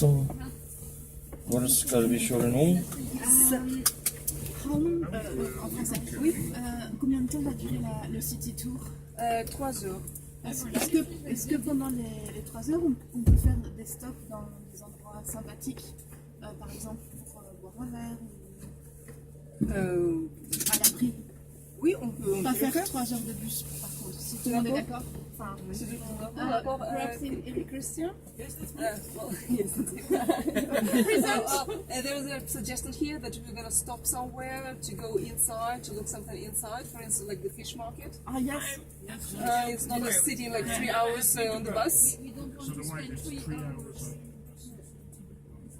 to... Ska vi köra nu? En français. Oui. Combien de temps va durer le city tour? 3 heures. Est-ce que pendant les 3 heures, on peut faire des stops dans des endroits sympathiques, par exemple pour boire un verre ou à l'abri? Oui, on peut Pas le faire faire. 3 heures de bus, par contre, si tout le monde est d'accord. Enfin, C'est tout le monde d'accord. perhaps in Christian? Well, yes. There was a suggestion here that we're going to stop somewhere to go inside, to look something inside, for instance, like the fish market. Ah, yes. It's not a sitting like 3 hours on the bus. We don't want to spend 3 hours.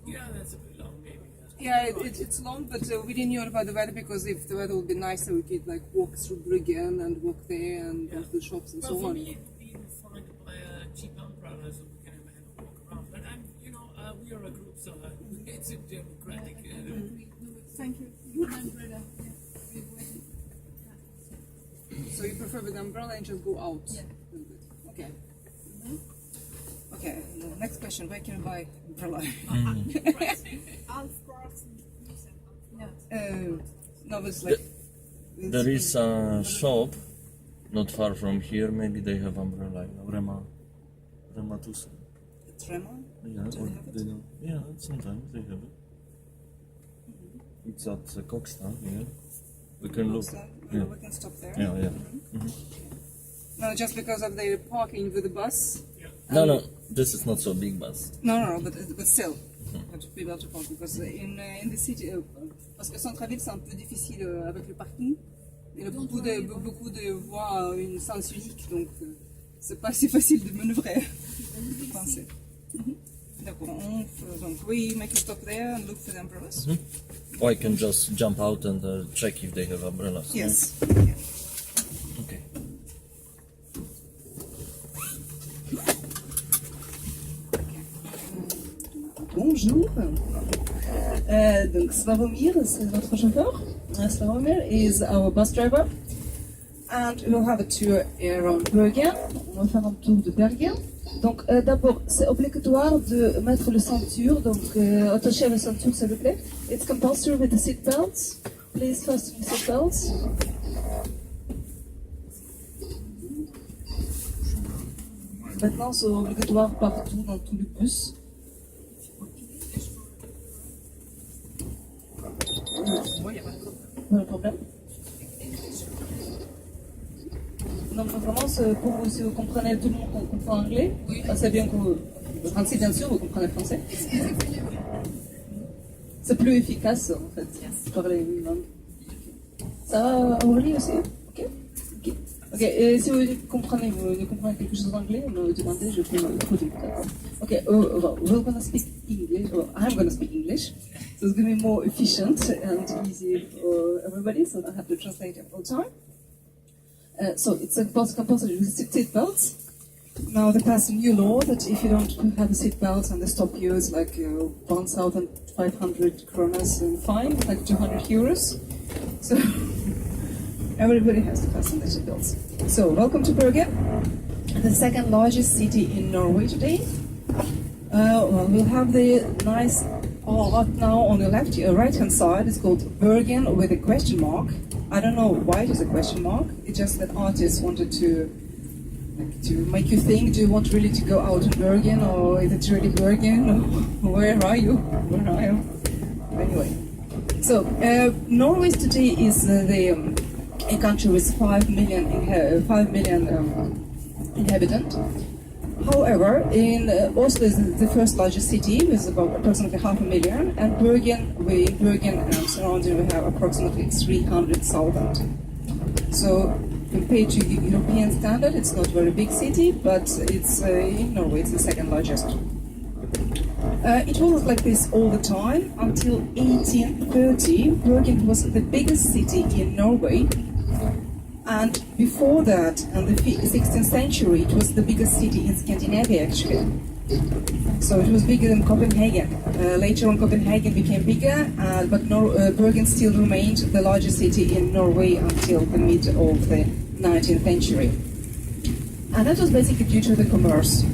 Yeah, that's a bit long, maybe. Yeah, it's long, but we didn't know about the weather because if the weather would be nicer, we could like walk through Bruggen and walk there and go to the shops and Well, so for on. me, it'd be fine to buy a cheap umbrella so we can have a walk around. But we are a group, so it's a democratic. Thank you. Good umbrella. Yeah. We're waiting. So you prefer with the umbrella and just go out? Yeah. Very good. Okay. Okay. Next question: where can you buy umbrella? No, but it's like There is a shop not far from here. Maybe they have umbrella. Rema Tusa. Trema. Yeah, Do they have it? they don't. Yeah, sometimes they have it. It's at Kokstad. Yeah, we can look. So, Yeah, we can stop there. yeah. No, just because of the parking with the bus. No, this is not so big bus. No, but still, it would be better to park because in the city, parce que centre-ville c'est un peu difficile avec le parking. Il y a beaucoup de voies, une sens unique, donc c'est pas si facile de manœuvrer. Français. D'accord. Donc we make a stop there and look for the umbrellas. Or I can just jump out and check if they have umbrellas. Yes. Okay. Bonjour. Donc Slavomir, c'est notre chauffeur. Slavomir is our bus driver. And we'll have a tour around Bergen. On va faire un tour de Bergen. Donc d'abord, c'est obligatoire de mettre le ceinture. Donc attachez la ceinture s'il vous plaît. It's compulsory with the seat belts. Please fasten your seat belts. Maintenant, c'est obligatoire partout dans tous les bus. Pas de problème. Non, mais vraiment, c'est pour vous, si vous comprenez, tout le monde comprend anglais. Oui. C'est bien que vous, français, bien sûr, vous comprenez français. C'est plus efficace, en fait, parler une langue. Ça va, Aurélie aussi? Ok, et si vous comprenez quelque chose d'anglais, vous me demandez, je peux traduire. Ok, we're gonna speak English, or I'm gonna speak English, so it's gonna be more efficient and easy for everybody, so I don't have to translate it all the time. So it's compulsory with seat belts. Now they passed a new law that if you don't have a seat belt and they stop you, it's like 1,500 kronas in fine, like 200 euros. So everybody has to fasten their seat belts. So welcome to Bergen, the second largest city in Norway today. Well, we'll have the nice art now on the right hand side. It's called Bergen with a question mark. I don't know why it is a question mark. It's just that artists wanted to make you think, do you want really to go out in Bergen, or is it really Bergen, or where are you? Where are you? Anyway, so Norway today is a country with 5 million inhabitants. However, in Oslo is the first largest city with about approximately 500,000, and Bergen and surrounding we have approximately 300,000. So compared to the European standard, it's not a very big city, but it's in Norway it's the second largest. It was like this all the time until 1830. Bergen was the biggest city in Norway. And before that, in the 16th century, it was the biggest city in Scandinavia, actually. So it was bigger than Copenhagen. Later on, Copenhagen became bigger, but Bergen still remained the largest city in Norway until the mid of the 19th century. And that was basically due to the commerce,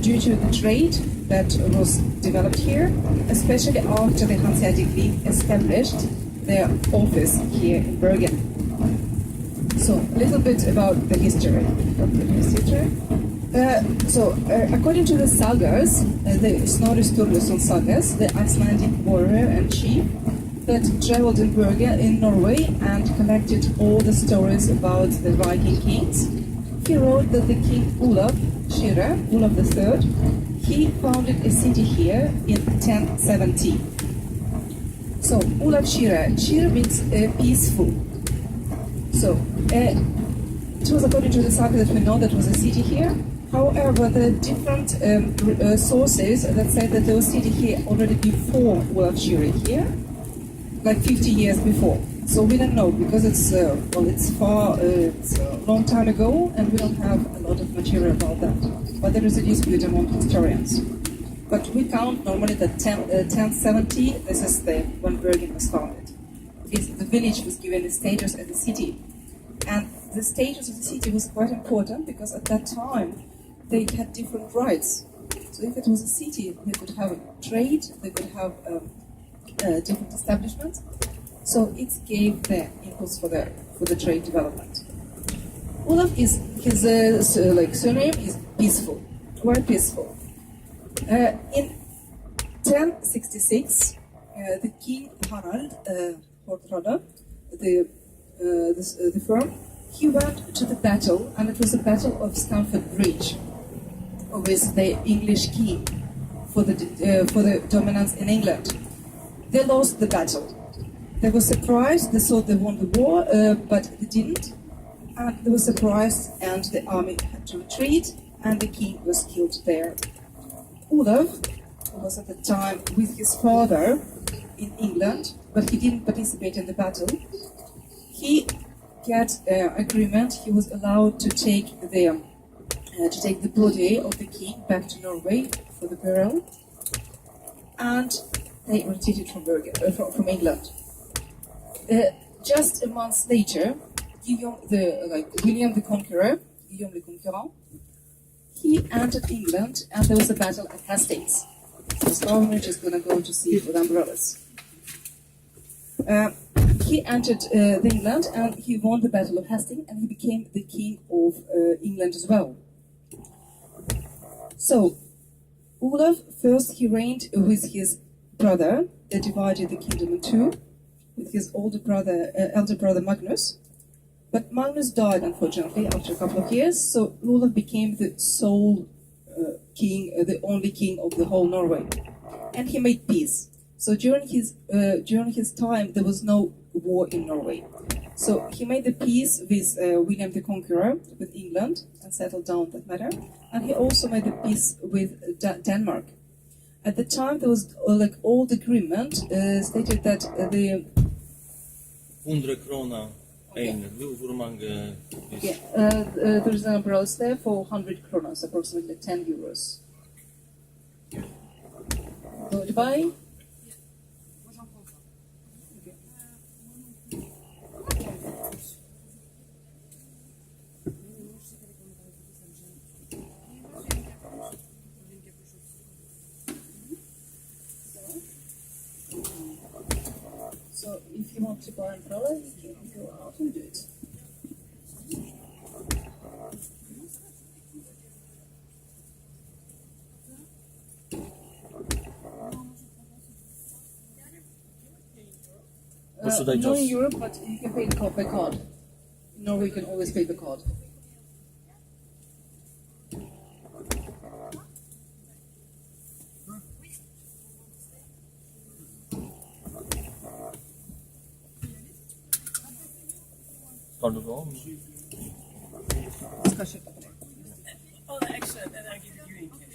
due to the trade that was developed here, especially after the Hanseatic League established their office here in Bergen. So a little bit about the history. According to the sagas, the Snorri Sturluson sagas, the Icelandic warrior and chief that traveled in Bergen in Norway and collected all the stories about the Viking kings, he wrote that the king Olaf Skirra, Olaf III, he founded a city here in 1070. So Olaf Skirra, Skirra means peaceful. So it was according to the saga that we know that was a city here. However, there are different sources that say that there was a city here already before Olaf Skirra here, like 50 years before. So we don't know because it's a long time ago, and we don't have a lot of material about that. But there is a dispute among historians. But we count normally that 1070. This is when Bergen was founded. The village was given the status as a city, and the status of the city was quite important because at that time they had different rights. So if it was a city, they could have trade, they could have different establishments. So it gave the impulse for the trade development. Olaf his surname is peaceful, quite peaceful. In 1066, the king Harald Hårdrada, the firm, he went to the battle, and it was a battle of Stamford Bridge with the English king for the dominance in England. They lost the battle. They were surprised. They thought they won the war, but they didn't. And they were surprised, and the army had to retreat, and the king was killed there. Olaf was at the time with his father in England, but he didn't participate in the battle. He got agreement. He was allowed to take the body of the king back to Norway for the burial, and they retreated from England. Just a month later, William the Conqueror, Guillaume le Conquérant, he entered England, and there was a battle at Hastings. The Stormwatch is going to go to sea with umbrellas. He entered England, and he won the Battle of Hastings, and he became the king of England as well. So, Olaf first he reigned with his brother. They divided the kingdom in two, with his elder brother Magnus. But Magnus died, unfortunately, after a couple of years, so Olaf became the sole king, the only king of the whole Norway. And he made peace. So during his time, there was no war in Norway. So he made the peace with William the Conqueror, with England, and settled down that matter. And he also made the peace with Denmark. At the time, there was old agreement stated that the 100 krona. Hur mange is... there's an umbrella there for 100 kronas, approximately 10 euros. Go to buy? So if you want to buy an umbrella, you can go out and do it. Or should I Not just... in Europe, but you can pay by card. In Norway, you can always pay by card. Ska du gå? Jag ska köpa på det. Oh, the extra, then I give you in cash.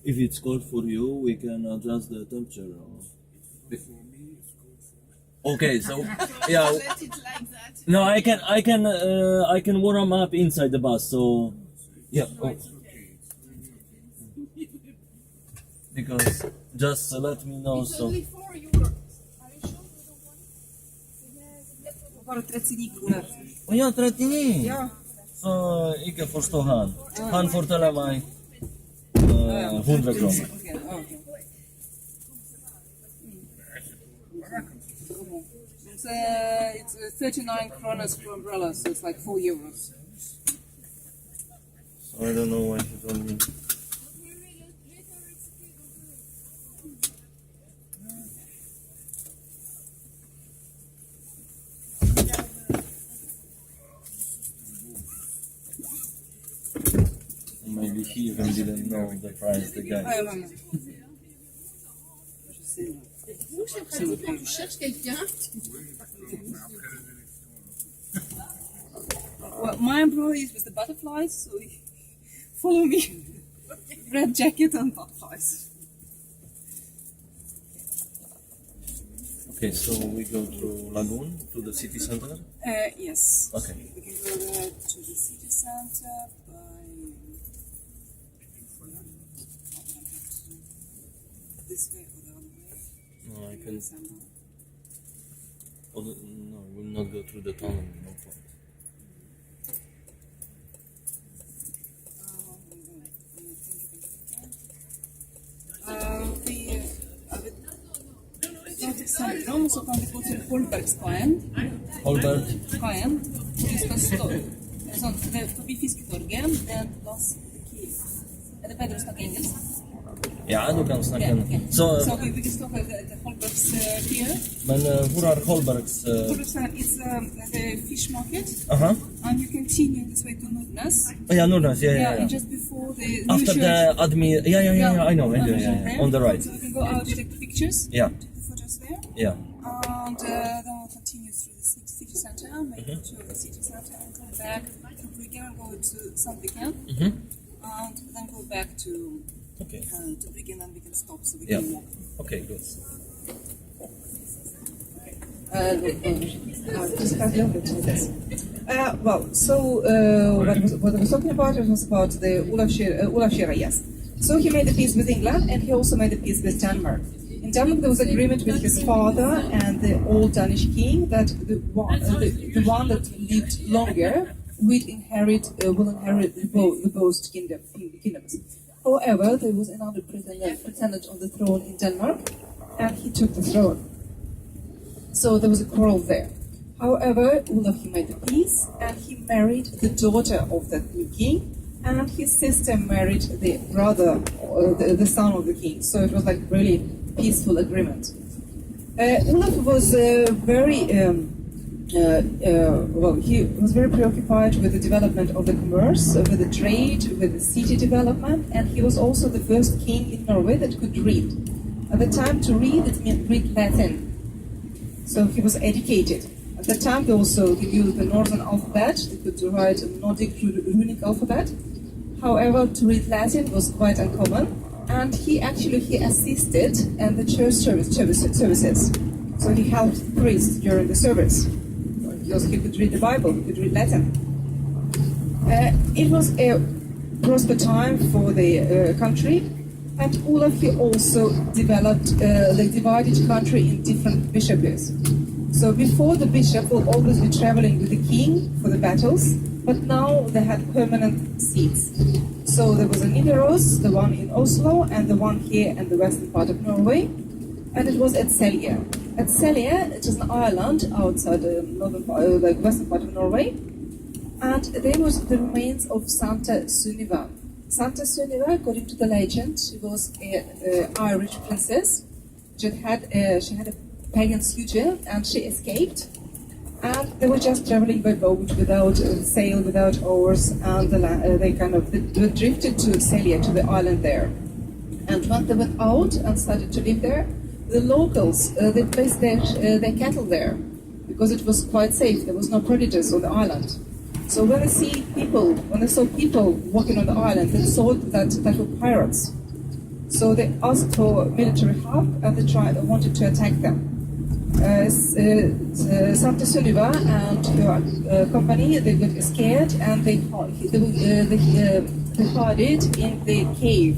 If it's cold for you, we can adjust the temperature. Okay, so yeah. Let it like that. No, I can warm up inside the bus. So yeah. Oh. Because just let me know. It's So only 4 euros. Are you sure you don't want? Bara 39 kronor. oh ja, 39. Ja. Så ikke forstå han. Han forteller meg 100 kroner. Okay, okay. It's 39 kronas for umbrella, so it's like 4 euros. So I don't know why he told me. Maybe he even didn't know the price, the guy. Ah, maman. Je sais. Vous, c'est pratique quand tu cherches quelqu'un. Well, my employee is with the butterflies, so he follow me. Red jacket and butterflies. Okay, so we go to Lagoon, to the city center. Yes. Okay. We can go there to the city center by. This way or the other way. No, I can. Oh, no, we'll not go through the tunnel. No point. Centrum, så kan vi gå till Holbergskajen. Holberg. Vi ska stå sånt, förbi Fisketorgen, den plus the key. Är det bättre att snacka engelska? Ja, du kan snacka. Yeah, okay. Så, So we can stop at the Holbergs pier. men hvor er Holbergs? Holbergs it's the fish market. Aha. And you continue this way to Nordnes. Yeah, Nordnes, yeah, Yeah, yeah. and just before the new After church. the admin, yeah, I know, yeah. On the right. So we can go out and take the pictures. Yeah, Take the photos there. yeah. And then we'll continue through the city center, make a tour of the city center, and come back to Bryggen and go to Sandviken. And then go back to Okay, Bryggen, and we can stop so we Yeah. can walk. okay, good. What I was talking about, it was about the Olafshire, yes. So he made a peace with England, and he also made a peace with Denmark. In Denmark, there was agreement with his father and the old Danish king that the one that lived longer will inherit both kingdoms. However, there was another pretendant on the throne in Denmark, and he took the throne. So there was a quarrel there. However, Olaf he made a peace, and he married the daughter of that new king, and his sister married the brother, the son of the king. So it was like really peaceful agreement. Olaf was very he was very preoccupied with the development of the commerce, with the trade, with the city development, and he was also the first king in Norway that could read. At the time, to read, it meant read Latin. So he was educated. At the time, they also used the Northern alphabet. They could write a Nordic runic alphabet. However, to read Latin was quite uncommon, and he assisted in the church services. So he helped priests during the service because he could read the Bible, he could read Latin. It was a prosperous time for the country, and Olaf he also developed the divided country in different bishoprics. So before, the bishop will always be traveling with the king for the battles, but now they had permanent seats. So there was a Nidaros, the one in Oslo, and the one here in the western part of Norway, and it was at Selje. At Selje, it is an island outside the western part of Norway, and there was the remains of Santa Sunniva. Santa Sunniva, according to the legend, she was an Irish princess. She had a pagan suitor, and she escaped. And they were just traveling by boat without sail, without oars, and they were drifted to Selje, to the island there. And when they went out and started to live there, the locals they placed their cattle there because it was quite safe. There was no predators on the island. So when they saw people walking on the island, they thought that were pirates. So they asked for military help, and they wanted to attack them. Santa Sunniva and her company, they got scared, and they hid in the cave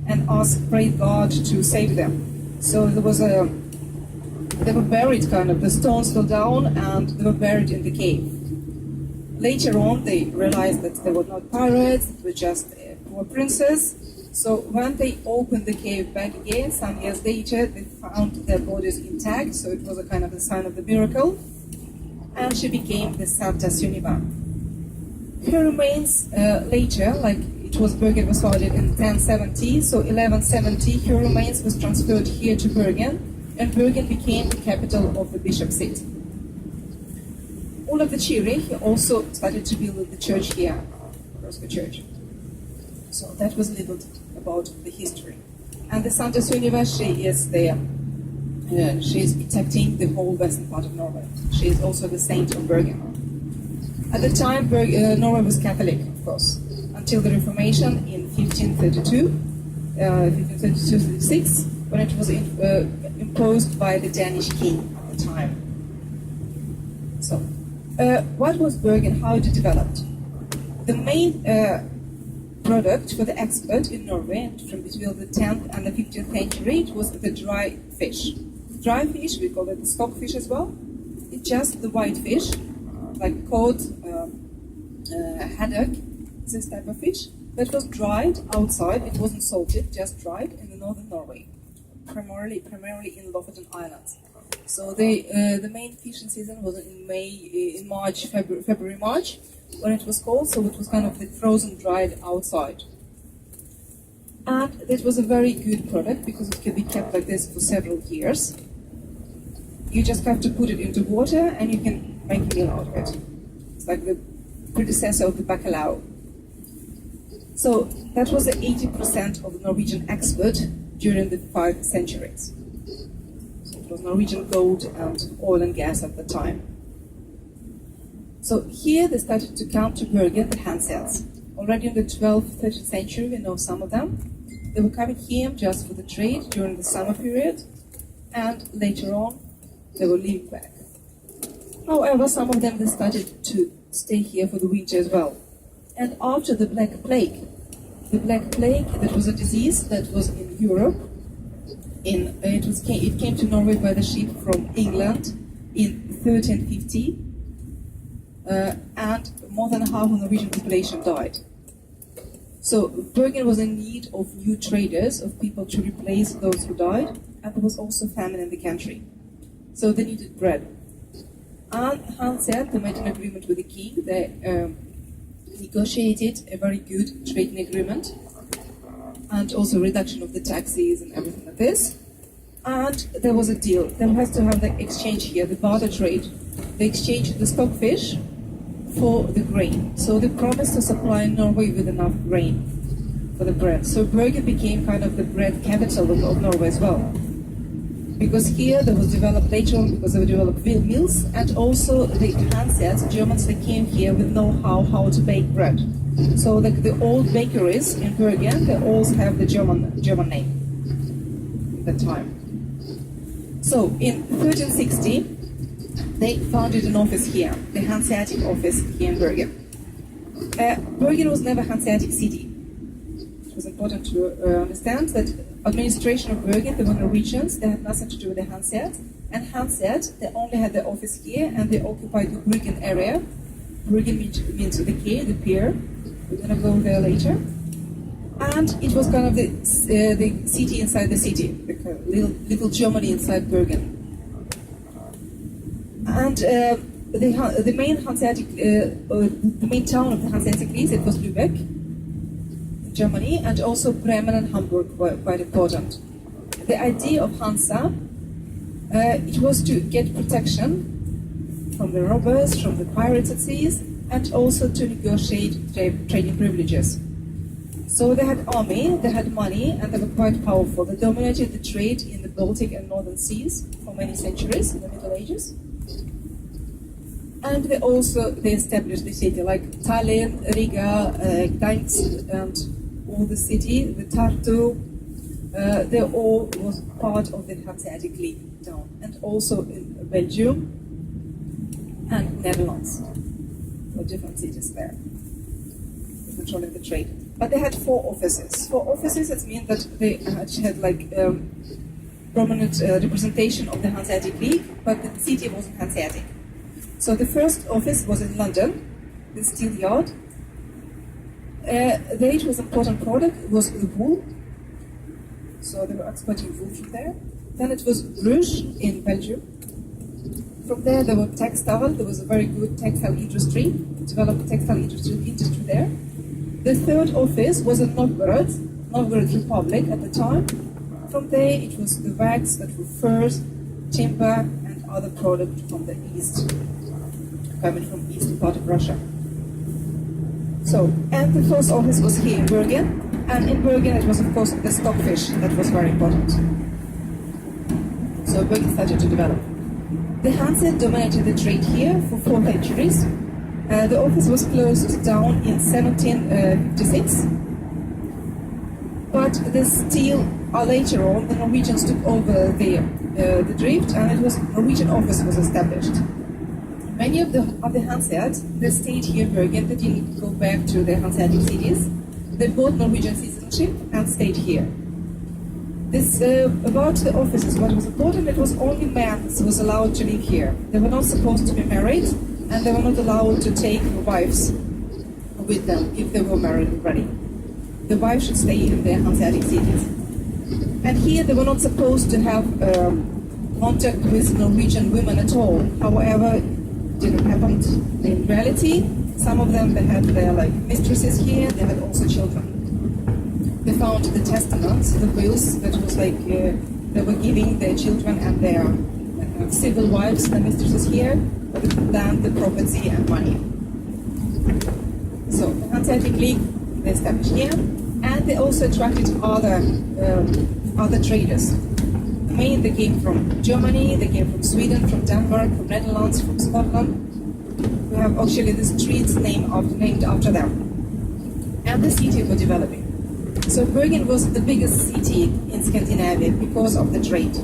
and prayed God to save them. So they were buried the stones fell down and they were buried in the cave. Later on, they realized that they were not pirates, they were just a poor princess. So when they opened the cave back again, some years later, they found their bodies intact, so it was a kind of a sign of the miracle. And she became the Santa Sunniva. Her remains later, Bergen was founded in 1070, so 1170, her remains was transferred here to Bergen, and Bergen became the capital of the bishop seat. Olaf the Cheery, he also started to build the church here, the church. So that was a little about the history. And the Santa Sunniva, she is protecting the whole western part of Norway. She is also the saint of Bergen. At the time, Norway was Catholic, of course, until the Reformation in 1532-36, when it was imposed by the Danish king at the time. So, what was Bergen? How it developed? The main product for the export in Norway from between the 10th and the 15th century, it was the dry fish. Dry fish, we call it the stockfish as well. It's just the white fish, like cod, haddock, this type of fish, that was dried outside. It wasn't salted, just dried in the northern Norway, primarily in Lofoten Islands. So the main fishing season was in March, February, March, when it was cold, so it was kind of the frozen, dried outside. And it was a very good product because it could be kept like this for several years. You just have to put it into water and you can make a meal out of it. It's like the predecessor of the bacalao. So that was the 80% of the Norwegian export during the 5 centuries. So it was Norwegian gold and oil and gas at the time. So here they started to come to Bergen, the Hansels. Already in the 12th, 13th century, we know some of them. They were coming here just for the trade during the summer period, and later on they were leaving back. However, some of them they started to stay here for the winter as well. And after the Black Plague, that was a disease that was in Europe. It came to Norway by the ship from England in 1350. And more than half of the Norwegian population died. So Bergen was in need of new traders, of people to replace those who died, and there was also famine in the country. So they needed bread. And Hansel, they made an agreement with the king. They negotiated a very good trading agreement, and also reduction of the taxes and everything like this. And there was a deal. They has to have the exchange here, the barter trade. They exchanged the stockfish for the grain. So they promised to supply Norway with enough grain for the bread. So Bergen became kind of the bread capital of Norway as well. Because here there was developed later on, because they were developed wheel mills, and also the Hansels, Germans, they came here with know-how how to bake bread. So the old bakeries in Bergen, they all have the German name at that time. So in 1360, they founded an office here, the Hanseatic office here in Bergen. Bergen was never a Hanseatic city. It was important to understand that administration of Bergen, the Norwegians, they had nothing to do with the Hanseat. And Hanseat, they only had their office here, and they occupied the Bryggen area. Bryggen means the quay, the pier. We're going to go there later. And it was kind of the city inside the city, the kind of little Germany inside Bergen. And the main Hanseatic, the main town of the Hanseatic League, it was Lübeck, in Germany, and also Bremen and Hamburg were quite important. The idea of Hansa, it was to get protection from the robbers, from the pirates at seas, and also to negotiate trading privileges. So they had army, they had money, and they were quite powerful. They dominated the trade in the Baltic and Northern Seas for many centuries in the Middle Ages. And they established the city, like Tallinn, Riga, Gdańsk, and all the city, the Tartu, they all was part of the Hanseatic League town, and also in Belgium and Netherlands, or different cities there, controlling the trade. But they had 4 offices. 4 offices, it means that they had like prominent representation of the Hanseatic League, but the city wasn't Hanseatic. So the first office was in London, the steel yard. There it was important product was the wool. So they were exporting wool from there. Then it was Bruges in Belgium. From there were textile. There was a very good textile industry, developed textile industry there. The third office was in Novgorod Republic at the time. From there it was the wax that were furs, timber, and other products from the east, coming from the eastern part of Russia. So, and the first office was here in Bergen, and in Bergen it was of course the stockfish that was very important. So Bergen started to develop. The Hanseat dominated the trade here for 4 centuries. The office was closed down in 1756, but later on the Norwegians took over the drift, and it was Norwegian office was established. Many of the Hanseat, they stayed here in Bergen. They didn't go back to their Hanseatic cities. They bought Norwegian citizenship and stayed here. This about the offices, what was important, it was only men who was allowed to live here. They were not supposed to be married, and they were not allowed to take wives with them if they were married already. The wives should stay in their Hanseatic cities. And here they were not supposed to have contact with Norwegian women at all. However, it didn't happen in reality. Some of them, they had their mistresses here, they had also children. They found the testaments, the wills that was they were giving their children and their civil wives, the mistresses here, the land, the property and money. So the Hanseatic League they established here, and they also attracted other traders. The main they came from Germany, they came from Sweden, from Denmark, from Netherlands, from Scotland. We have actually the streets named after them, and the city was developing. So Bergen was the biggest city in Scandinavia because of the trade.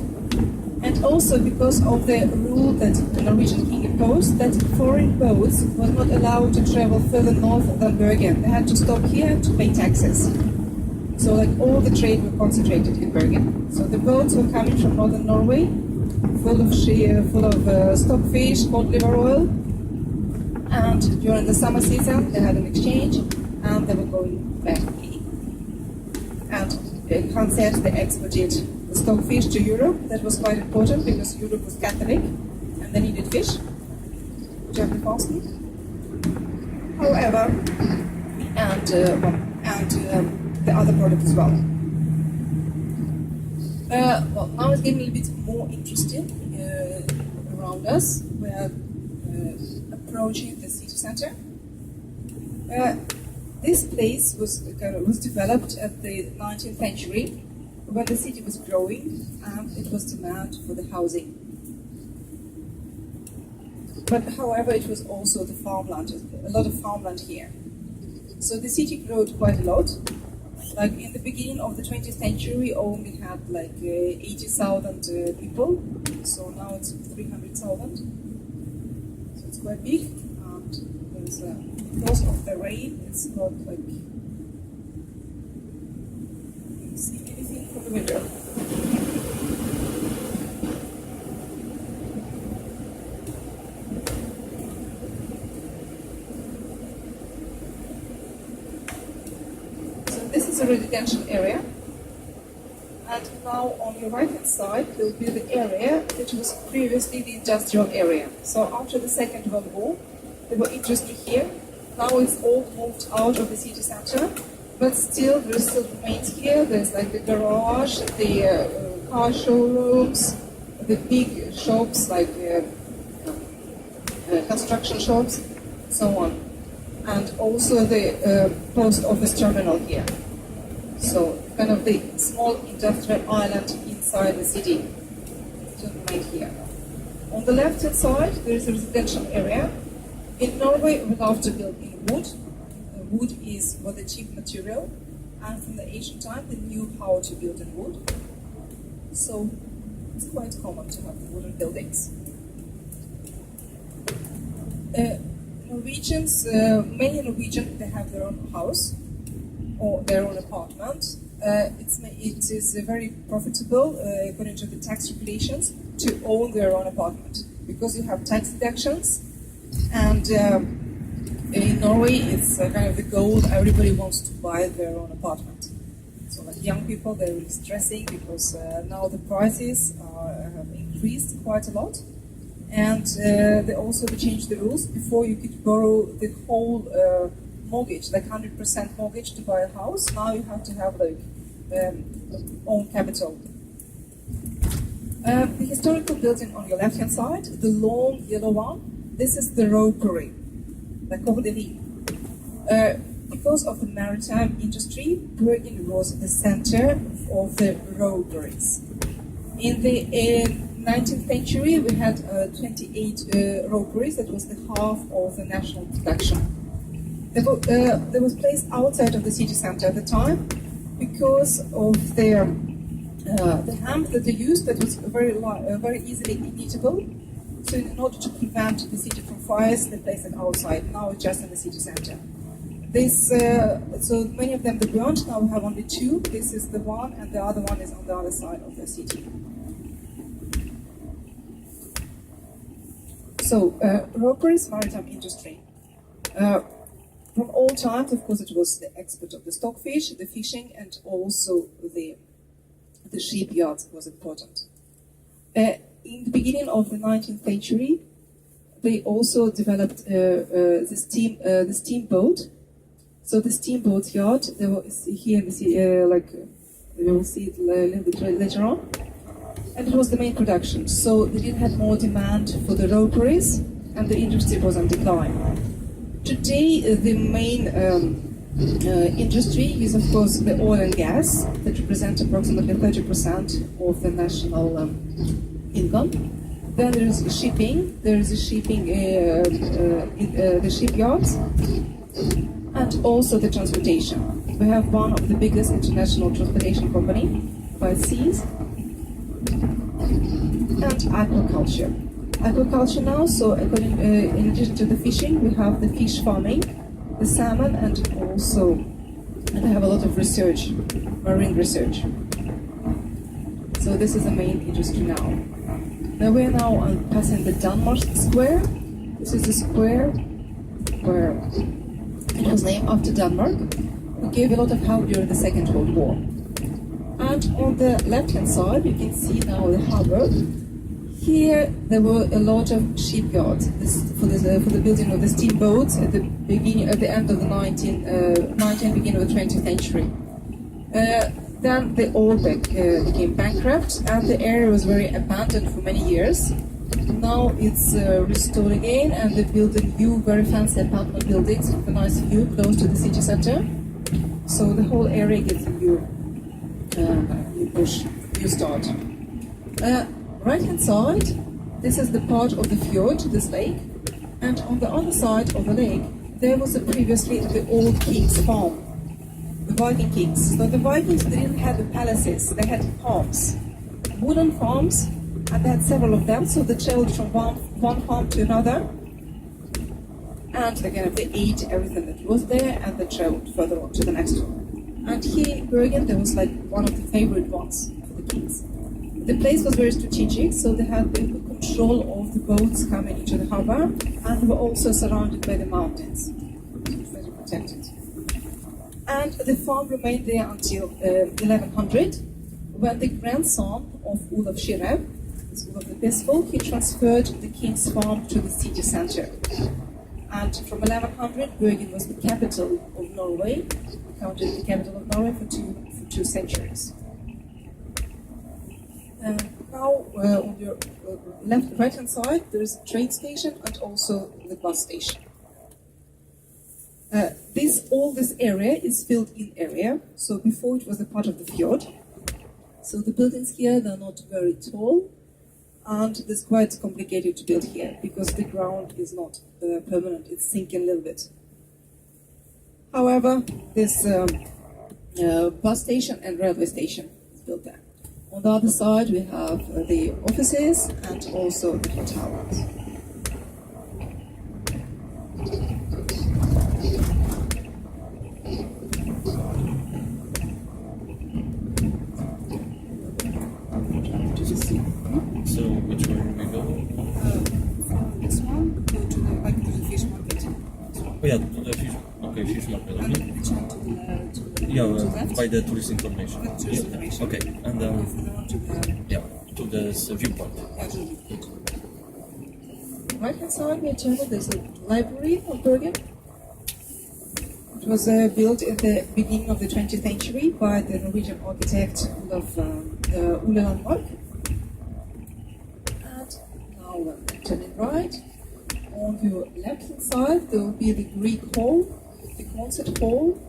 And also because of the rule that the Norwegian king imposed that foreign boats were not allowed to travel further north than Bergen. They had to stop here to pay taxes. So all the trade were concentrated in Bergen. So the boats were coming from northern Norway, full of stockfish, cod liver oil. And during the summer season they had an exchange and they were going back. And Hanseat, they exported the stockfish to Europe. That was quite important because Europe was Catholic and they needed fish during the fasting. However, and the other product as well. Now it's getting a little bit more interesting around us. We are approaching the city center. This place was developed at the 19th century when the city was growing and it was demand for the housing. But however, it was also the farmland, a lot of farmland here. So the city grew quite a lot. In the beginning of the 20th century, we only had 80,000 people. so now it's 300,000. So it's quite big, and there's because of the rain, it's not like you can see anything from the window. So this is a residential area. And now on your right hand side will be the area which was previously the industrial area. So after the Second World War, there were industry here. Now it's all moved out of the city center, but still there still remains here. There's like the garage, the car showrooms, the big shops like construction shops, so on, and also the post office terminal here. So kind of the small industrial island inside the city, right here. On the left-hand side, there is a residential area. In Norway, we love to build in wood. Wood was a cheap material, and from the ancient time, they knew how to build in wood. So it's quite common to have wooden buildings. Norwegians, many Norwegians, they have their own house or their own apartment. It is very profitable, according to the tax regulations, to own their own apartment because you have tax deductions, and in Norway it's kind of the goal. Everybody wants to buy their own apartment. So like young people, they're really stressing because now the prices have increased quite a lot, and they also changed the rules. Before you could borrow the whole mortgage, like 100% mortgage to buy a house. Now you have to have like own capital. The historical building on your left-hand side, the long yellow one, this is the ropery, the cordelier. Because of the maritime industry, Bergen was the center of the roperies. In the 19th century, we had 28 roperies. That was the half of the national production. There was placed outside of the city center at the time because of the hemp that they used that was very easily ignitable. So in order to prevent the city from fires, they placed it outside. Now it's just in the city center. So many of them they burnt. Now we have only two. This is the one, and the other one is on the other side of the city. So roperies, maritime industry. From all times, of course, it was the export of the stockfish, the fishing, and also the shipyards was important. In the beginning of the 19th century, they also developed the steamboat. So the steamboat yard, there was here in the like we will see it a little bit later on, and it was the main production. So they didn't have more demand for the roperies, and the industry was on decline. Today, the main industry is, of course, the oil and gas that represent approximately 30% of the national income. Then there is shipping. There is the shipyards, and also the transportation. We have one of the biggest international transportation company by seas, and aquaculture. Aquaculture now, so according, in addition to the fishing, we have the fish farming, the salmon, and they have a lot of research, marine research. So this is the main industry now. Now we are now passing the Denmark Square. This is the square where it was named after Denmark, who gave a lot of help during the Second World War. And on the left-hand side, you can see now the harbor. Here there were a lot of shipyards for the building of the steamboats at the end of the 19th, beginning of the 20th century. Then they all became bankrupt, and the area was very abandoned for many years. Now it's restored again, and they built a new, very fancy apartment buildings with a nice view close to the city center. So the whole area gets a new push, new start. Right-hand side, this is the part of the fjord, this lake, and on the other side of the lake, there was previously the old king's farm, the Viking kings. So the Vikings, they didn't have the palaces, they had farms, wooden farms, And they had several of them, so they traveled from one farm to another. And they ate everything that was there, and they traveled further on to the next one. And here in Bergen, there was like one of the favorite ones for the kings. The place was very strategic, so they had the control of the boats coming into the harbor, and they were also surrounded by the mountains, so it was very protected. And the farm remained there until 1100, when the grandson of Olaf Skirhaug, Olaf the Peaceful, he transferred the king's farm to the city center. And from 1100, Bergen was the capital of Norway, counted the capital of Norway for two centuries. Now, on your right-hand side, there is a train station and also the bus station. All this area is filled-in area. So before it was a part of the fjord. So the buildings here, they're not very tall, and it's quite complicated to build here because the ground is not permanent; it's sinking a little bit. However, this bus station and railway station is built there. On the other side, we have the offices and also the hotels. So which way do we go? This one, go to the fish market. Oh yeah, to the fish. Okay, fish market. Okay. And the chant to the Yeah, left. by the tourist information. With tourist information. Okay, and to the viewpoint. Right-hand side, we turn it. There's a library of Bergen. It was built at the beginning of the 20th century by the Norwegian architect Ole Landmark. And now turning right. On your left-hand side, there will be the Greek hall, the concert hall,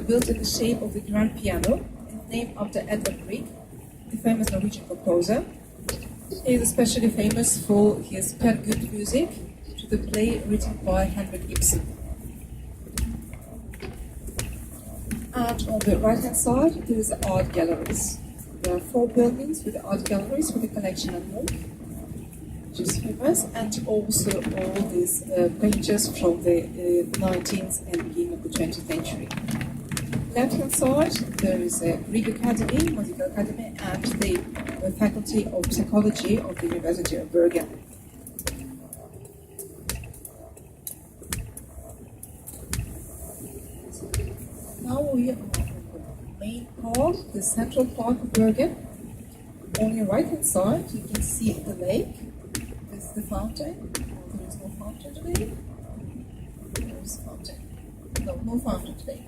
built in the shape of the grand piano, and named after Edvard Grieg, the famous Norwegian composer. He is especially famous for his Per Gynt music to the play written by Henrik Ibsen. And on the right-hand side, there is the art galleries. There are 4 buildings with the art galleries with the collection of Munch, which is famous, and also all these painters from the 19th and beginning of the 20th century. Left-hand side, there is a Grieg Academy, Musical Academy, and the Faculty of Psychology of the University of Bergen. Now we are on the main park, the central park of Bergen. On your right-hand side, you can see the lake. This is the fountain. There is no fountain today. There is a fountain. No fountain today.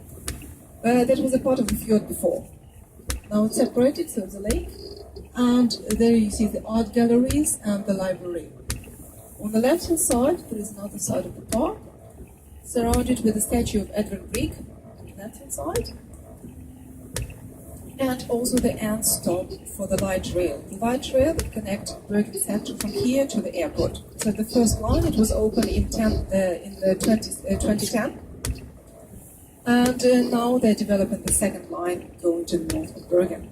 That was a part of the fjord before. Now it's separated, so it's a lake. And there you see the art galleries and the library. On the left-hand side, there is another side of the park, surrounded with the statue of Edvard Grieg on the left-hand side. And also the end stop for the light rail. The light rail that connects Bergen Center from here to the airport. So the first line, it was opened in 2010. And now they're developing the second line going to the north of Bergen.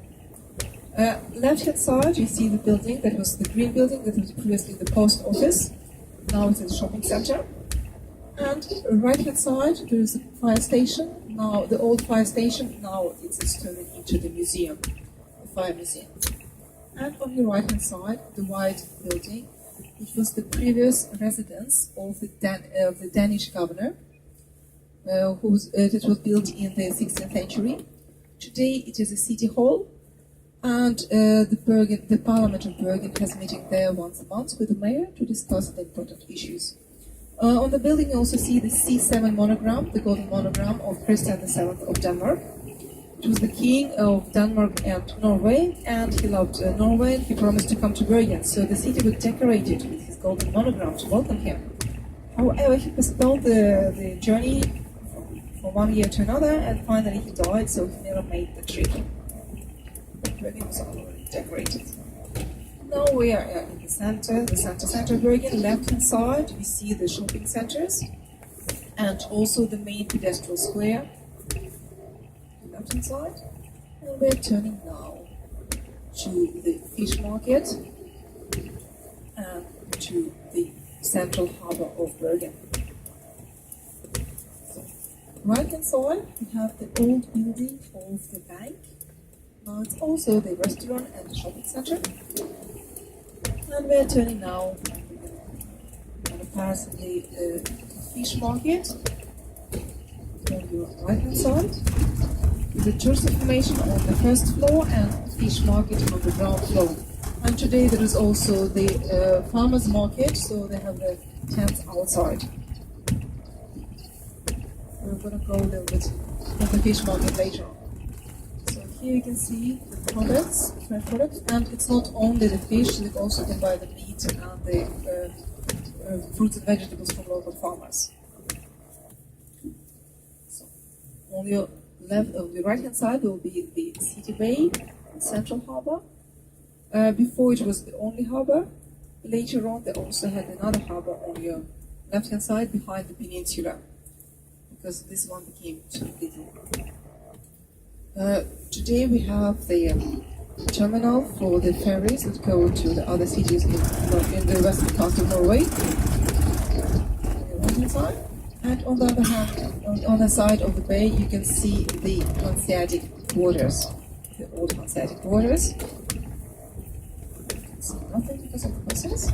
Left-hand side, you see the building that was the green building that was previously the post office. Now it's a shopping center. And right-hand side, there is a fire station. Now the old fire station, now it's turning into the museum, the fire museum. And on your right-hand side, the white building, which was the previous residence of the Danish governor. That was built in the 16th century. Today it is a city hall, and the Parliament of Bergen has a meeting there once a month with the mayor to discuss the important issues. On the building you also see the C7 monogram, the golden monogram of Christian VII of Denmark. He was the king of Denmark and Norway, and he loved Norway, and he promised to come to Bergen, so the city was decorated with his golden monogram to welcome him. However, he postponed the journey from 1 year to another, and finally he died, so he never made the trip. But Bergen was already decorated. Now we are in the center of Bergen. Left-hand side, we see the shopping centers, and also the main pedestrian square. Left-hand side, and we're turning now to the fish market. to the central harbor of Bergen. So, right hand side, we have the old building of the bank. Now it's also the restaurant and the shopping center. And we're turning now and pass the fish market on your right hand side. The tourist information on the first floor and fish market on the ground floor. And today there is also the farmers market, so they have the tents outside. We're going to go a little bit on the fish market later on. So here you can see the products, fresh products, and it's not only the fish, you also can buy the meat and the fruits and vegetables from local farmers. So on your left, on the right hand side will be the city bay, central harbor. Before it was the only harbor. Later on they also had another harbor on your left hand side behind the peninsula, because this one became too little. Today we have the terminal for the ferries that go to the other cities in the western part of Norway. On the right hand side. And on the other hand, on the side of the bay, you can see the Hanseatic quarters, the old Hanseatic quarters. See nothing because of the buses.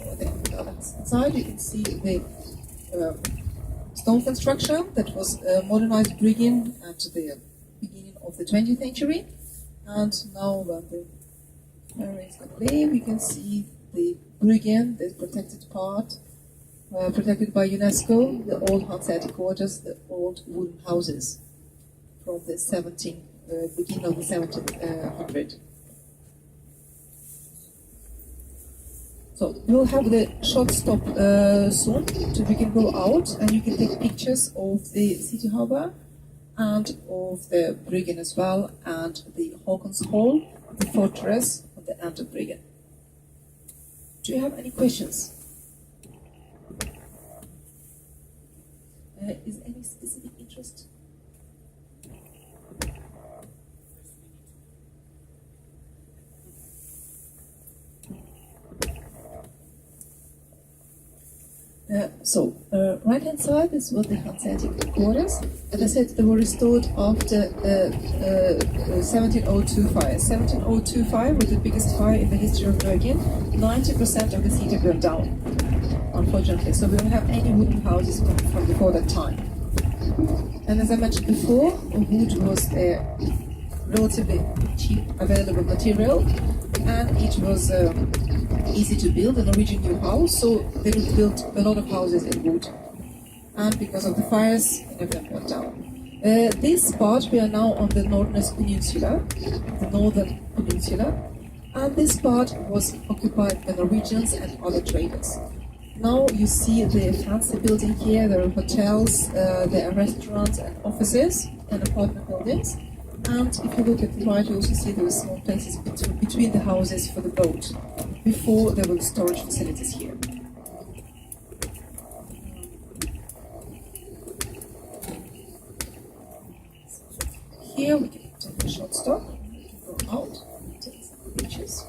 On the other side, you can see the stone construction that was modernized Bryggen at the beginning of the 20th century. And now when the ferry is going to leave, you can see the Bryggen, the protected part, protected by UNESCO, the old Hanseatic quarters, the old wooden houses from the beginning of the 1700. So we'll have the short stop soon, so we can go out and you can take pictures of the city harbor and of the Bryggen as well, and the Håkon's Hall, the fortress of the Ant of Bryggen. Do you have any questions? Is any specific interest? Right hand side is what the Hanseatic quarters. As I said, they were restored after 1702 fire. 1702 fire was the biggest fire in the history of Bergen. 90% of the city burned down, unfortunately. So we don't have any wooden houses from before that time. And as I mentioned before, wood was a relatively cheap available material, and it was easy to build a Norwegian new house, so they would build a lot of houses in wood. And because of the fires, everything went down. This part, we are now on the northern peninsula, and this part was occupied by Norwegians and other traders. Now you see the fancy building here, there are hotels, there are restaurants and offices and apartment buildings. And if you look at the right, you also see there are small places between the houses for the boat. Before there were storage facilities here. Here we can take a short stop, we can go out and take some pictures.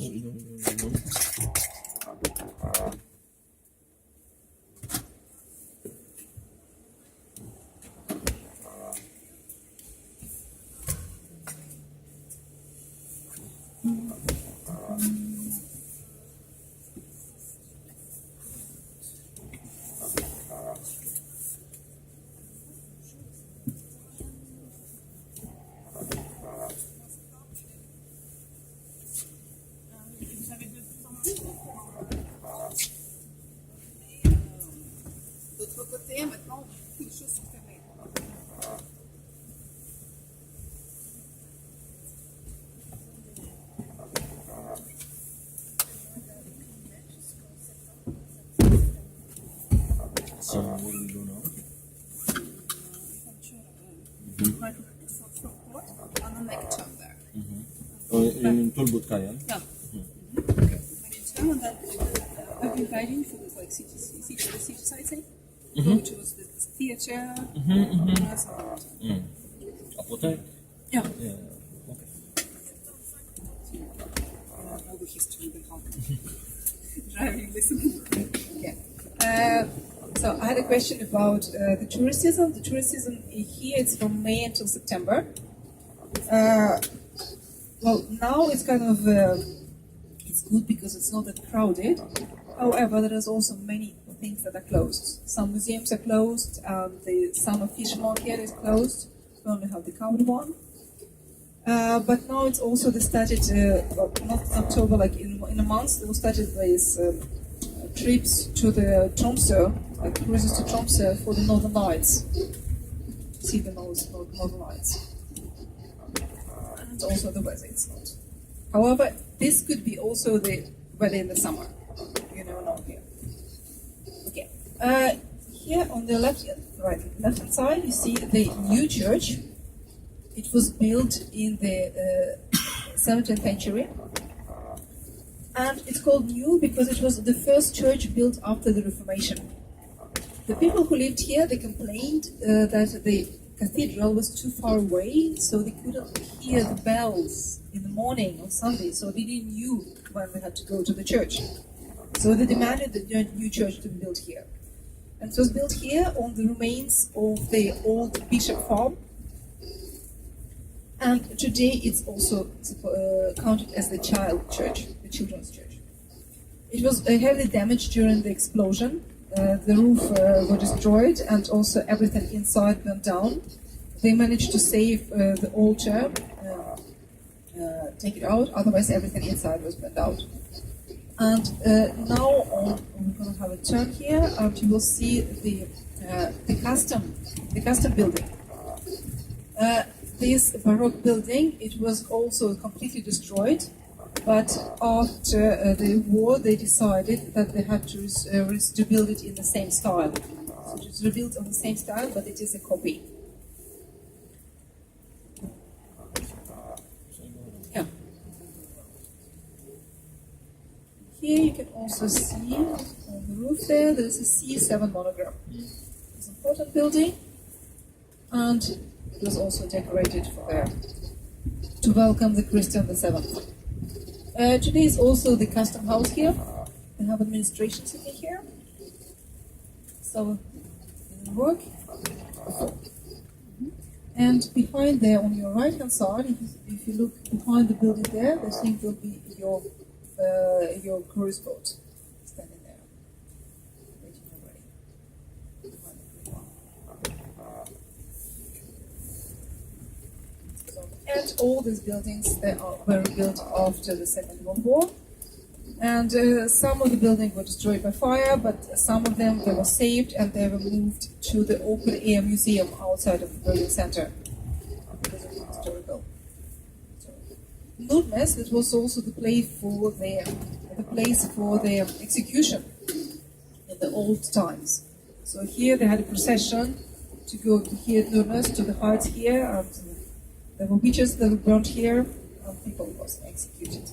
Vous avez de plus en plus d'autre côté, maintenant, beaucoup de choses sont fermées. So what do we do now? Right front port, and then make a turn there. In Tulbutka, yeah? Yeah. Okay. Maybe a turn, and then I've been guiding for the like city sightseeing. Which was the theatre. That's all. Apotek? Yeah. Yeah. Okay. All the history behind driving, listening. Okay. So I had a question about the tourism. The tourism here it's from May until September. Well, now it's kind of it's good because it's not that crowded. However, there is also many things that are closed. Some museums are closed. The summer fish market is closed. We only have the covered one. But now it's also they started not in October, like in a month they started these trips to the Tromsø, like cruises to Tromsø for the Northern Lights. See the Northern Lights. And also the weather is not. However, this could be also the weather in the summer. You never know here. Okay. Here on the left-hand side, you see the new church. It was built in the 17th century. And it's called new because it was the first church built after the Reformation. The people who lived here, they complained that the cathedral was too far away, so they couldn't hear the bells in the morning on Sunday, so they didn't know when they had to go to the church. So they demanded the new church to be built here. And it was built here on the remains of the old bishop farm. And today it's also counted as the child church, the children's church. It was heavily damaged during the explosion. The roof was destroyed and also everything inside burned down. They managed to save the altar, take it out, otherwise everything inside was burned out. And now we're going to have a turn here and you will see the custom building. This Baroque building, it was also completely destroyed, but after the war they decided that they had to rebuild it in the same style. So it's rebuilt on the same style, but it is a copy. Yeah. Here you can also see on the roof there is a C7 monogram. It's an important building, and it was also decorated to welcome the Christian VII. Today is also the custom house here. They have administration sitting here. So it will work. And behind there, on your right hand side, if you look behind the building there, I think will be your cruise boat standing there, waiting already. Behind the green one. And all these buildings were built after the Second World War. And some of the buildings were destroyed by fire, but some of them they were saved and they were moved to the open air museum outside of the Berlin Center because of the historical. Nordmess, it was also the place for the execution in the old times. So here they had a procession to go to here Nordmess, to the heights here, and there were witches that were burned here, and people was executed.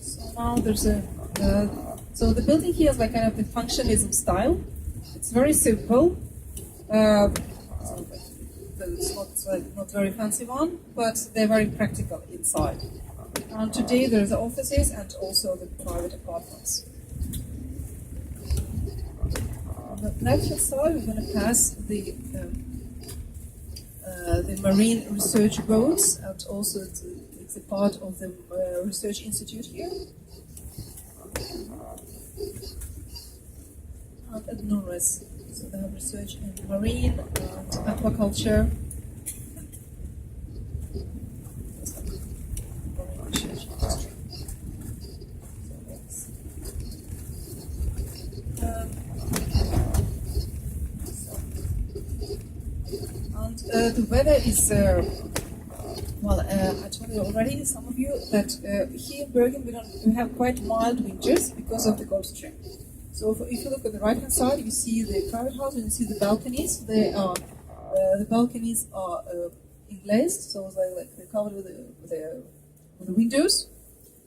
So now there's so the building here is like kind of the functionalism style. It's very simple. it's not very fancy one, but they're very practical inside. And today there are the offices and also the private apartments. On the left-hand side, we're going to pass the marine research boats, and also it's a part of the research institute here. And at NORIS, so they have research in marine and aquaculture. The weather is, I told you already, some of you, that here in Bergen we have quite mild winters because of the Gulf Stream. So if you look at the right-hand side, you see the private house and you see the balconies. The balconies are englazed, so they're covered with the windows.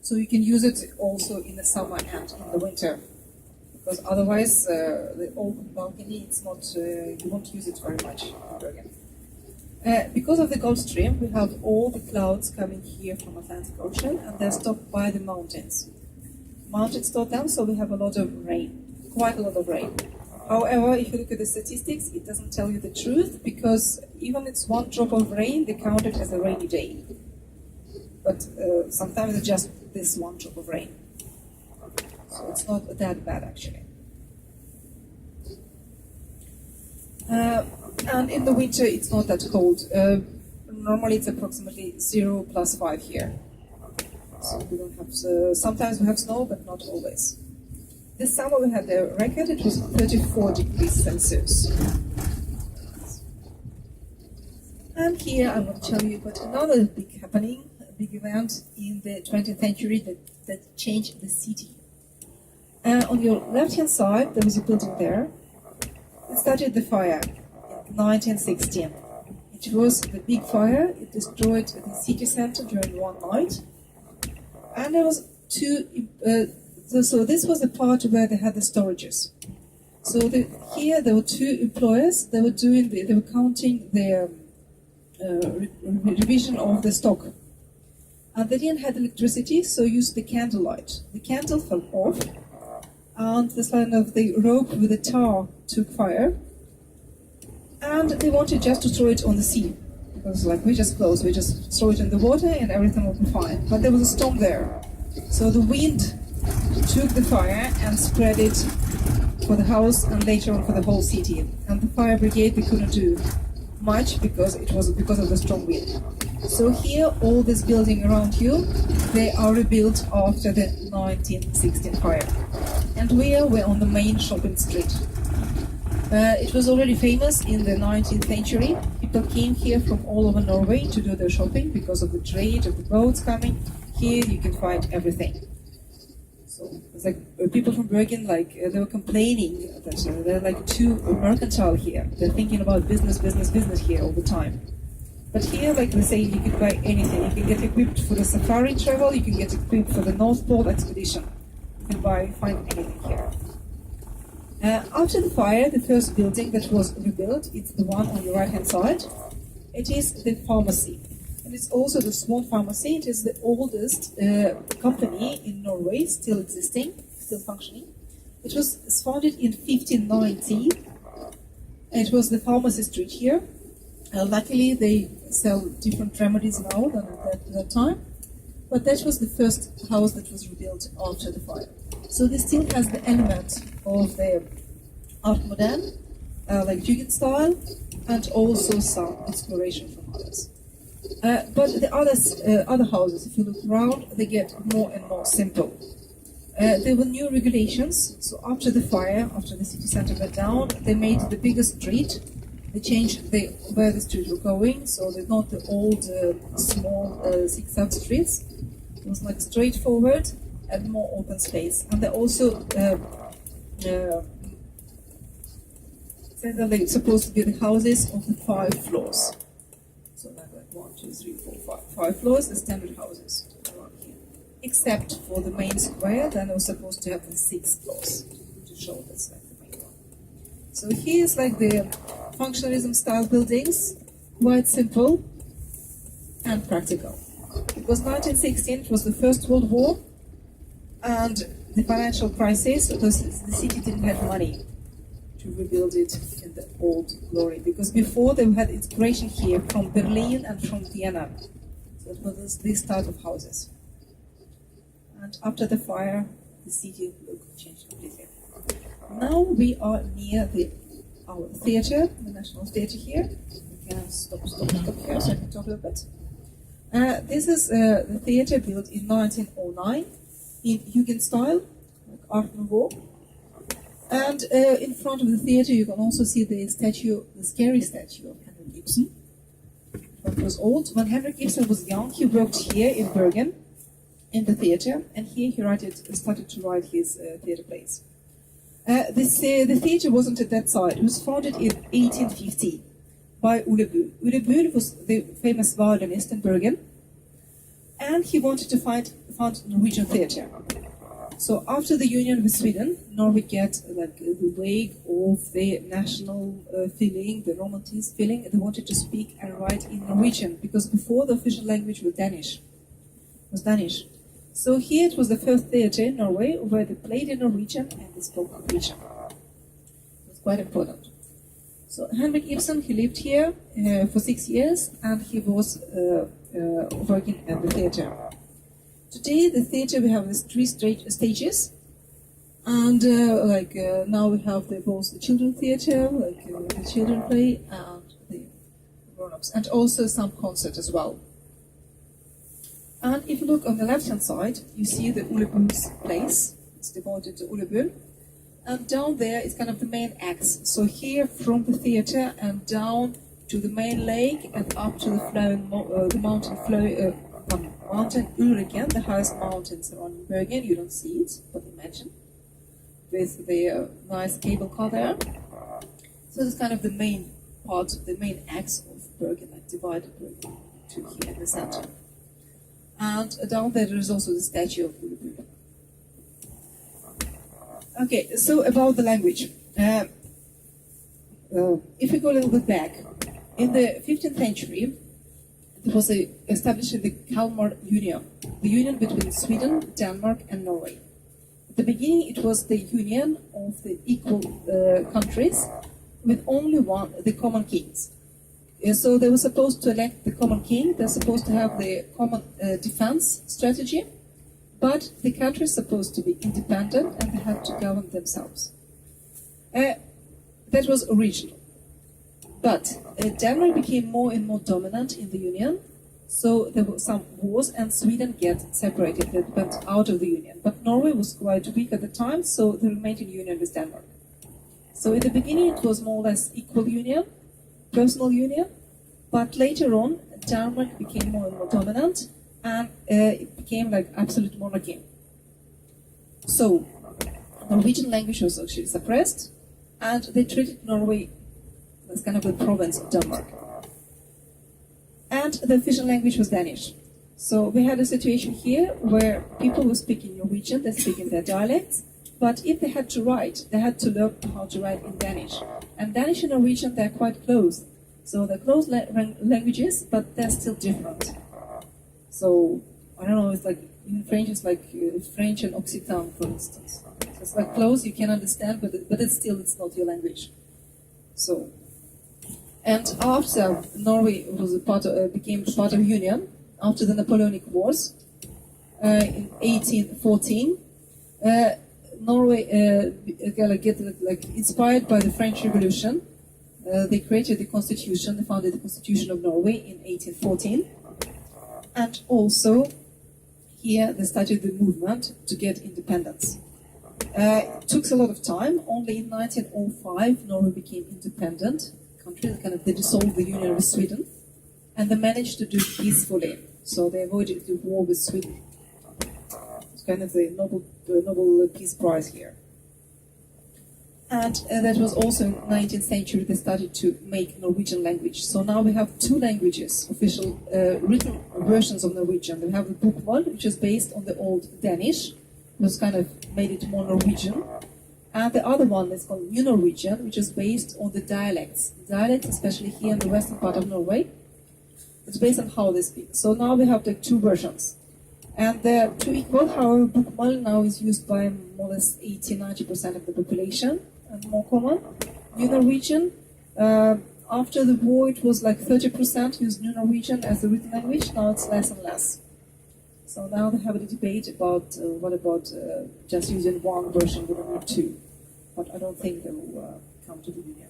So you can use it also in the summer and in the winter. Because otherwise, the open balcony, it's not, you won't use it very much in Bergen. Because of the Gulf Stream, we have all the clouds coming here from Atlantic Ocean, and they're stopped by the mountains. Mountains stop them, so we have a lot of rain, quite a lot of rain. However, if you look at the statistics, it doesn't tell you the truth, because even it's one drop of rain, they count it as a rainy day. But sometimes it's just this one drop of rain. So it's not that bad, actually. And in the winter, it's not that cold. Normally, it's approximately 0 plus 5 here. So we don't have. Sometimes we have snow, but not always. This summer we had the record. It was 34 degrees Celsius. And here I want to tell you about another big happening, a big event in the 20th century that changed the city. On your left-hand side, there was a building there. It started the fire in 1916. It was the big fire. It destroyed the city center during one night. And there was so this was the part where they had the storages. So here there were two employers. They were counting the revision of the stock. And they didn't have electricity, so used the candlelight. The candle fell off, and the rope with the tar took fire. And they wanted just to throw it on the sea. Because we just close, we just throw it in the water and everything will be fine. But there was a storm there. So the wind took the fire and spread it for the house and later on for the whole city. And the fire brigade, they couldn't do much because it was because of the strong wind. So here, all this building around you, they are rebuilt after the 1916 fire. And we're on the main shopping street. It was already famous in the 19th century. People came here from all over Norway to do their shopping because of the trade of the boats coming. Here you can find everything. So it's people from Bergen, they were complaining that they're too mercantile here. They're thinking about business here all the time. But here, they say, you can buy anything. You can get equipped for the safari travel. You can get equipped for the North Pole expedition. You can find anything here. After the fire, the first building that was rebuilt, it's the one on your right-hand side. It is the pharmacy. And it's also the small pharmacy. It is the oldest company in Norway, still existing, still functioning. It was founded in 1590. It was the pharmacy street here. Luckily, they sell different remedies now than at that time. But that was the first house that was rebuilt after the fire. So this still has the element of the Art Moderne, Jugend style, and also some inspiration from others. But the other houses, if you look around, they get more and more simple. There were new regulations, so after the fire, after the city center went down, they made the biggest street. They changed where the street were going, so they're not the old, small zigzag streets. It was straightforward and more open space. And they also said that they're supposed to be the houses of the 5 floors. So 1, 2, 3, 4, 5 floors, the standard houses around here. Except for the main square, then they were supposed to have the 6 floors to show that's the main one. So here's the functionalism style buildings, quite simple and practical. It was 1916, it was the First World War, and the financial crisis, the city didn't have money to rebuild it in the old glory, because before they had inspiration here from Berlin and from Vienna. So it was this type of houses. And after the fire, the city look changed completely. Now we are near our theater, the National Theater here. We can stop here so I can talk a little bit. This is the theater built in 1909 in Jugend style, like Art Nouveau. And in front of the theater you can also see the scary statue of Henrik Ibsen. It was old. When Henrik Ibsen was young, he worked here in Bergen, in the theater, and here he started to write his theater plays. The theater wasn't at that side. It was founded in 1850 by Ole Bull. Ole Bull was the famous violinist in Bergen, and he wanted to found Norwegian theater. So after the union with Sweden, Norway get like the wave of the national feeling, the romantic feeling. They wanted to speak and write in Norwegian, because before the official language was Danish. So here it was the first theater in Norway where they played in Norwegian and they spoke Norwegian. It was quite important. So Henrik Ibsen, he lived here for 6 years, and he was working at the theater. Today, the theater, we have these 3 stages, and now we have both the children's theater, the children play, and the grown-ups, and also some concert as well. And if you look on the left-hand side, you see the Ole Bull's place. It's devoted to Ole Bull. And down there is kind of the main axe. So here, from the theater and down to the main lake and up to the mountain Ulriken, the highest mountains around Bergen. You don't see it, but imagine, with the nice cable car there. So it's kind of the main part, the main axe of Bergen, like divided Bergen to here in the center. And down there is also the statue of Ole Bull. Okay, so about the language. If we go a little bit back, in the 15th century, it was established the Kalmar Union, the union between Sweden, Denmark, and Norway. At the beginning, it was the union of the equal countries with only one, the common kings. So they were supposed to elect the common king, they're supposed to have the common defense strategy, but the country is supposed to be independent and they had to govern themselves. That was original. But Denmark became more and more dominant in the union, so there were some wars and Sweden get separated, they went out of the union. But Norway was quite weak at the time, so they remained in union with Denmark. So in the beginning it was more or less equal union, personal union, but later on Denmark became more and more dominant and it became like absolute monarchy. So Norwegian language was actually suppressed and they treated Norway as kind of the province of Denmark. And the official language was Danish. So we had a situation here where people were speaking Norwegian, they're speaking their dialects, but if they had to write, they had to learn how to write in Danish. And Danish and Norwegian, they're quite close. So they're close languages, but they're still different. So, I don't know, it's like, in French, it's like French and Occitan, for instance. So it's like close, you can understand, but it's not your language. So, and after Norway became part of Union, after the Napoleonic Wars, in 1814, Norway inspired by the French Revolution. They created the constitution, they founded the Constitution of Norway in 1814. And also, here they started the movement to get independence. It took a lot of time. Only in 1905, Norway became independent country. They dissolved the union with Sweden. And they managed to do it peacefully. So they avoided the war with Sweden. It's kind of the Nobel Peace Prize here. And that was also in the 19th century they started to make Norwegian language. So now we have 2 languages, official written versions of Norwegian. We have the Bokmål, which is based on the old Danish, which kind of made it more Norwegian. And the other one is called New Norwegian, which is based on the dialects. Dialects, especially here in the western part of Norway, it's based on how they speak. So now we have the two versions. And to equal, however, Bokmål now is used by more or less 80-90% of the population, and more common. New Norwegian, after the war it was like 30% used New Norwegian as the written language, now it's less and less. So now they have a debate about what about just using one version, we don't need two. But I don't think they will come to the union,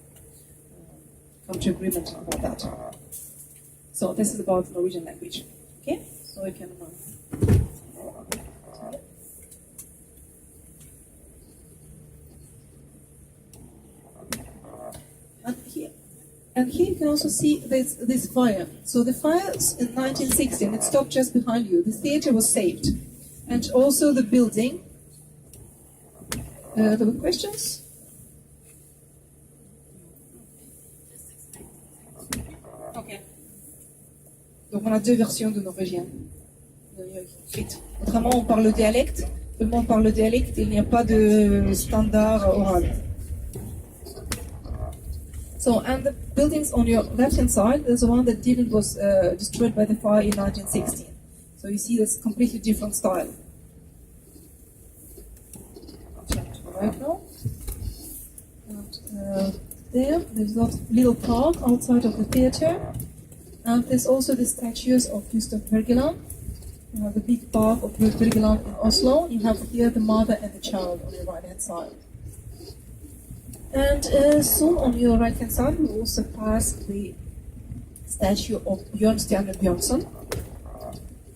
come to agreement about that. So this is about Norwegian language. Okay, so I can. And here you can also see this fire. So the fire in 1916, it stopped just behind you. The theater was saved. And also the building. There were questions? Okay. Donc on a deux versions de norvégien. Autrement, on parle le dialecte. Tout le monde parle le dialecte. Il n'y a pas de standard oral. So, and the buildings on your left-hand side, there's the one that was destroyed by the fire in 1916. So you see this completely different style. I'll turn to the right now. And there's a little park outside of the theater. And there's also the statues of Gustav Wergeland. You have the big park of Wergeland in Oslo. You have here the mother and the child on your right-hand side. And soon on your right-hand side, we also pass the statue of Bjørnstjerne Bjørnson.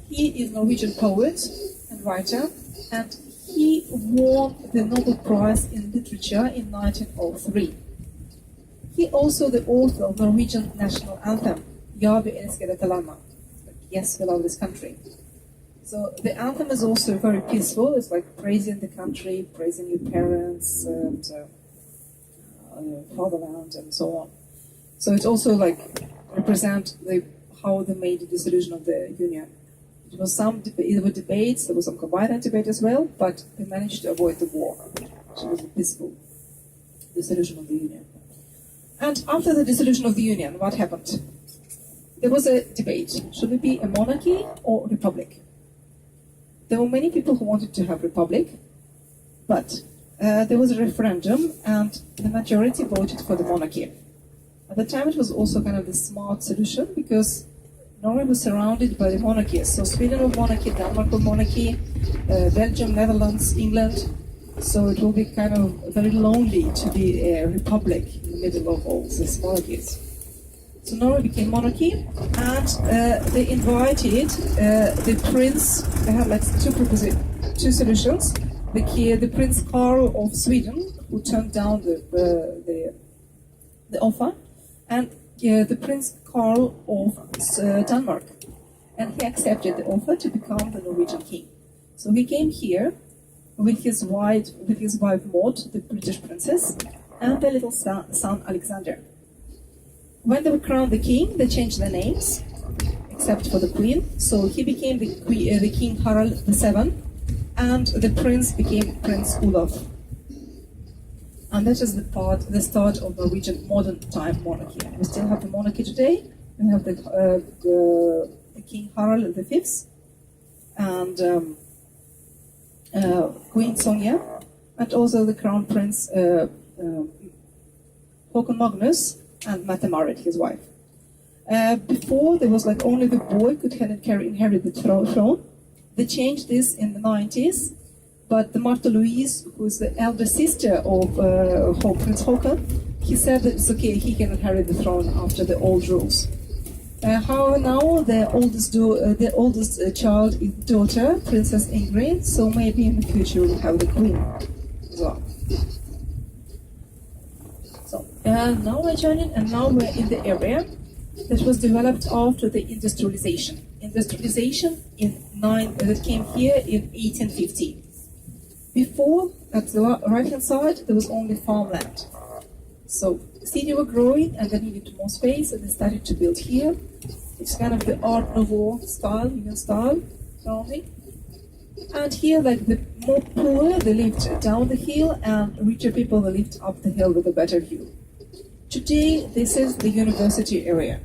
He is a Norwegian poet and writer, and he won the Nobel Prize in Literature in 1903. He also the author of the Norwegian national anthem, Ja, vi elsker dette landet. Yes, we love this country. So the anthem is also very peaceful. It's like praising the country, praising your parents, and fatherland, and so on. So it also like represent how they made the dissolution of the union. There were debates, there was some violent debate as well, but they managed to avoid the war. So it was a peaceful dissolution of the union. And after the dissolution of the union, what happened? There was a debate. Should it be a monarchy or republic? There were many people who wanted to have republic, but there was a referendum, and the majority voted for the monarchy. At the time, it was also kind of the smart solution because Norway was surrounded by the monarchies. So Sweden was monarchy, Denmark was monarchy, Belgium, Netherlands, England. So it will be kind of very lonely to be a republic in the middle of all these monarchies. So Norway became monarchy, and they invited the prince. They had like two solutions. The Prince Carl of Sweden, who turned down the offer, and the Prince Carl of Denmark, and he accepted the offer to become the Norwegian king. So he came here with his wife Maud, the British princess, and their little son Alexander. When they were crowned the king, they changed their names, except for the queen. So he became the King Harald VII. And the prince became Prince Olaf. And that is the start of Norwegian modern time monarchy. We still have the monarchy today. We have the King Harald V and Queen Sonja, and also the Crown Prince Håkon Magnus and Mette-Marit, his wife. Before, there was like only the boy could inherit the throne. They changed this in the 90s, but the Martha Louise, who is the elder sister of Prince Håkon, he said that it's okay, he can inherit the throne after the old rules. However, now the oldest child is daughter, Princess Ingrid, so maybe in the future we'll have the queen as well. So now we're joining, and now we're in the area that was developed after the industrialization. Industrialization that came here in 1850. Before, at the right-hand side, there was only farmland. So the city were growing, and they needed more space, and they started to build here. It's kind of the Art Nouveau style, Union style surrounding. And here, like the more poor, they lived down the hill, and richer people, they lived up the hill with a better view. Today, this is the university area.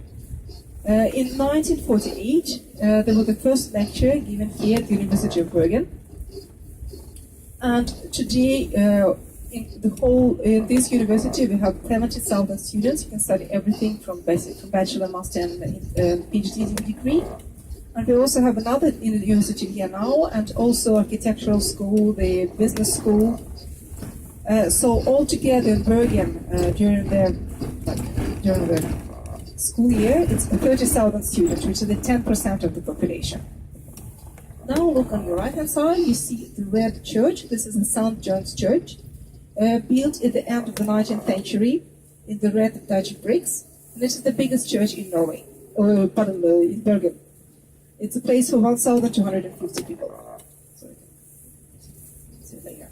In 1948, there was the first lecture given here at the University of Bergen. And today, in this university, we have 70,000 students. You can study everything from bachelor, master, and PhD degree. And we also have another university here now, and also architectural school, the business school. So altogether in Bergen, during the school year, it's 30,000 students, which is the 10% of the population. Now look on your right-hand side, you see the red church. This is the St. John's Church, built at the end of the 19th century in the red Dutch bricks. And this is the biggest church in Norway, in Bergen. It's a place for 1,250 people. So see later.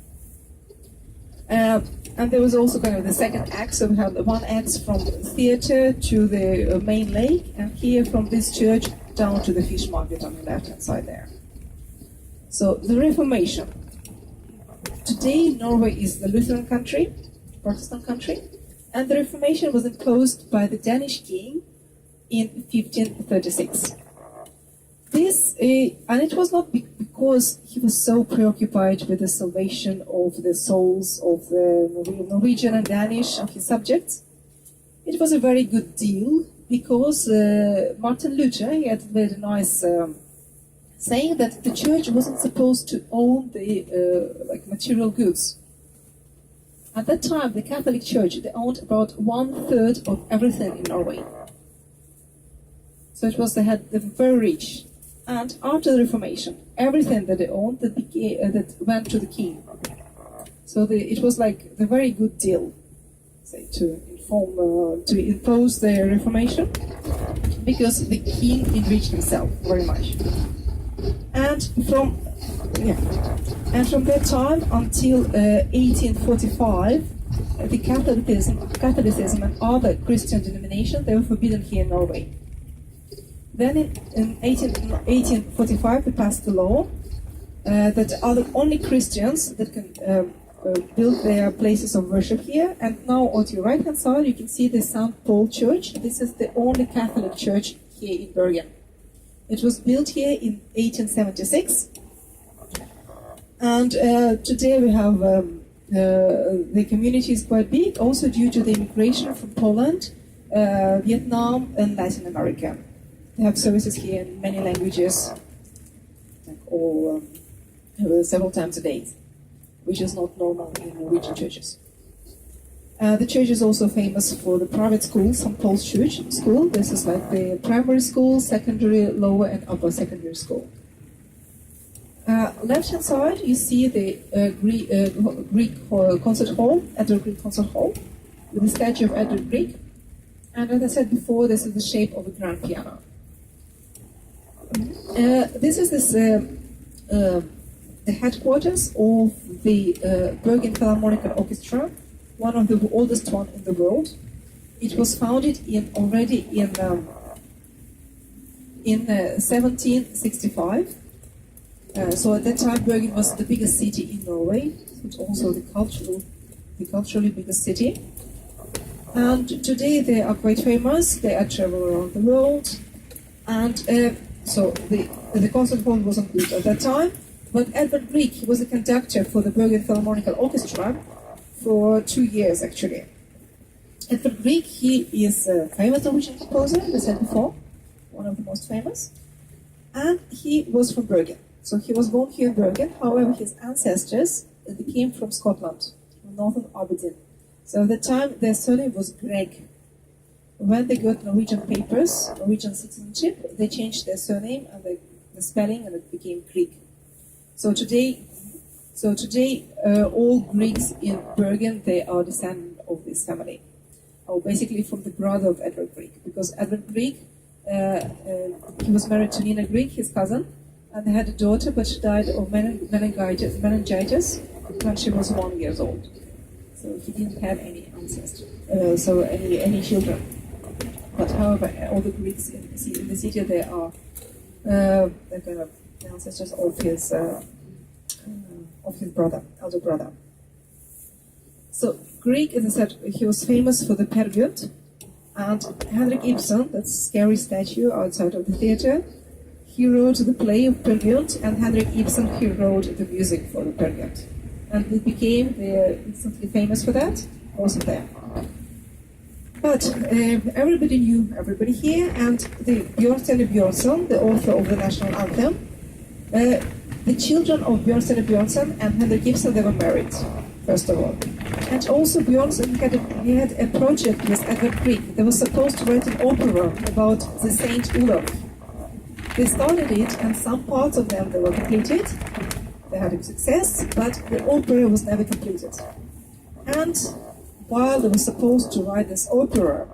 And there was also kind of the second act, so we have one act from the theater to the main lake, and here from this church down to the fish market on the left-hand side there. So the Reformation. Today Norway is the Lutheran country, Protestant country, and the Reformation was imposed by the Danish king in 1536. And it was not because he was so preoccupied with the salvation of the souls of the Norwegian and Danish of his subjects. It was a very good deal because Martin Luther, he had a very nice saying that the church wasn't supposed to own the material goods. At that time, the Catholic Church, they owned about 1/3 of everything in Norway. So they were very rich. And after the Reformation, everything that they owned that went to the king. So it was like the very good deal, say, to impose the Reformation, because the king enriched himself very much. And from that time until 1845, the Catholicism and other Christian denominations, they were forbidden here in Norway. Then in 1845, they passed a law that are the only Christians that can build their places of worship here. And now on your right-hand side, you can see the St. Paul Church. This is the only Catholic church here in Bergen. It was built here in 1876. And today we have, the community is quite big, also due to the immigration from Poland, Vietnam, and Latin America. They have services here in many languages, several times a day, which is not normal in Norwegian churches. The church is also famous for the private school, St. Paul's Church School. This is like the primary school, secondary, lower, and upper secondary school. Left-hand side, you see the Greek concert hall, Edward Grieg Concert Hall, with the statue of Edward Grieg. And as I said before, this is the shape of a grand piano. This is the headquarters of the Bergen Philharmonic Orchestra, one of the oldest one in the world. It was founded already in 1765. So at that time, Bergen was the biggest city in Norway, but also the culturally biggest city. And today they are quite famous. They are travel around the world, and so the concert hall wasn't built at that time. But Edvard Grieg was a conductor for the Bergen Philharmonic Orchestra for 2 years actually. Edvard Grieg, he is a famous Norwegian composer, as I said before, one of the most famous, and he was from Bergen. So he was born here in Bergen. However, his ancestors they came from Scotland, from northern Aberdeen. So at the time, their surname was Greg. When they got Norwegian papers, Norwegian citizenship, they changed their surname and the spelling, and it became Grieg. So today, all Griegs in Bergen, they are descendants of this family, or basically from the brother of Edvard Grieg, because Edvard Grieg, he was married to Nina Grieg, his cousin, and they had a daughter, but she died of meningitis when she was 1 year old. So he didn't have any ancestors, any children. But however, all the Greeks in the city, they are the kind of ancestors of his of his brother, elder brother. So Grieg, as I said, he was famous for the Peer Gynt, and Henrik Ibsen, that scary statue outside of the theater, he wrote the play of Peer Gynt, and Henrik Ibsen, he wrote the music for the Peer Gynt. And they became instantly famous for that, both of them. But everybody knew everybody here, and the Björnstjerne Björnsson, the author of the national anthem, the children of Björnstjerne Björnsson and Henrik Ibsen, they were married, first of all. And also Björnsson he had a project with Edvard Grieg. They were supposed to write an opera about the Saint Olaf. They started it, and some parts of them they were completed. They had a success, but the opera was never completed. And while they were supposed to write this opera,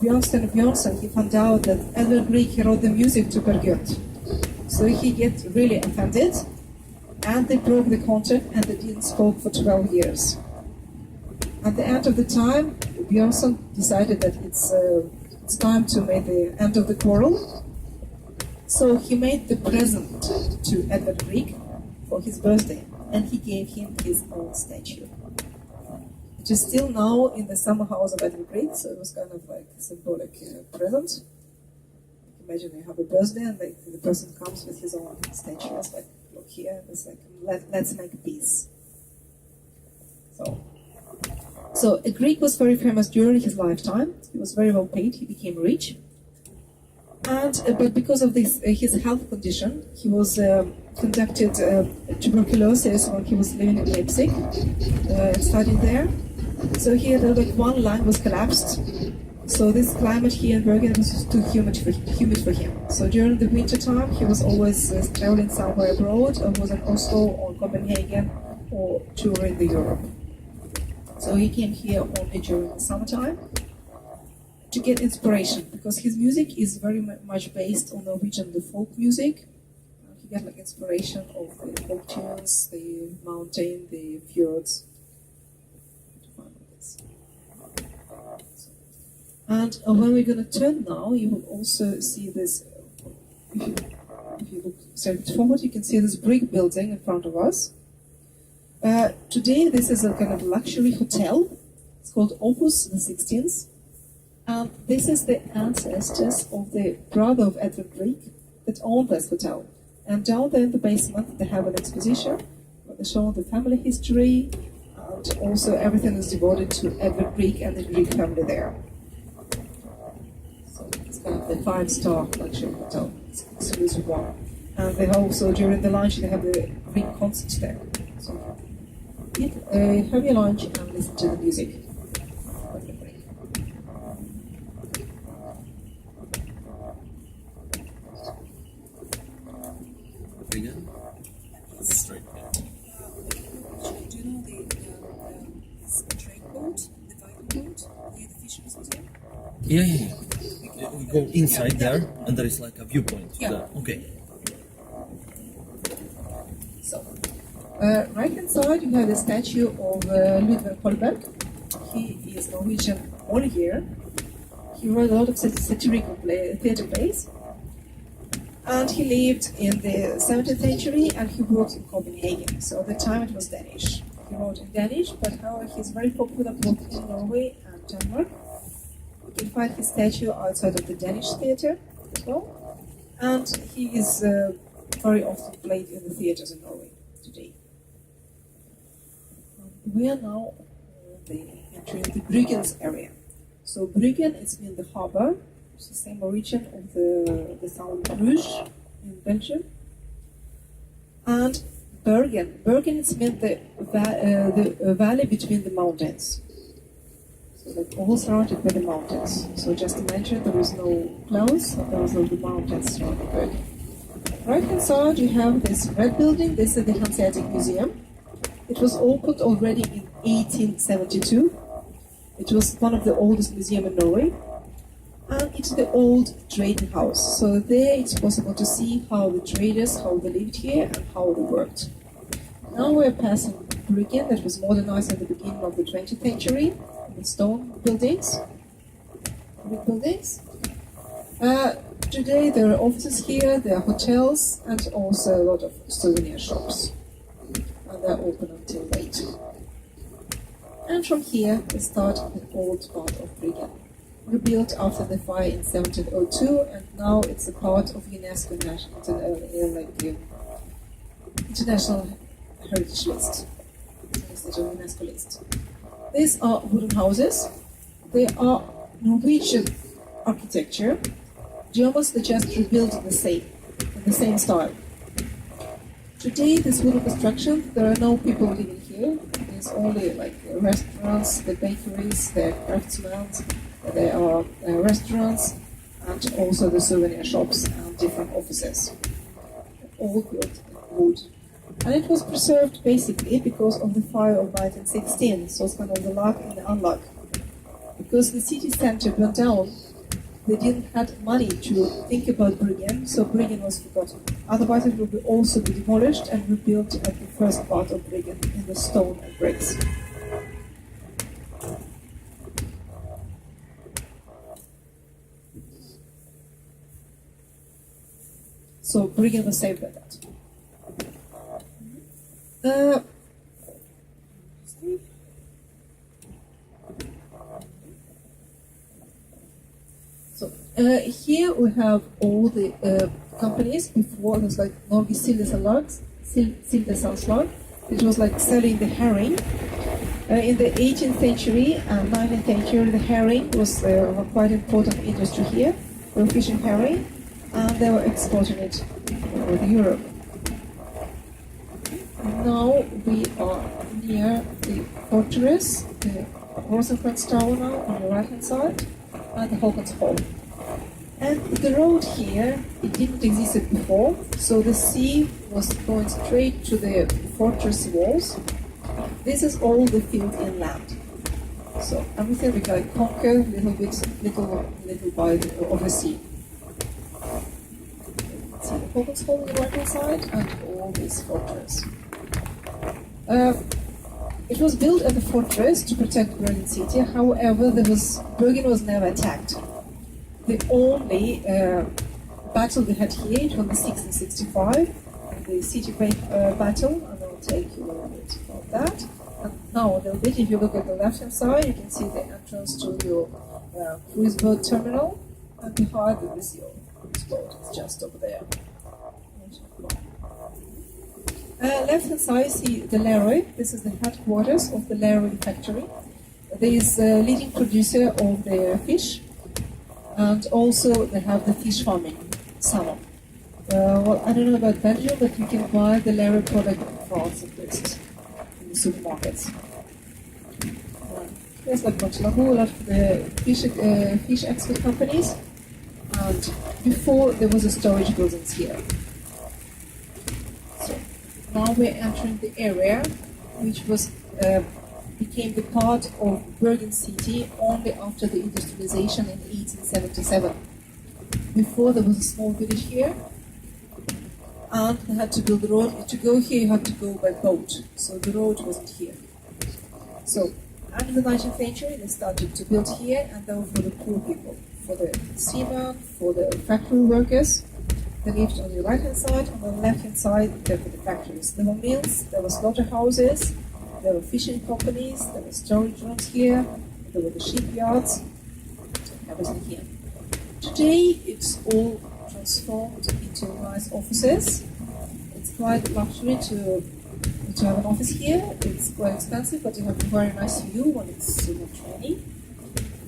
Björnstjerne Björnsson, he found out that Edvard Grieg, he wrote the music to Peer Gynt. So he get really offended, and they broke the contract, and they didn't spoke for 12 years. At the end of the time, Björnsson decided that it's time to make the end of the quarrel. So he made the present to Edvard Grieg for his birthday, and he gave him his own statue. It is still now in the summer house of Edvard Grieg, so it was kind of like a symbolic present. Imagine you have a birthday, and the person comes with his own statue. It's like, look here, it's like, let's make peace. So Grieg was very famous during his lifetime. He was very well paid. He became rich, but because of this, his health condition, he was conducted tuberculosis when he was living in Leipzig, studying there. So he had like one lung was collapsed. So this climate here in Bergen was too humid for him. So during the winter time, he was always traveling somewhere abroad, or was in Oslo or Copenhagen, or touring the Europe. So he came here only during the summertime to get inspiration, because his music is very much based on Norwegian, the folk music. He got like inspiration of the folk tunes, the mountain, the fjords. And when we're going to turn now, you will also see this. If you look straight forward, you can see this brick building in front of us. Today, this is a kind of luxury hotel. It's called Opus the 16th. And this is the ancestors of the brother of Edvard Grieg that owned this hotel. And down there in the basement, they have an exposition where they show the family history, and also everything is devoted to Edvard Grieg and the Grieg family there. So it's kind of the 5-star luxury hotel. It's exclusive one. And they also, during the lunch, they have the Grieg concerts there. So have your lunch and listen to the music. Again? Straight. Do you know the trade boat, the Viking boat, near the Fisherman's Museum? Yeah. We go inside there, and there is like a viewpoint. Yeah. Okay. So, right hand side you have the statue of Ludvig Holberg. He is Norwegian all year. He wrote a lot of satirical theatre plays. And he lived in the 17th century, and he worked in Copenhagen. So at the time it was Danish. He wrote in Danish, but however he's very popular both in Norway and Denmark. You can find his statue outside of the Danish theatre as well. And he is very often played in the theatres in Norway today. We are now entering the Bryggen's area. So Bryggen is in the harbor. It's the same origin of the town Bruges in Belgium. And Bergen. Bergen is meant the valley between the mountains. So like all surrounded by the mountains. So just to mention, there is no clouds, those are the mountains surrounding Bergen. Right hand side you have this red building. This is the Hanseatic Museum. It was opened already in 1872. It was one of the oldest museums in Norway. And it's the old trading house. So there it's possible to see how the traders, how they lived here and how they worked. Now we're passing Bryggen, that was modernized at the beginning of the 20th century, with stone buildings, brick buildings. Today there are offices here, there are hotels, and also a lot of souvenir shops. they're open until late. And from here we start the old part of Bryggen, rebuilt after the fire in 1702, and now it's a part of UNESCO International Heritage List, UNESCO list. These are wooden houses. They are Norwegian architecture. Germans, they just rebuilt in the same style. Today, this wooden construction, there are no people living here. There's only like restaurants, the bakeries, the craftsmen, there are restaurants, and also the souvenir shops and different offices. All built in wood. And it was preserved basically because of the fire of 1916, so it's kind of the luck and the unluck. Because the city center burned down, they didn't have money to think about Bryggen, so Bryggen was forgotten. Otherwise it would also be demolished and rebuilt at the first part of Bryggen in the stone and bricks. So Bryggen was saved by that. Here we have all the companies. Before it was like Norge Sildesalgslag. It was like selling the herring. In the 18th century and 19th century, the herring was a quite important industry here. They were fishing herring, and they were exporting it over Europe. Now we are near the fortress, the Rosenkranz Tower now on the right hand side, and the Håkonsholm. And the road here, it didn't exist before, so the sea was going straight to the fortress walls. This is all the field inland. So everything we can conquer little by of the sea. See the Håkonsholm on the right hand side and all this fortress. It was built as a fortress to protect Bergen city. However, Bergen was never attacked. The only battle we had here, it was the 1665, the city break battle, and I'll take you a little bit about that. And now a little bit, if you look at the left hand side, you can see the entrance to your cruise boat terminal, and behind it is your cruise boat. It's just over there. Left hand side, see the Lerøy. This is the headquarters of the Lerøy factory. There is a leading producer of the fish, and also they have the fish farming, salmon. Well, I don't know about Belgium, but you can buy the Lerøy product in France at least, in the supermarkets. There's like much like all of the fish export companies, and before there was a storage buildings here. So now we're entering the area which was became the part of Bergen city only after the industrialization in 1877. Before there was a small village here, and they had to build the road. To go here you had to go by boat, so the road wasn't here. So after the 19th century they started to build here, and they were for the poor people, for the seamen, for the factory workers. They lived on the right hand side, on the left hand side there were the factories. There were mills, there were slaughterhouses, there were fishing companies, there were storage rooms here, there were the shipyards, everything here. Today it's all transformed into nice offices. It's quite luxury to have an office here. It's quite expensive, but you have a very nice view when it's raining. You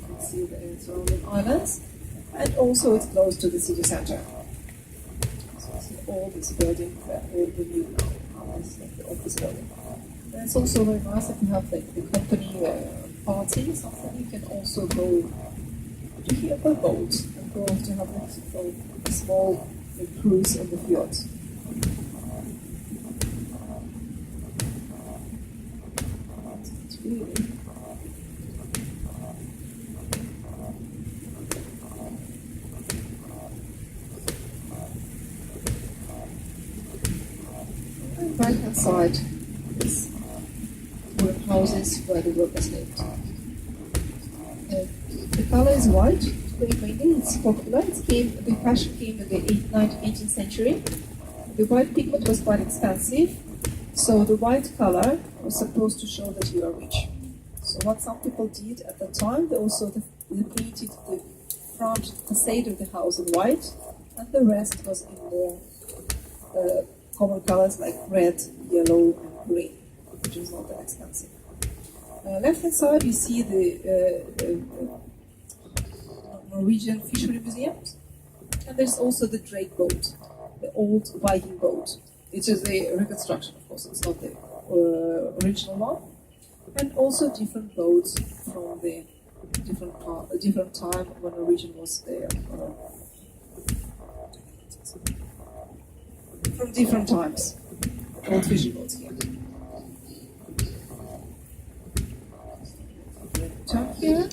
can see the surrounding islands, and also it's close to the city center. So you see all these buildings, all the view now, is like the office building. And it's also very nice if you have like the company party or something. You can also go to here by boat and go to have a small cruise on the fjord. It's really right hand side is wooden houses where the workers lived. The color is white, very mainly, it's popular. The fashion came in the 18th century. The white pigment was quite expensive, So the white color was supposed to show that you are rich. So what some people did at the time, they painted the front facade of the house in white, and the rest was in the common colors like red, yellow, and green, which is not that expensive. Left-hand side, you see the Norwegian fishery museums, and there's also the Drake boat, the old Viking boat. It is a reconstruction, of course, it's not the original one. And also different boats from the different time when Norwegian was there. From different times, old fishing boats here. Turn here,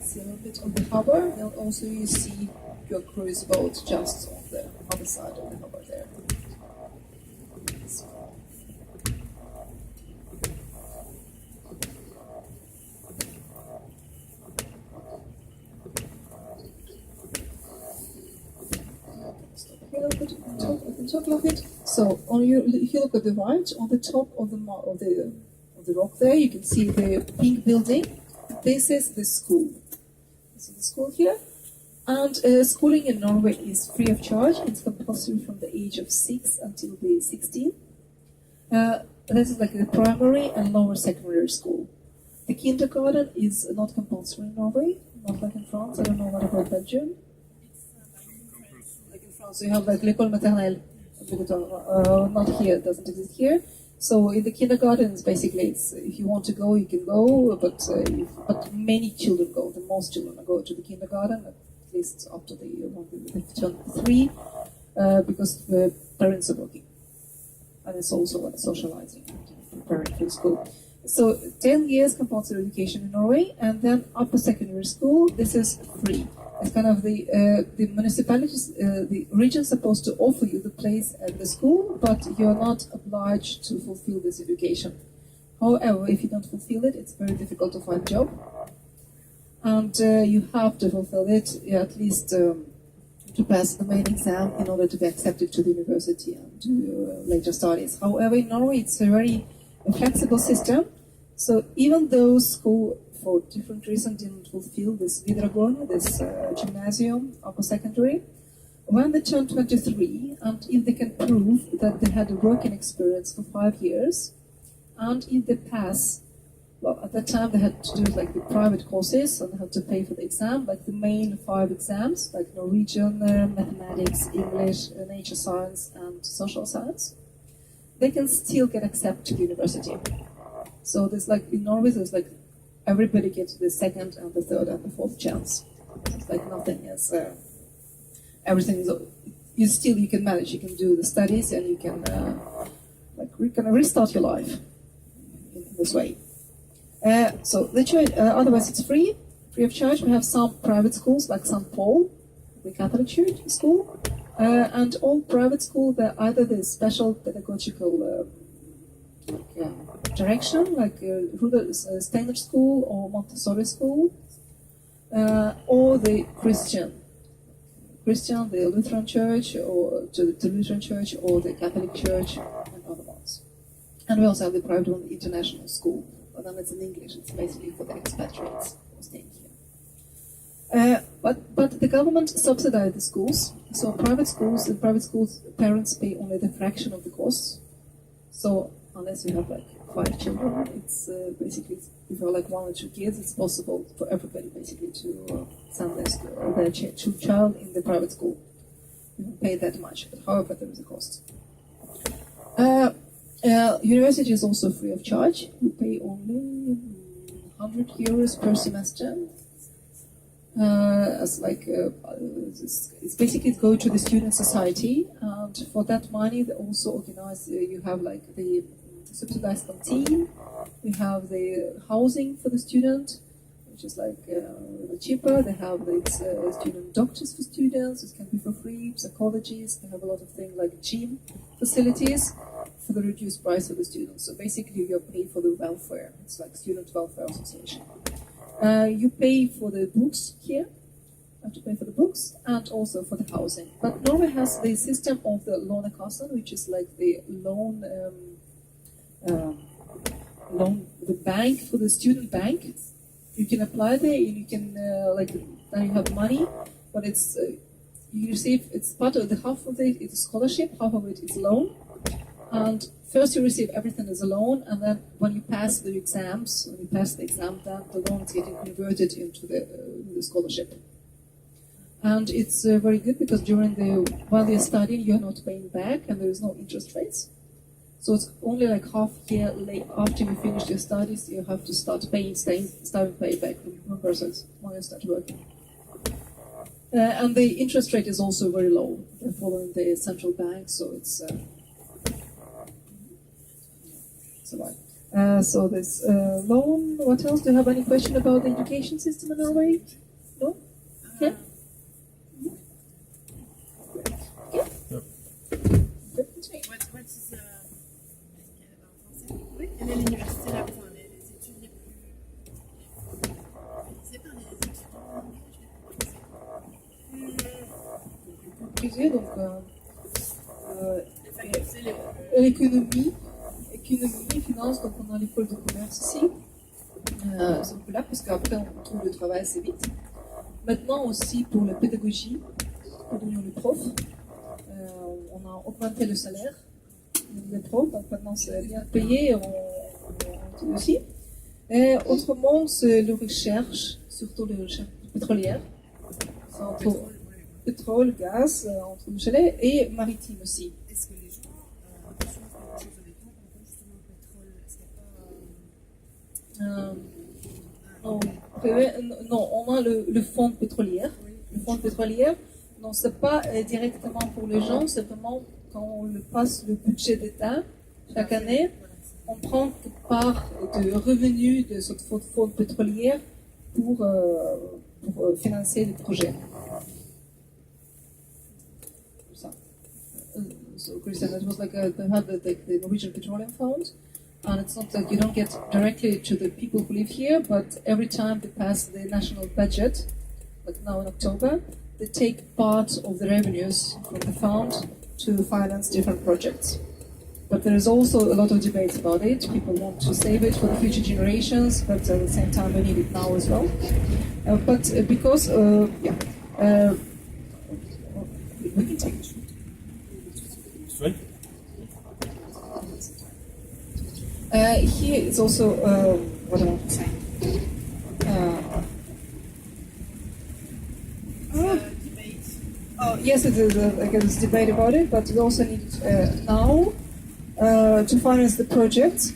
see a little bit of the harbor, and also you see your cruise boat just on the other side of the harbor there. Talk a little bit. So, if you look at the right, on the top of the rock there, you can see the pink building. This is the school. This is the school here. And schooling in Norway is free of charge. It's compulsory from the age of 6 until the 16. This is like the primary and lower secondary school. The kindergarten is not compulsory in Norway, not like in France. I don't know what about Belgium. Like in France, you have like l'école maternelle. Not here, it doesn't exist here. So in the kindergartens, basically, it's if you want to go, you can go, but many children go. The most children go to the kindergarten, at least up to the turn 3, because the parents are working, and it's also like socializing, preparing for school. So 10 years compulsory education in Norway, and then upper secondary school. This is free. It's kind of the municipalities, the region supposed to offer you the place at the school, but you're not obliged to fulfill this education. However, if you don't fulfill it, it's very difficult to find a job. And you have to fulfill it, at least to pass the main exam in order to be accepted to the university and to later studies. However, in Norway, it's a very flexible system. So even those who for different reasons didn't fulfill this videregående, this gymnasium, upper secondary, when they turn 23, and if they can prove that they had a working experience for 5 years, and if they pass, well, at that time they had to do like the private courses and they had to pay for the exam, like the main 5 exams, like Norwegian, mathematics, English, nature science, and social science, they can still get accepted to university. So there's like, in Norway, there's like, everybody gets the second and the third and the fourth chance. It's like nothing is, everything is, you can manage, you can do the studies and you can restart your life in this way. So the church, otherwise it's free of charge. We have some private schools like St. Paul, the Catholic church school, and all private schools, they're either the special pedagogical direction, like Steiner school or Montessori school, or the Christian, the Lutheran church, or the Lutheran church, or the Catholic church, and other ones. And we also have the private one, the international school, but then it's in English. It's basically for the expatriates who are staying here. But the government subsidizes the schools. So the private schools, parents pay only the fraction of the costs. So unless you have like 5 children, it's basically, if you have like 1 or 2 kids, it's possible for everybody basically to send their child in the private school. You don't pay that much, but however, there is a cost. University is also free of charge. You pay only 100 euros per semester. As like it's basically go to the student society, and for that money they also organize. You have like the subsidized canteen. We have the housing for the student, which is like cheaper. They have the student doctors for students. It can be for free. Psychologists. They have a lot of things like gym facilities for the reduced price for the students. So basically, you're paid for the welfare. It's like student welfare association. You pay for the books here. You have to pay for the books and also for the housing. But Norway has the system of the Lånekassen, which is like the loan loan, the bank for the student bank. You can apply there, and you can then you have money, but it's you receive, it's part of the half of it is scholarship, half of it is loan, and first you receive everything as a loan, and then when you pass the exams, when you pass the exam, then the loan is getting converted into the scholarship. And it's very good because while you're studying, you're not paying back, and there is no interest rates. So it's only like half year late after you finish your studies, you have to start paying back from persons when you start working. And the interest rate is also very low. They're following the central bank, so it's right. So this loan. What else? Do you have any question about the education system in Norway? No? Yeah. Quelle est l'université là, enfin, les études les plus réalisées par les étudiants donc l'économie, finance, donc on a l'école de commerce ici. C'est là parce qu'après on trouve le travail assez vite. Maintenant aussi pour la pédagogie, pour devenir le prof, on a augmenté le salaire des profs, donc maintenant c'est bien payé aussi. Et autrement, c'est la recherche, surtout les recherches pétrolières, entre pétrole, gaz, entre le chalet et maritime aussi. Est-ce que les gens ont quelque chose avec nous, comme justement le pétrole, est-ce qu'il n'y a pas... Non, on a le fonds pétrolier. Le fonds pétrolier, non, c'est pas directement pour les gens, c'est vraiment quand on passe le budget d'État chaque année, on prend part de revenus de ce fonds pétrolier pour financer les projets. So, Christian, it was like they have the Norwegian Petroleum Fund, and it's not like you don't get directly to the people who live here, but every time they pass the national budget, like now in October, they take part of the revenues from the fund to finance different projects. But there is also a lot of debate about it. People want to save it for the future generations, but at the same time we need it now as well. Because we can take it. Right? Here it's also what I want to say. Yes, it is there's debate about it, but we also need now to finance the project.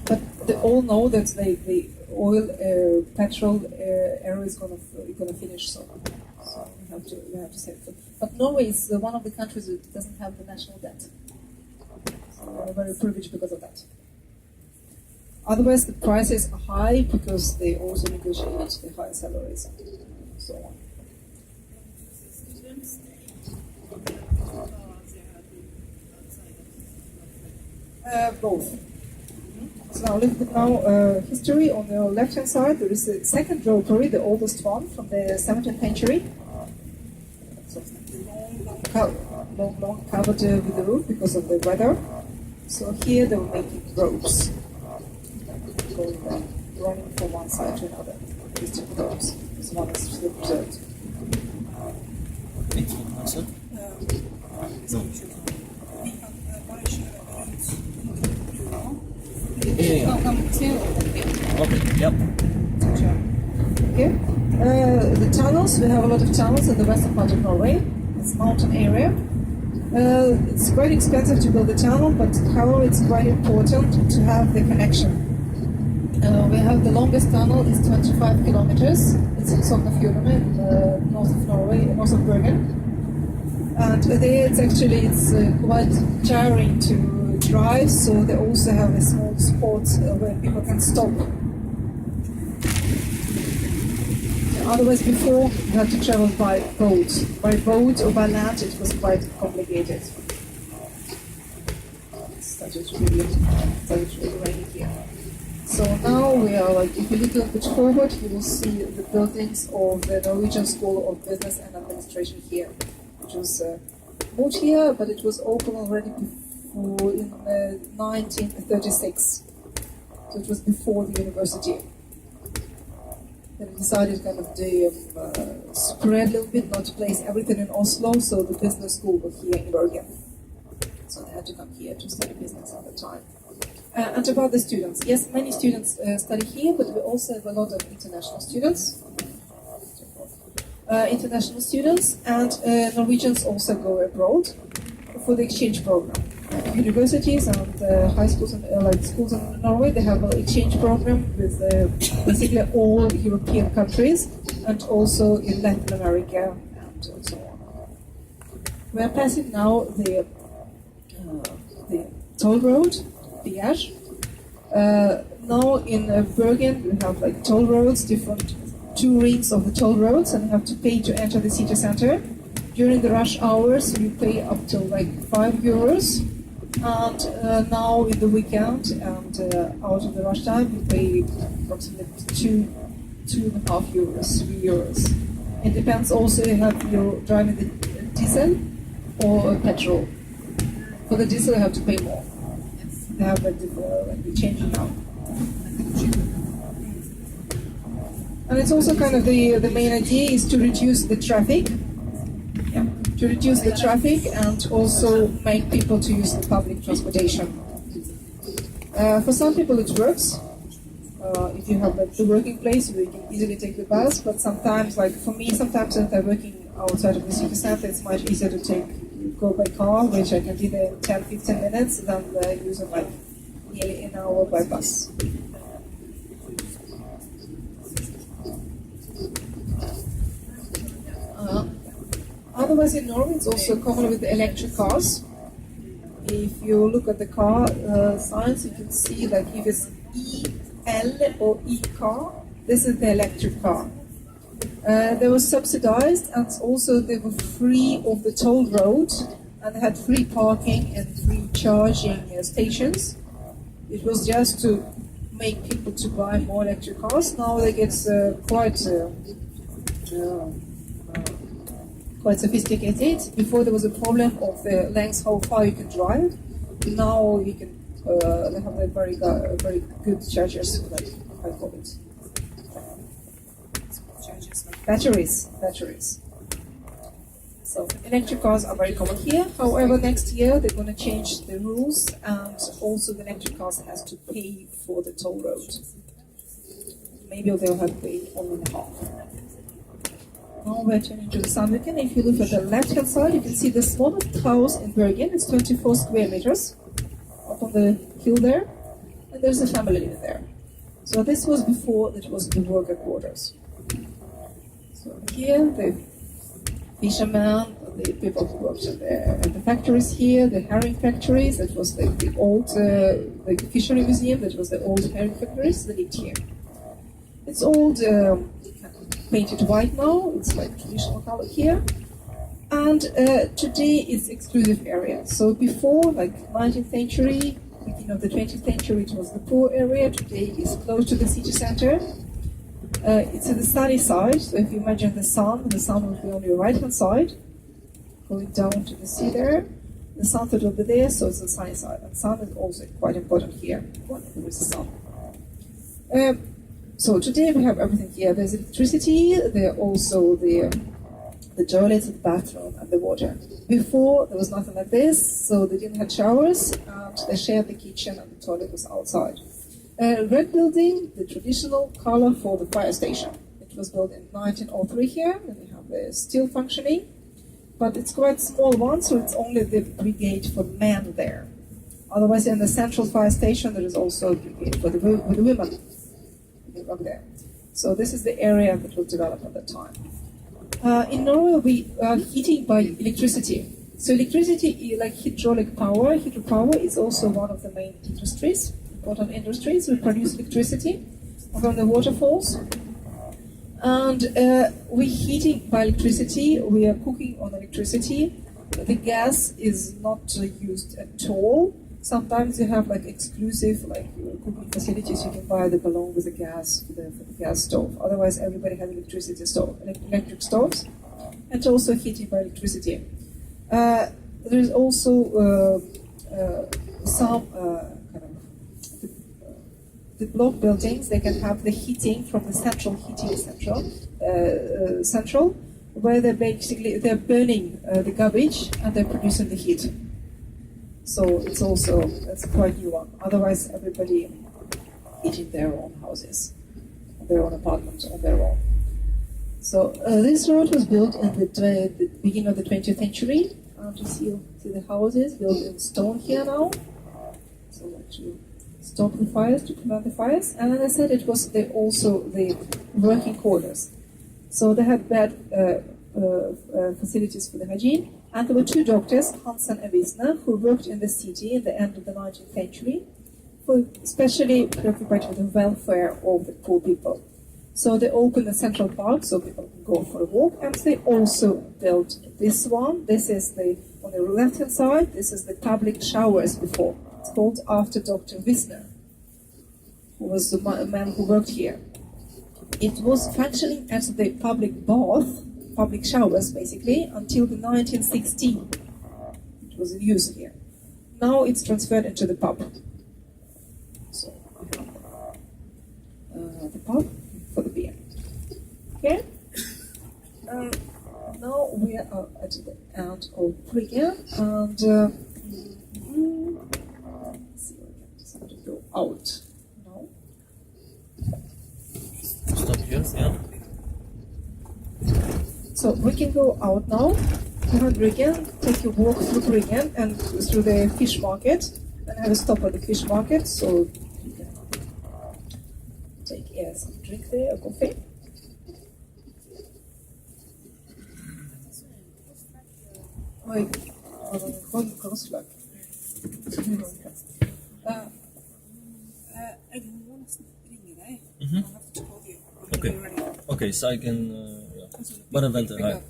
But they all know that the oil, petrol era is going to finish soon. So we have to save it. But Norway is one of the countries that doesn't have the national debt. So we're very privileged because of that. Otherwise, the prices are high because they also negotiate the high salaries and so on. Both. So now look at history. On the left-hand side, there is the second rotary, the oldest one from the 17th century. So long covered with the roof because of the weather. So here they were making ropes, running from one side to another. These two ropes. This one is still preserved. Next one, answer? Okay, yep. Okay. The tunnels, we have a lot of tunnels in the western part of Norway. It's a mountain area. It's quite expensive to build a tunnel, but however, it's quite important to have the connection. We have the longest tunnel is 25 kilometers. It's in Sognefjorden in north of Norway, north of Bergen. And there it's quite tiring to drive, so they also have a small spot where people can stop. Otherwise, before you had to travel by boat. By boat or by land, it was quite complicated. It started really raining here. So now we are like, if you look a little bit forward, you will see the buildings of the Norwegian School of Business and Administration here, which was moved here, but it was open already in 1936. So it was before the university. Then we decided kind of to spread a little bit, not to place everything in Oslo, so the business school was here in Bergen. So they had to come here to study business at the time. And about the students, yes, many students study here, but we also have a lot of international students. And Norwegians also go abroad for the exchange program. Universities and high schools and like schools in Norway, they have an exchange program with basically all European countries and also in Latin America and so on. We are passing now the toll road, Liège. Now in Bergen we have like toll roads, different 2 rings of the toll roads, and you have to pay to enter the city center. During the rush hours you pay up to like €5. And now in the weekend and out of the rush time, you pay approximately €2.5, €3. It depends also if you're driving the diesel or petrol. For the diesel, you have to pay more. They have like the changing now. And it's also kind of the main idea is to reduce the traffic. To reduce the traffic and also make people to use the public transportation. For some people it works. If you have the working place, you can easily take the bus, but sometimes, like for me, sometimes if I'm working outside of the city center, it's much easier to go by car, which I can do there in 10-15 minutes, than use of like nearly an hour by bus. Otherwise, in Norway, it's also common with the electric cars. If you look at the car signs, you can see that if it's EL or E car, this is the electric car. They were subsidized, and also they were free of the toll road, and they had free parking and free charging stations. It was just to make people to buy more electric cars. Now they get quite sophisticated. Before there was a problem of the length, how far you can drive. Now you can. They have a very good chargers, like I call it. Chargers like batteries. So electric cars are very common here. However, next year they're going to change the rules, and also the electric cars has to pay for the toll road. Maybe they'll have to pay only half. Now we're turning to the Sandviken. If you look at the left-hand side, you can see the smallest house in Bergen. It's 24 square meters up on the hill there, and there's a family living there. So this was before it was the worker quarters. So here, the fishermen, the people who worked at the factories here, the herring factories. That was the old fishery museum. That was the old herring factories. They lived here. It's old. Painted white now, it's like traditional color here. And today it's exclusive area. So before, like 19th century, beginning of the 20th century, it was the poor area. Today it's close to the city center. It's at the sunny side, so if you imagine the sun will be on your right hand side, going down to the sea there. The sun will be there, so it's the sunny side. And sun is also quite important here, when there is the sun. So today we have everything here. There's electricity, there are also the toilets, the bathroom, and the water. Before, there was nothing like this, so they didn't have showers, and they shared the kitchen, and the toilet was outside. Red building, the traditional color for the fire station. It was built in 1903 here, and we have the still functioning, but it's quite small one, so it's only the brigade for men there. Otherwise, in the central fire station, there is also a brigade for the women. Up there. So this is the area that was developed at that time. In Norway, we are heating by electricity. So electricity, like hydraulic power, hydropower is also one of the main industries, important industries. We produce electricity from the waterfalls. And we're heating by electricity, we are cooking on electricity. The gas is not used at all. Sometimes you have like exclusive cooking facilities. You can buy the belong with the gas for the gas stove. Otherwise, everybody has electric stoves, and also heating by electricity. There is also some the block buildings, they can have the heating from the central heating central, where they're burning the garbage and they're producing the heat. So it's quite new one. Otherwise, everybody heating their own houses, their own apartments on their own. So this road was built in the beginning of the 20th century. You see the houses built in stone here now. So to stop the fires, to prevent the fires. And as I said, it was also the working quarters. So they had bad facilities for the hygiene. And there were two doctors, Hansen and Wiesner, who worked in the city in the end of the 19th century, who especially preoccupied with the welfare of the poor people. So they opened the central park so people can go for a walk, and they also built this one. This is on the left-hand side, this is the public showers before. It's called after Dr. Wiesner, who was the man who worked here. It was functioning as the public bath, public showers basically, until the 1916. It was in use here. Now it's transferred into the pub. So the pub for the beer. Okay? Now we are at the end of Bryggen, and let's see, we decide to go out now. Stop here, yeah. So we can go out now to Bryggen, take a walk through Bryggen and through the fish market, and have a stop at the fish market, so you can take some drink there, a coffee. Oj, konstlag. Okay. Okay, so I can. Yeah. Bara vänta här.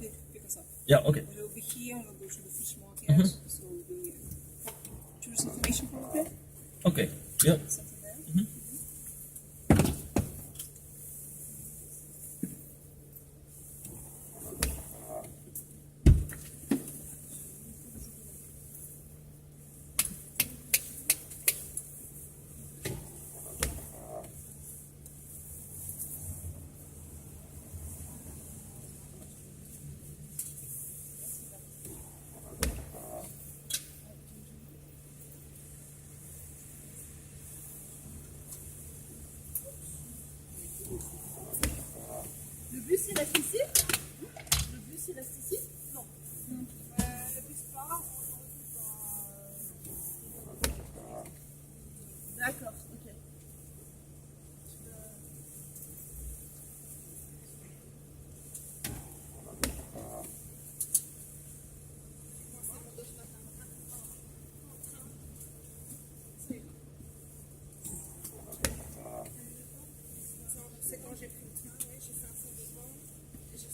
Ja, okej. We'll be here and we'll go to the fish market, so we'll choose information from there. Okay. Yeah. Something there. Le bus il reste ici? Le bus il reste ici? Non. Le bus part, on le retrouve. D'accord, ok. C'est quand j'ai pris le train, oui, j'ai fait un fond de vent et j'ai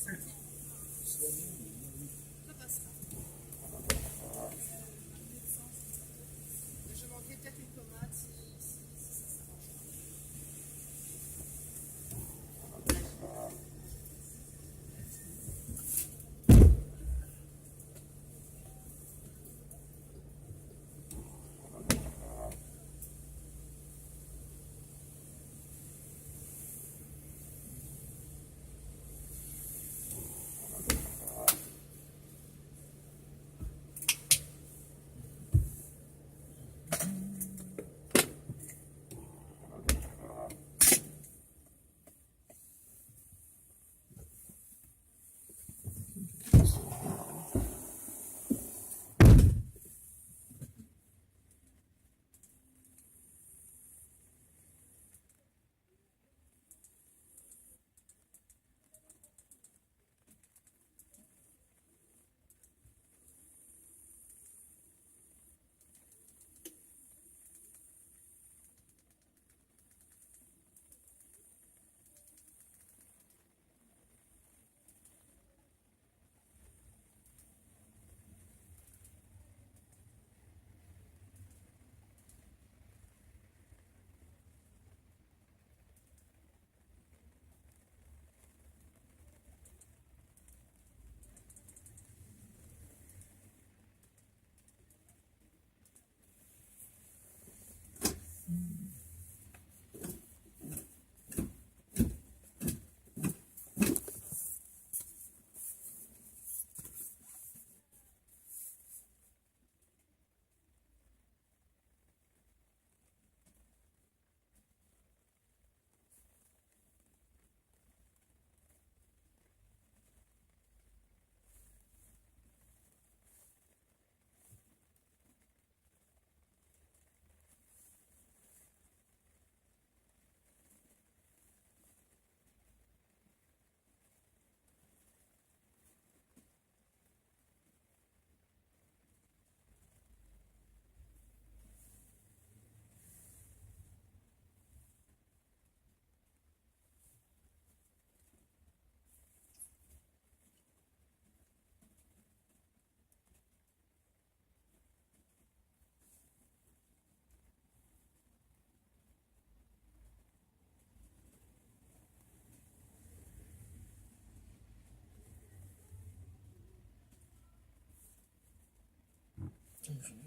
Ой.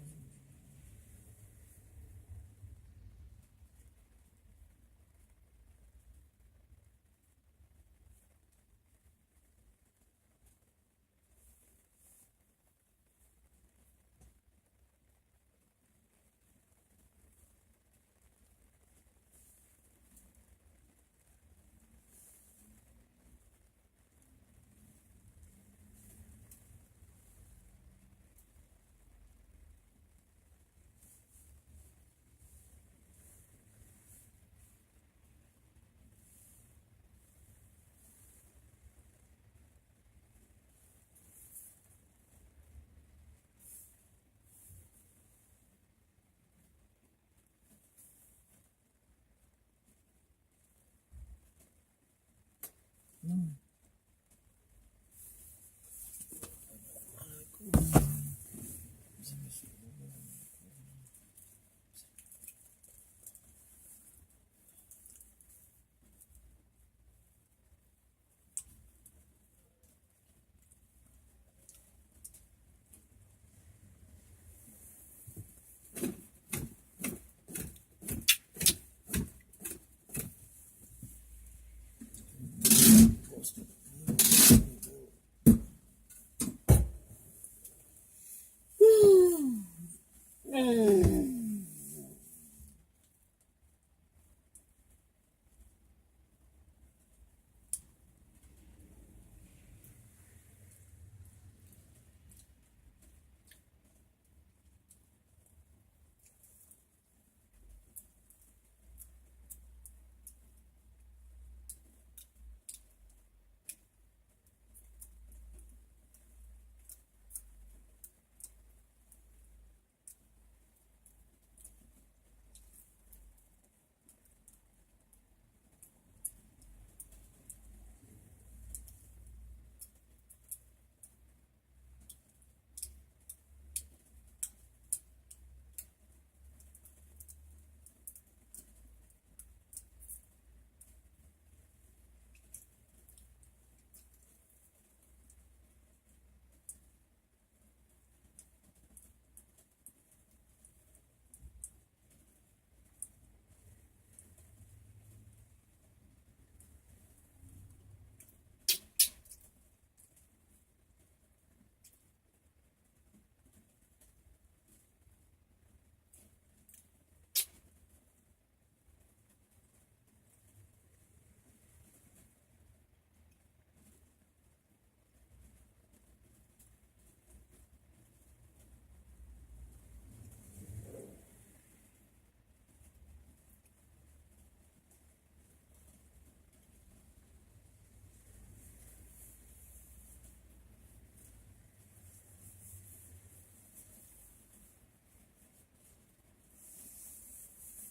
О.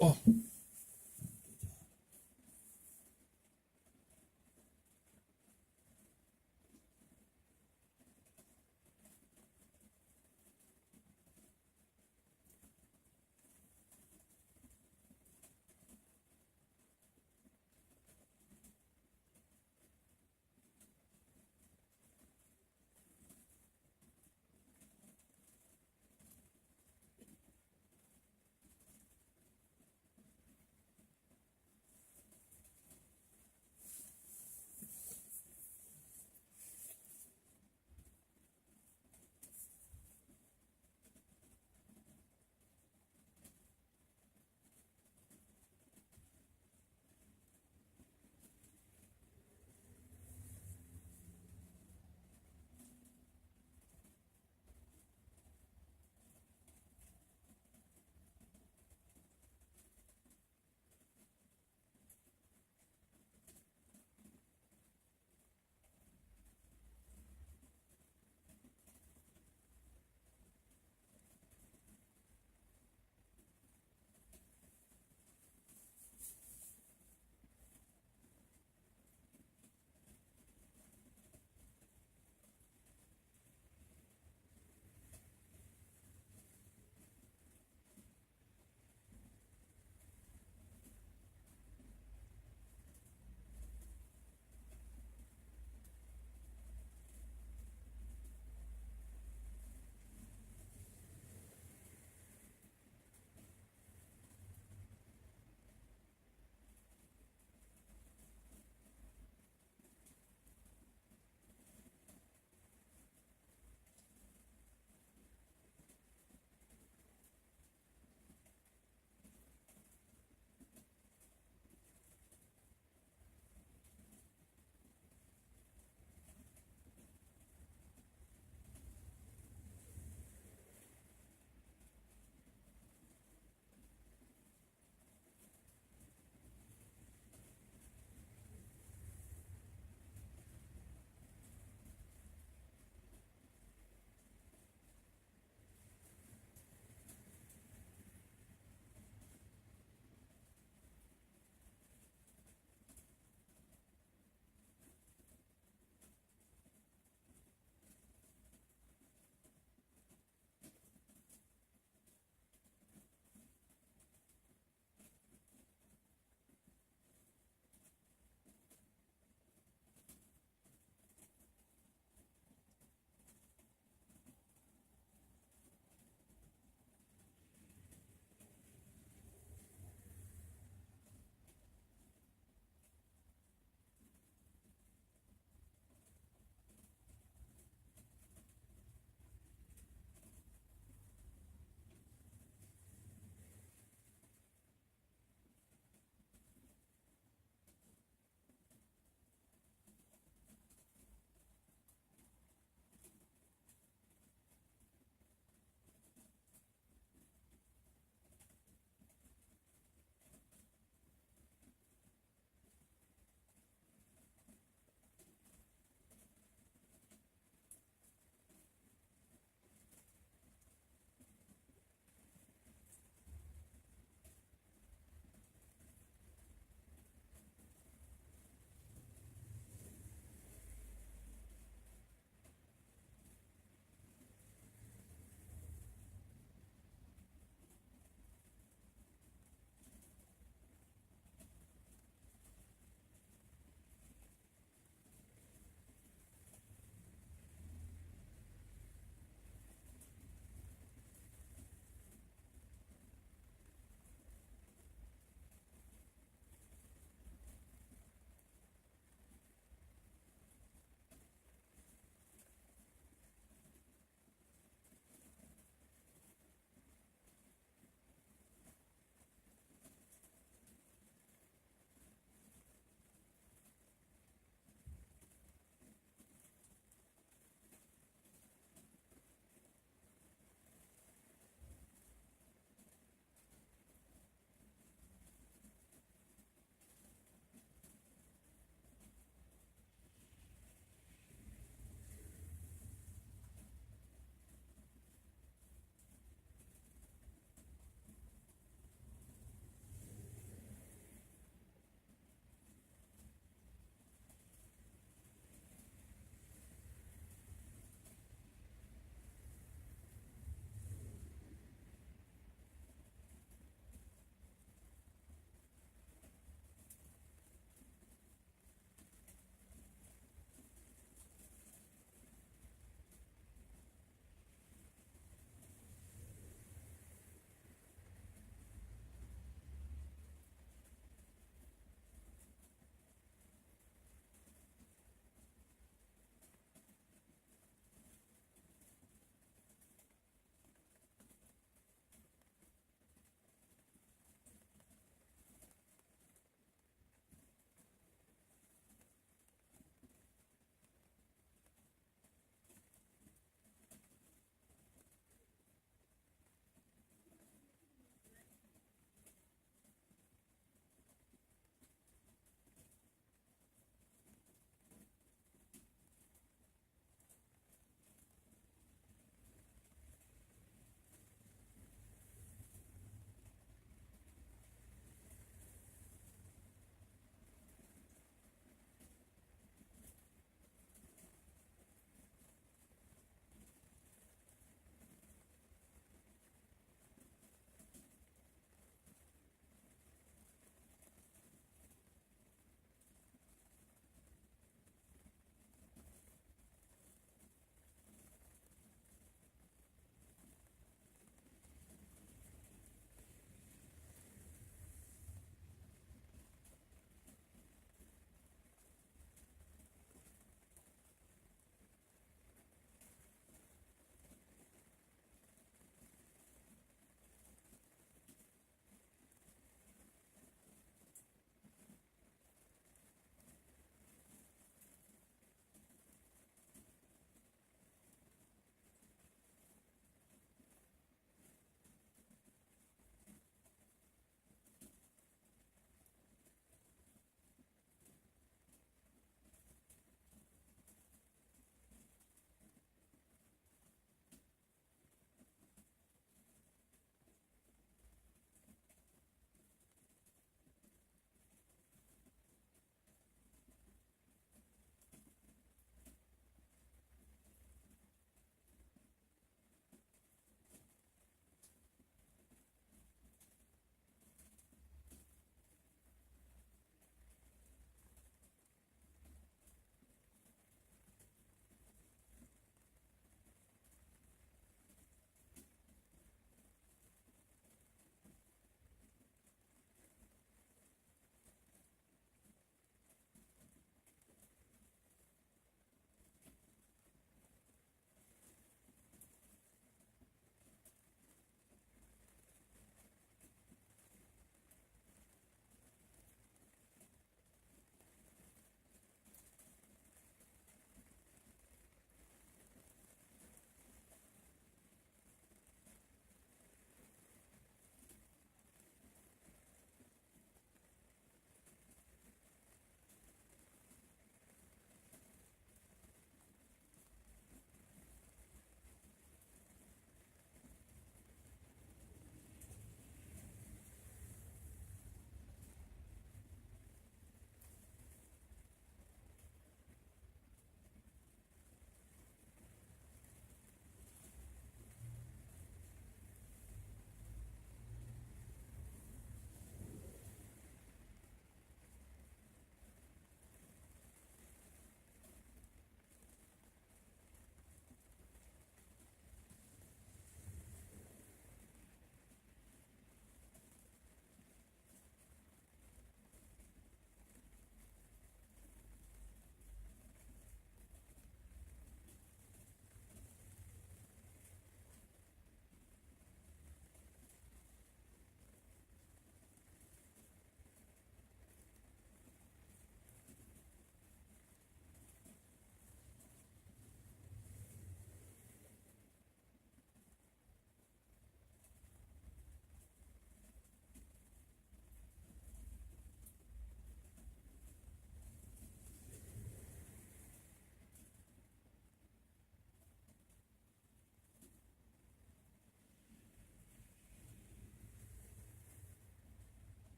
O!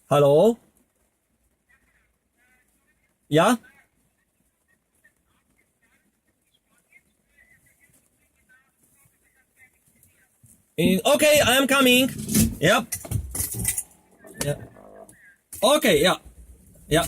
Hallo? Ja? Okay, I am coming. Yep. Yeah. Okay, yeah. Yeah.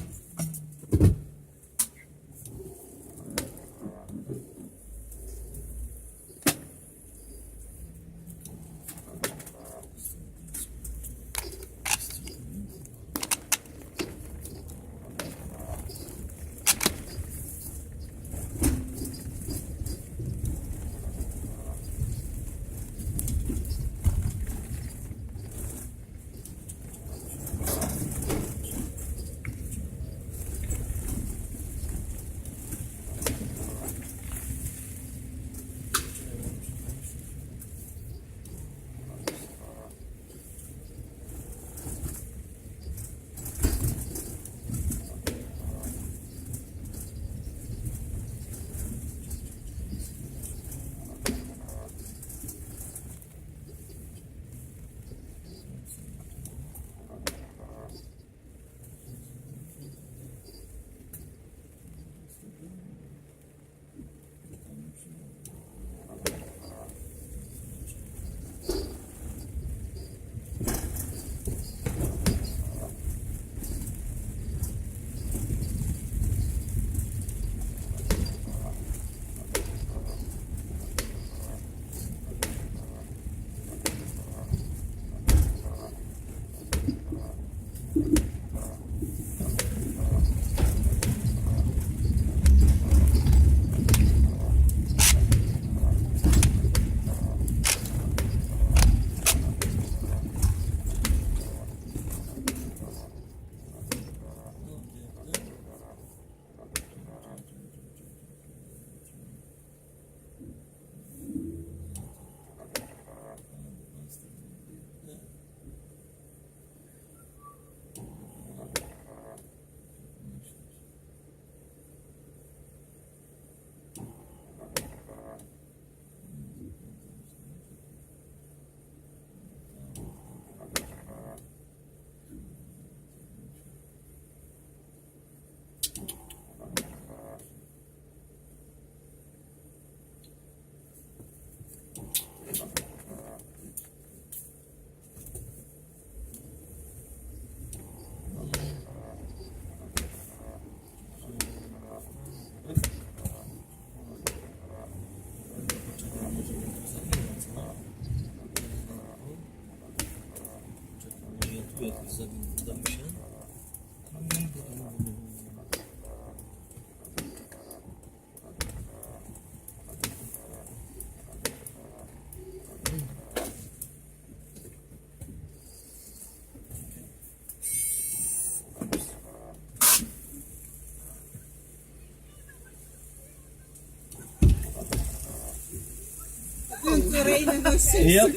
Yep.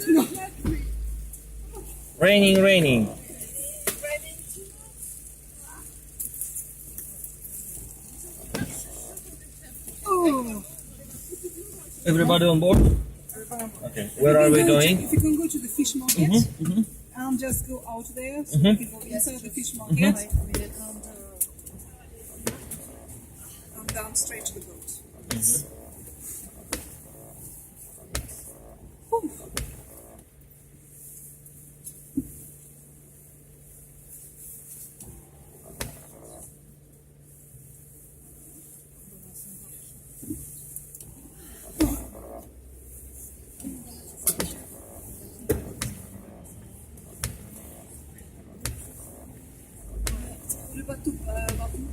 Raining. Everybody on board? Okay. Where are we going? If you can go to the fish market and just go out there, so you can go inside the fish market and down straight to the boat. Le bateau va où?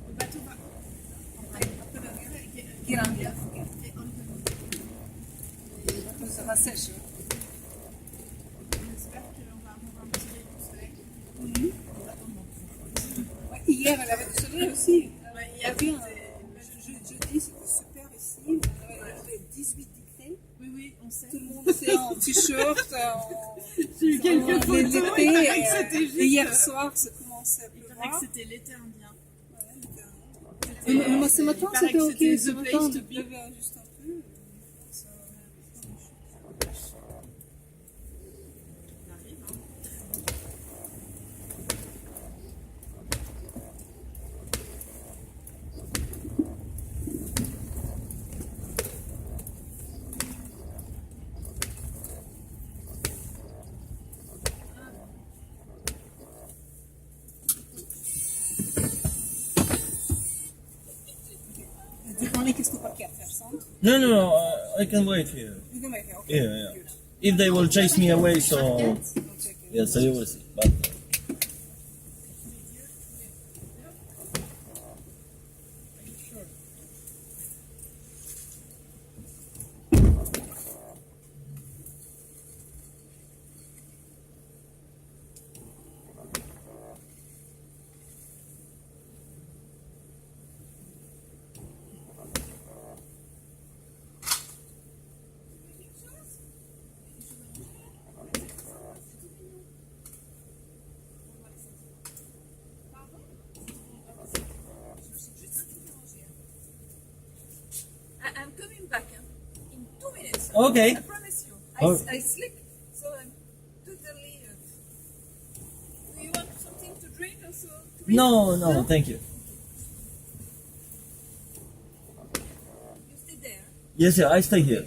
Le bateau va Un peu derrière. Grudnia. Le bateau sera sèche. J'espère qu'on va avoir un petit rayon de soleil. Ouais, hier, elle avait du soleil aussi. Ouais, Il y avait jeudi, c'était super ici. Il y avait 18 degrés. Oui, on sait. Tout le monde était en t-shirt, J'ai eu quelques photos, il paraît que c'était juste... et hier soir, ça commençait à Il pleuvoir. paraît que c'était l'été indien. Moi, ce matin, Il paraît c'était que ok. c'était Ce the matin, place on to be. pleuvait juste un peu. No, I can wait here. You can wait here. Okay. Yeah. If they will chase me away, so yeah, so you will see. But I'm coming back in 2 minutes. Okay. I promise you. Oh. I sleep, so I'm totally. Do you want something to drink also? To eat? no, thank you. You stay there. Yes, I stay here.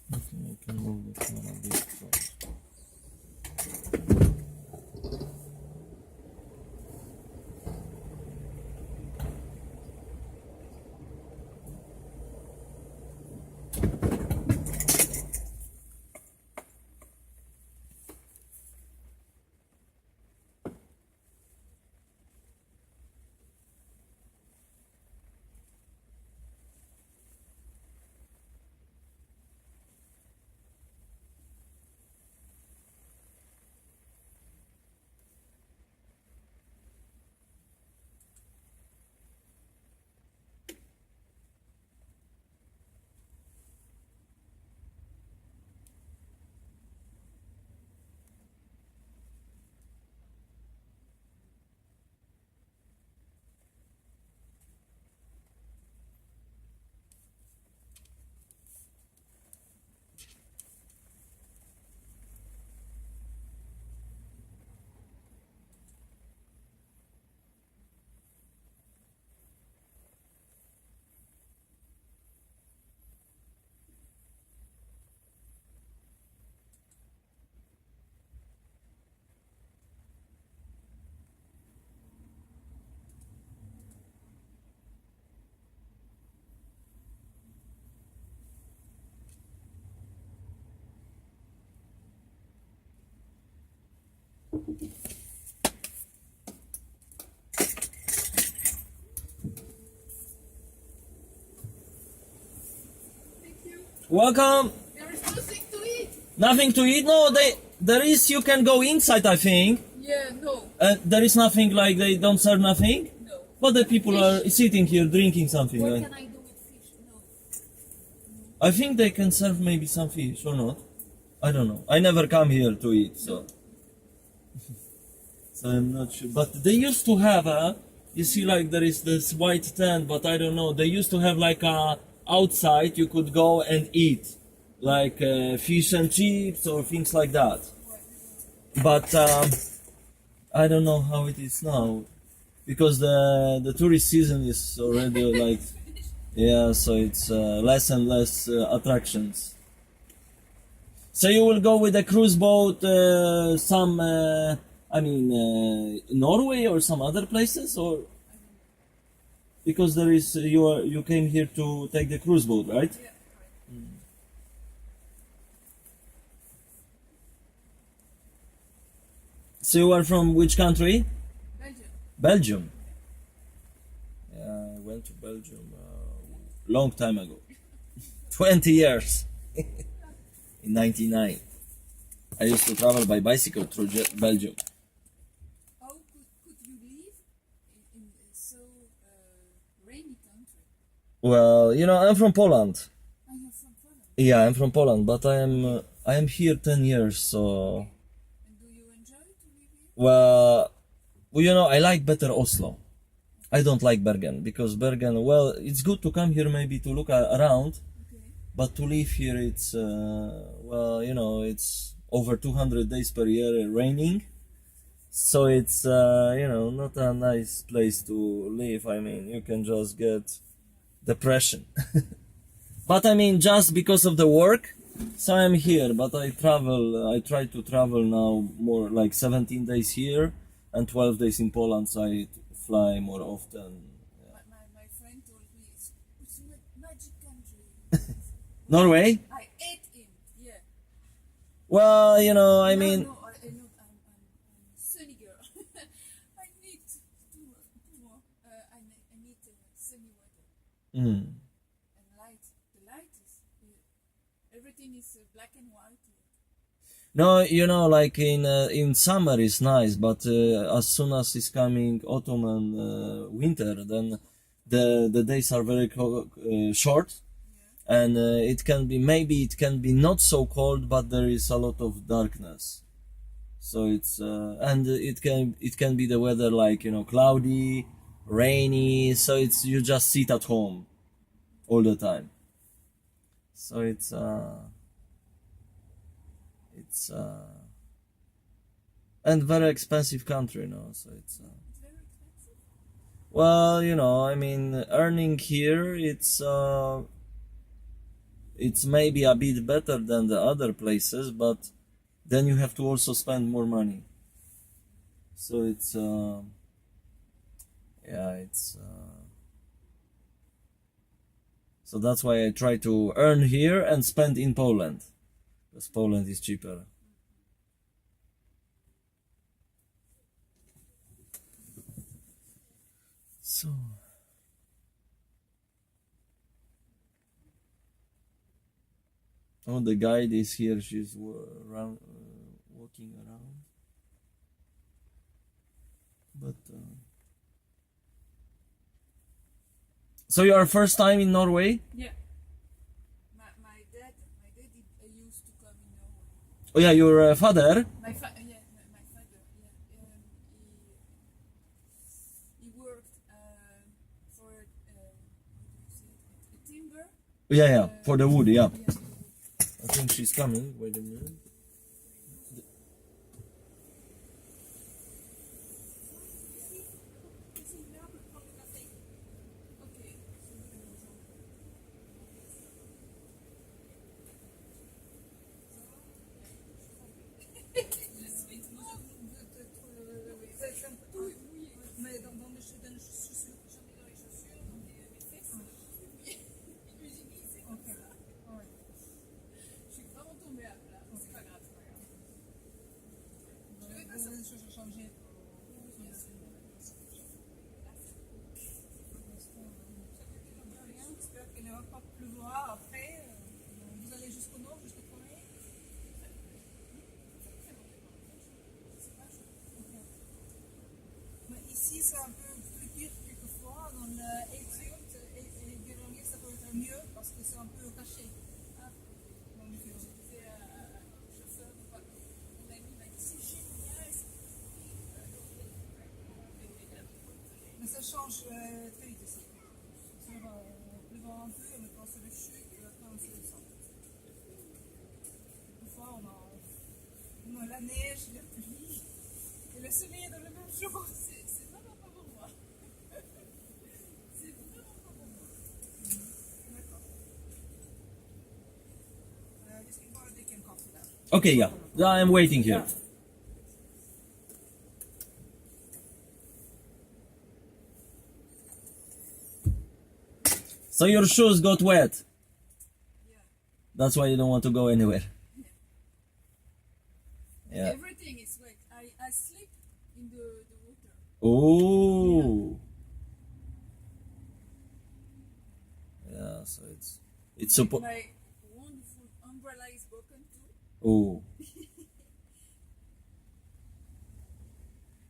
I can move the camera a bit closer. Welcome. There is nothing to eat. Nothing to eat? No, there is. You can go inside, I think. Yeah, no. There is nothing like they don't serve nothing. No. But the people are sitting here drinking something. What Like, can I do with fish? No. I think they can serve maybe some fish or not. I don't know. I never come here to eat, so so I'm not sure. But they used to have you see, like there is this white tent, but I don't know. They used to have like a outside you could go and eat, like fish and chips or things like that. but I don't know how it is now because the tourist season is already like yeah, so it's less and less attractions. So you will go with a cruise boat, some Norway or some other places, or because there is you came here to take the cruise boat, right? Yeah. So you are from which country? Belgium. Belgium. Yeah, I went to Belgium long time ago, 20 years, in '99. I used to travel by bicycle through Belgium. How could you live in so rainy country? Well, I'm from Poland. Are you from Poland? Yeah, I'm from Poland, but I am here 10 years, so And do you enjoy to live here? well, I like better Oslo. I don't like Bergen because Bergen, well, it's good to come here maybe to look around, Okay. but to live here it's it's over 200 days per year raining, so it's not a nice place to live. I mean, you can just get depression. But I mean, just because of the work, so I'm here. But I try to travel now more like 17 days here and 12 days in Poland, so I fly more often. My friend told me it's a magic country. Norway? I ate him. Yeah. Well, I mean, No, I'm sunny girl. I need more. I need sunny weather mm. and light. The light is everything is black and white. No, like in summer is nice, but as soon as it's coming autumn and winter, then the days are very short, and it can be not so cold, but there is a lot of darkness. So it's and it can be the weather like cloudy, rainy. So it's you just sit at home all the time. So it's and very expensive country, so it's It's very expensive. well, I mean, earning here it's maybe a bit better than the other places, but then you have to also spend more money. So it's yeah, it's so that's why I try to earn here and spend in Poland, because Poland is cheaper. So oh, the guide is here. She's walking around, but so you are first time in Norway? Yeah. My dad used to come in Norway. Oh yeah, your father. My father. Yeah. He worked for what do you say? A timber. Yeah, for the wood. Yeah, Yeah. I think she's coming. Wait a minute. Okay. Mais dans mes chaussures, j'en mets dans les chaussures, dans mes fesses. Ok. Ouais. Je suis vraiment tombée à plat. C'est pas grave, c'est pas grave. Je vais pas les choses ont changé. J'espère qu'il ne va pas pleuvoir après. Vous allez jusqu'au nord, jusqu'au premier. Mais ici, c'est un peu plus pire quelquefois. Dans le Etude et Guéronnier, ça peut être mieux parce que c'est un peu caché. Dans le film. C'est chauffeur de pas. Mon ami m'a dit c'est génial. Mais ça change très vite ici. Ça va pleuvoir un peu, mais quand c'est le chute, après on se le sent. Quelquefois, on la neige, la pluie et le soleil dans le même jour. C'est vraiment pas pour moi. C'est vraiment pas pour moi. D'accord. Just give her a dick and coffee now. Okay, yeah. I'm waiting here. So your shoes got wet. Yeah. That's why you don't want to go anywhere. Yeah. Everything is wet. I sleep in the water. Oh. Yeah, so it's supposed. My wonderful umbrella is broken too. Oh.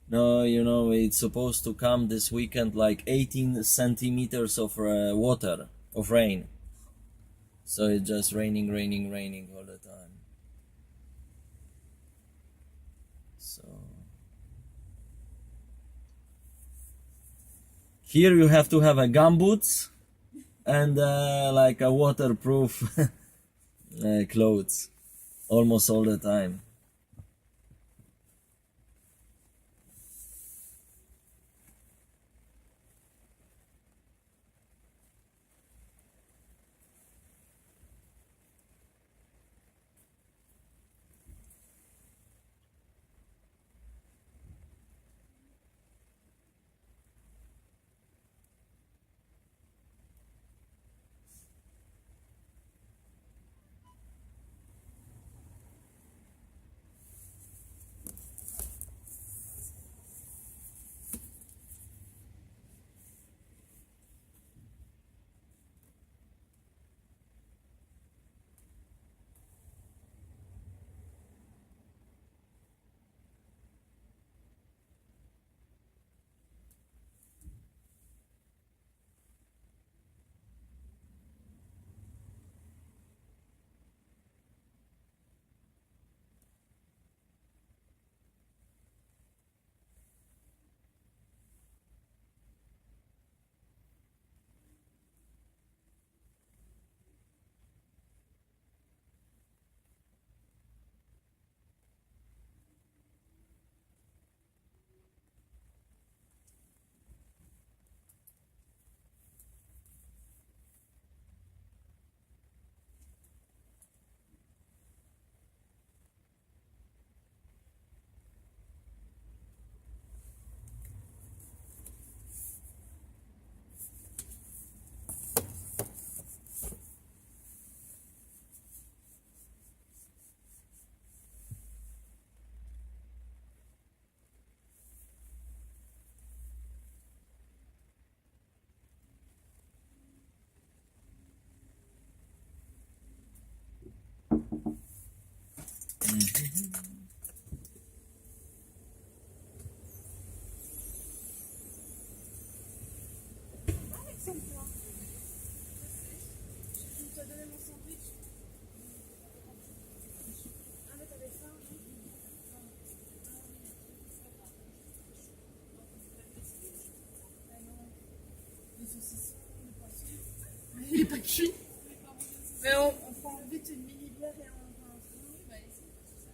No, it's supposed to come this weekend like 18 centimeters of water, of rain. So it's just raining all the time. So here you have to have a gumboots and like a waterproof clothes almost all the time. Alexandre, je vais te donner mon sandwich. Ah, mais t'avais faim, non? Ah non, les saucissons, le poisson. Il est pas cuit. Mais on prend vite une mini bière et on prend un four. Bah, ici, c'est ça.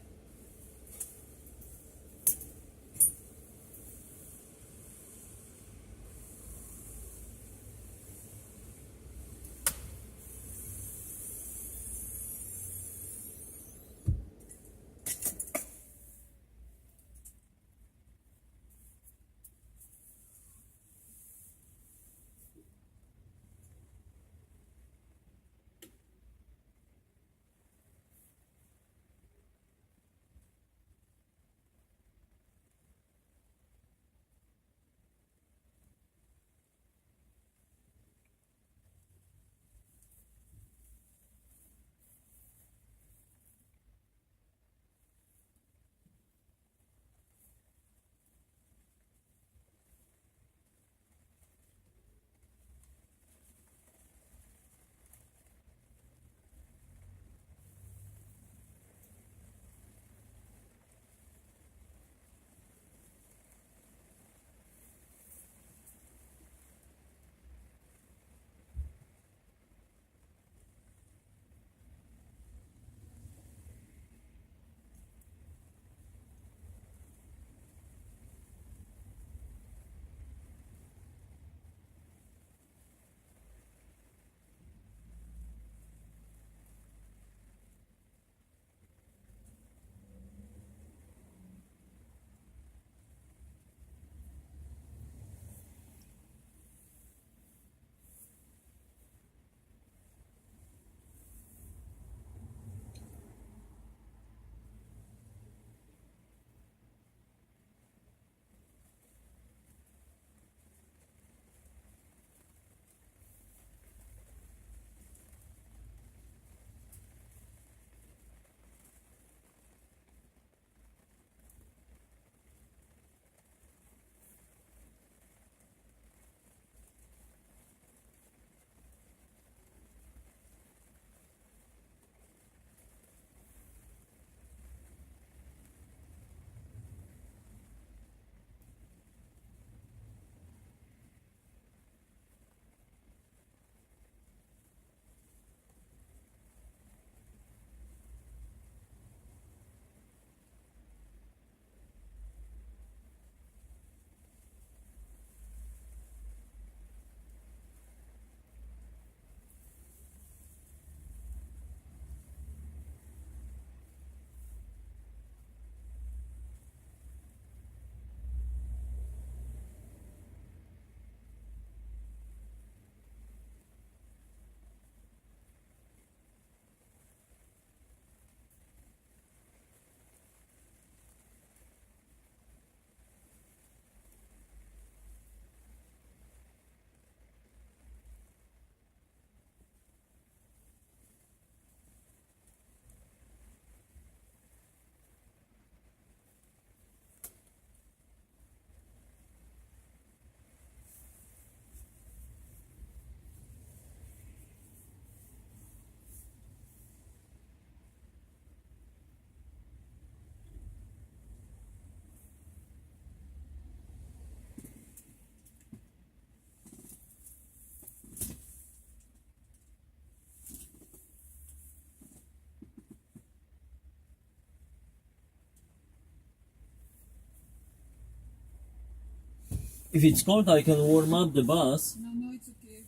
If it's cold, I can warm up the bus. No, no, it's okay.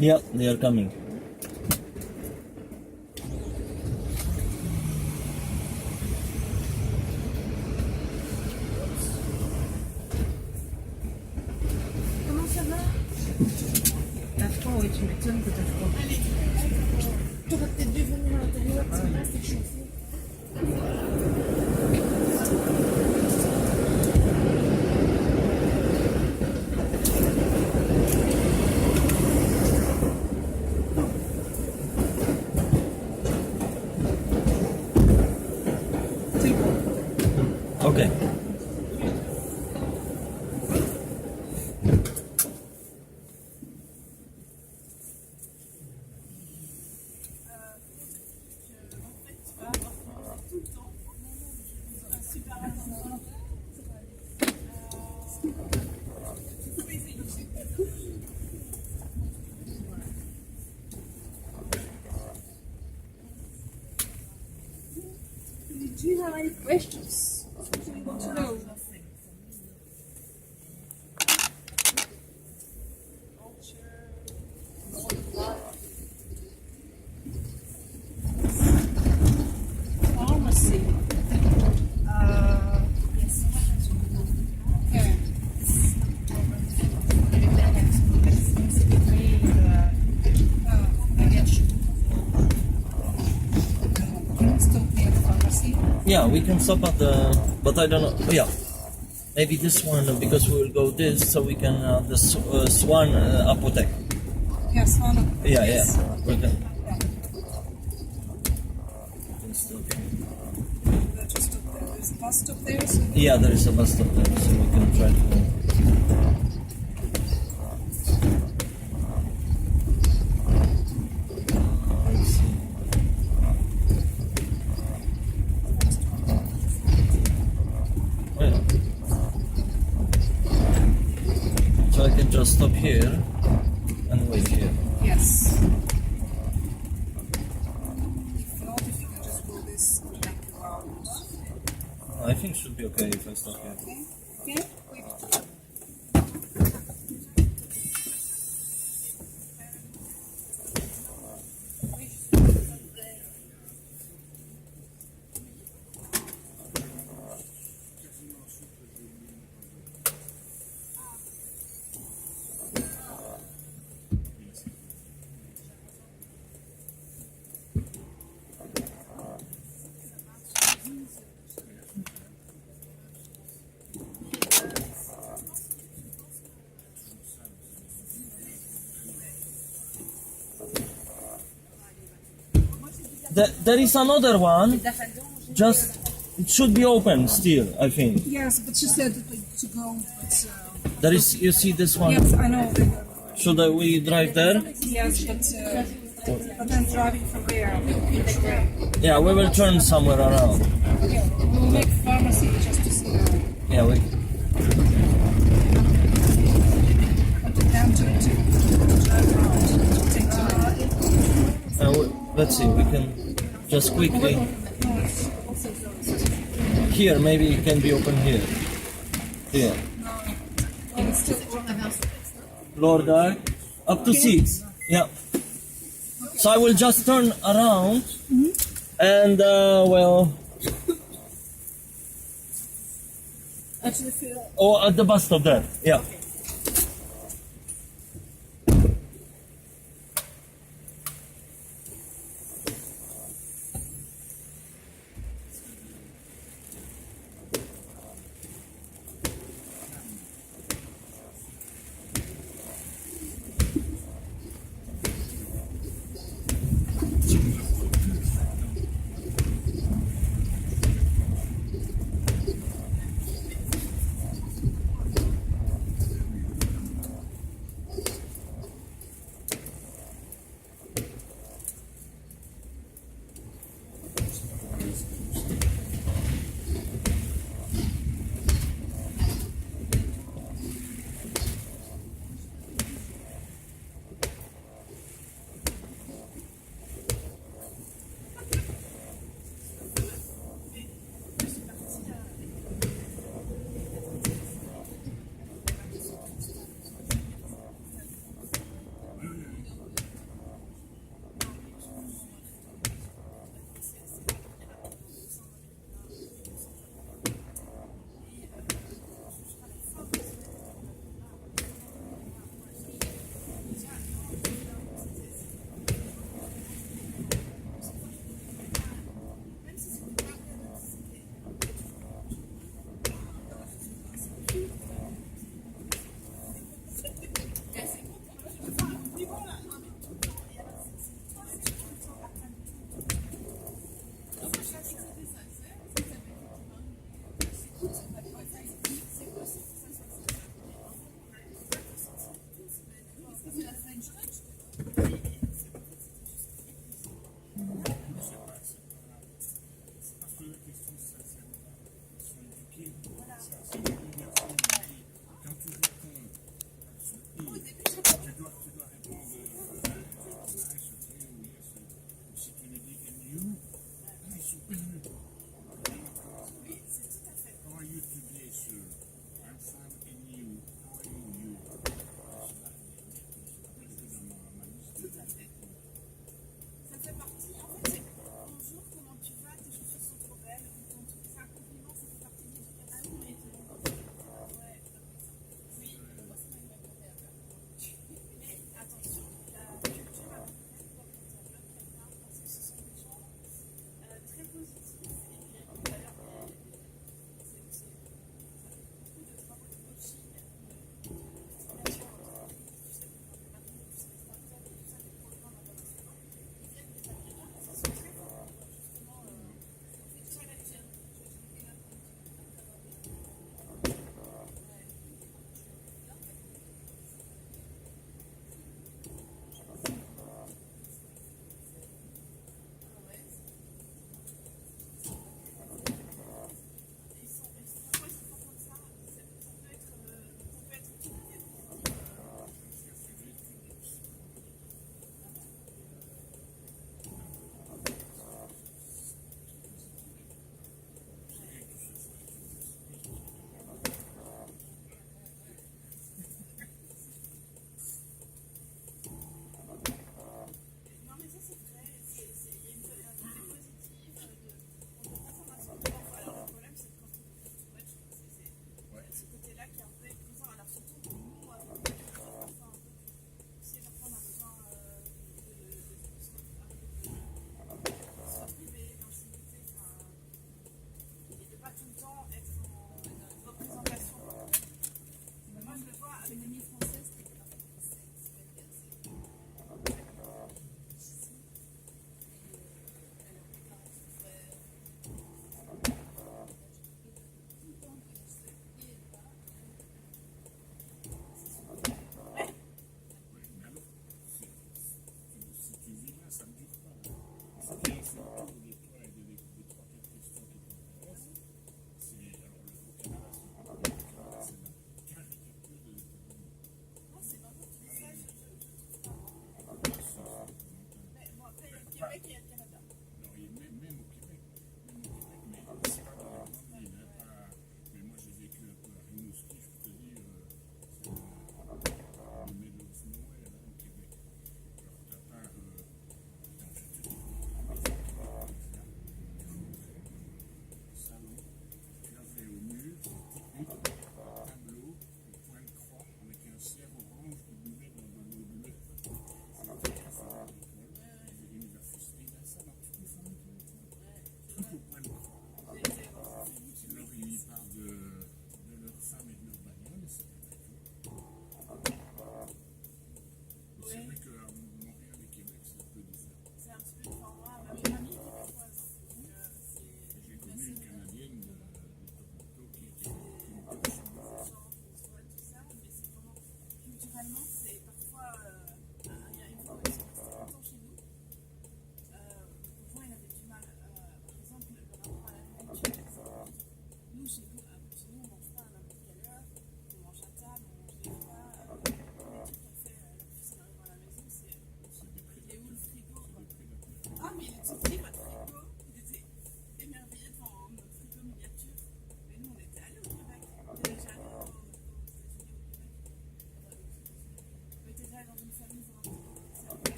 Yeah, they are coming. Comment ça va? T'as froid, oui, tu m'étonnes que t'as froid. T'aurais peut-être dû venir à l'intérieur, c'est là, c'est chauffé. Okay. Do you have any questions? Do you want to know? Pharmacy. Yes. Okay. Stop near the pharmacy. Yeah, we can stop at the, but I don't know. Oh, yeah, maybe this one because we will go this, so we can the Swan apothec. Yes, Hannah. Yeah, Yes. yeah. We can. Just stop there. There's a bus stop there, so Yeah, there is a bus stop there, so we can try to. Let's see. Oh, yeah. So I can just stop here and wait here. yes. If not, if you can just go this back around. I think should be okay if I stop here. Okay? Okay? Wait. There is another one. Just it should be open still. I think Yes, but she said to go, but there is. You see this one. yes, I know. Should we drive there? Yes, but I'm driving from there. Which way? Yeah, we will turn somewhere around. Okay, we'll make pharmacy just to see. Yeah, we. But then to drive around, to take time. Let's see. We can just quickly No, it's also closed. here. Maybe it can be open here. Here. It's still Lower dark. Up to 6. Yeah. So I will just turn around and well. Actually, feel Oh, at the bus stop there. Yeah.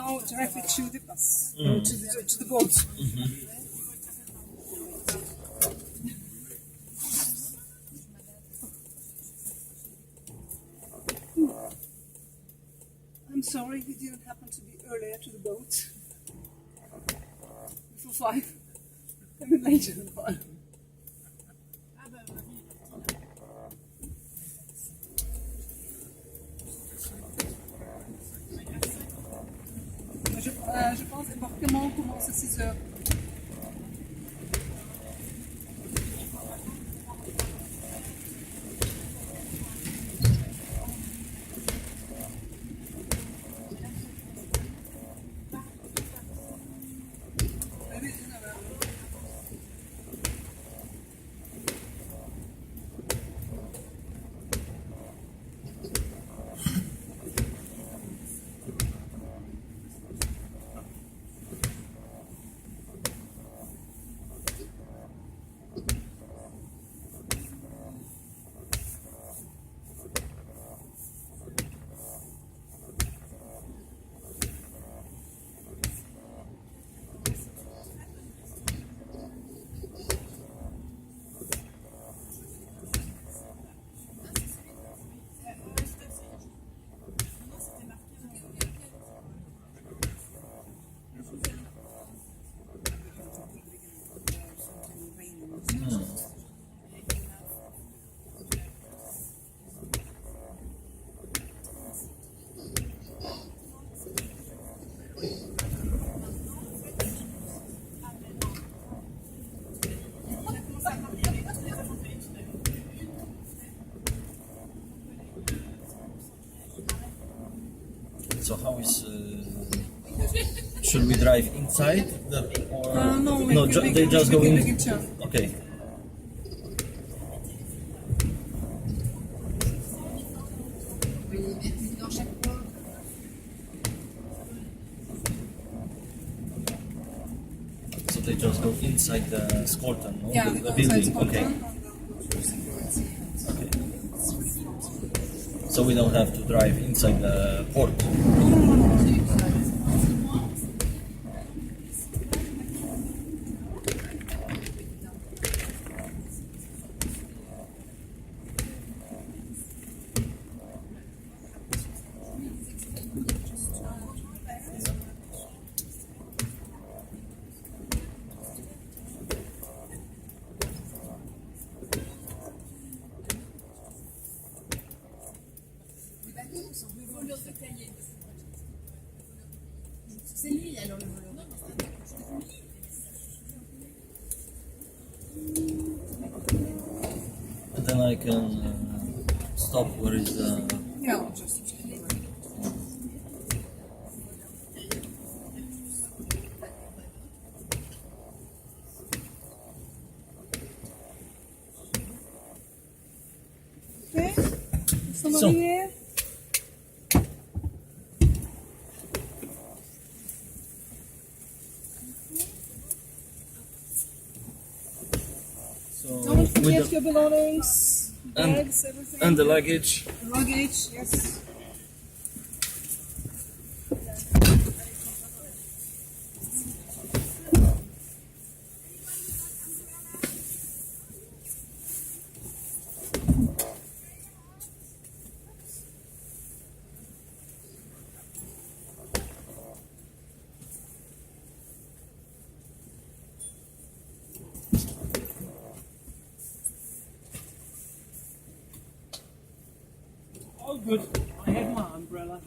now directly to the bus, or to the boat. I'm sorry we didn't happen to be earlier to the boat. Before 5. A bit later than 5. Je pense l'embarquement commence à 6 heures. So how is? Should we drive inside? No, They just go in. Big turn. Okay. So they just go inside the Skolton, no? Yeah, the building. Okay. Okay. So we don't have to drive inside the port. C'est lui alors le voleur. And then I can stop where is the. Yeah, just. Okay, somebody So- here? So Don't with forget the, your belongings, And- bags, everything. and the luggage. Luggage, yes. All good. I have my umbrella.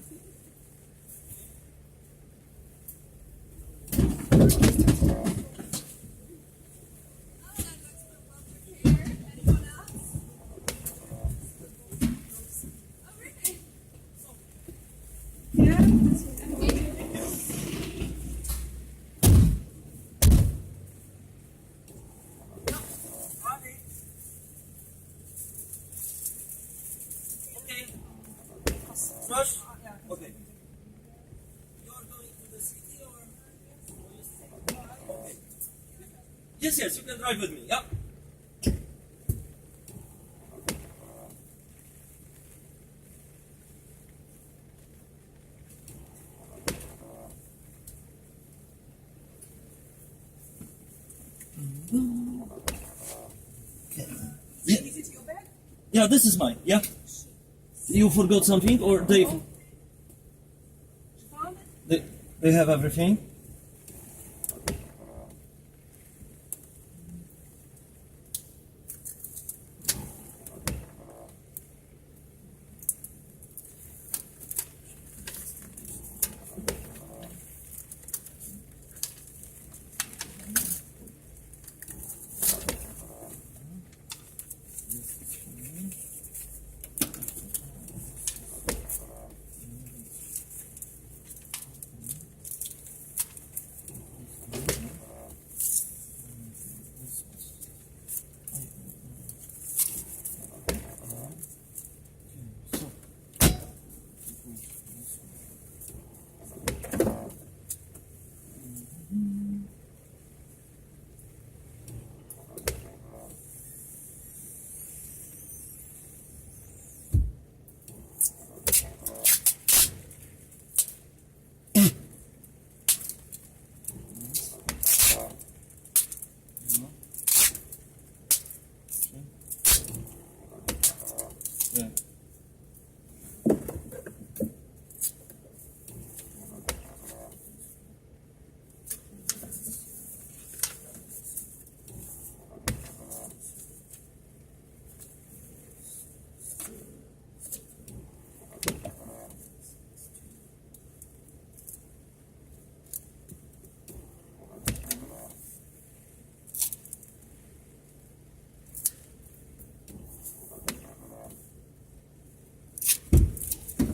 Rush? Okay. You're going to the city or? Okay. Yes, you can drive with me. Yeah. Yeah, this is mine. Yeah. You forgot something, or they have everything? Yeah.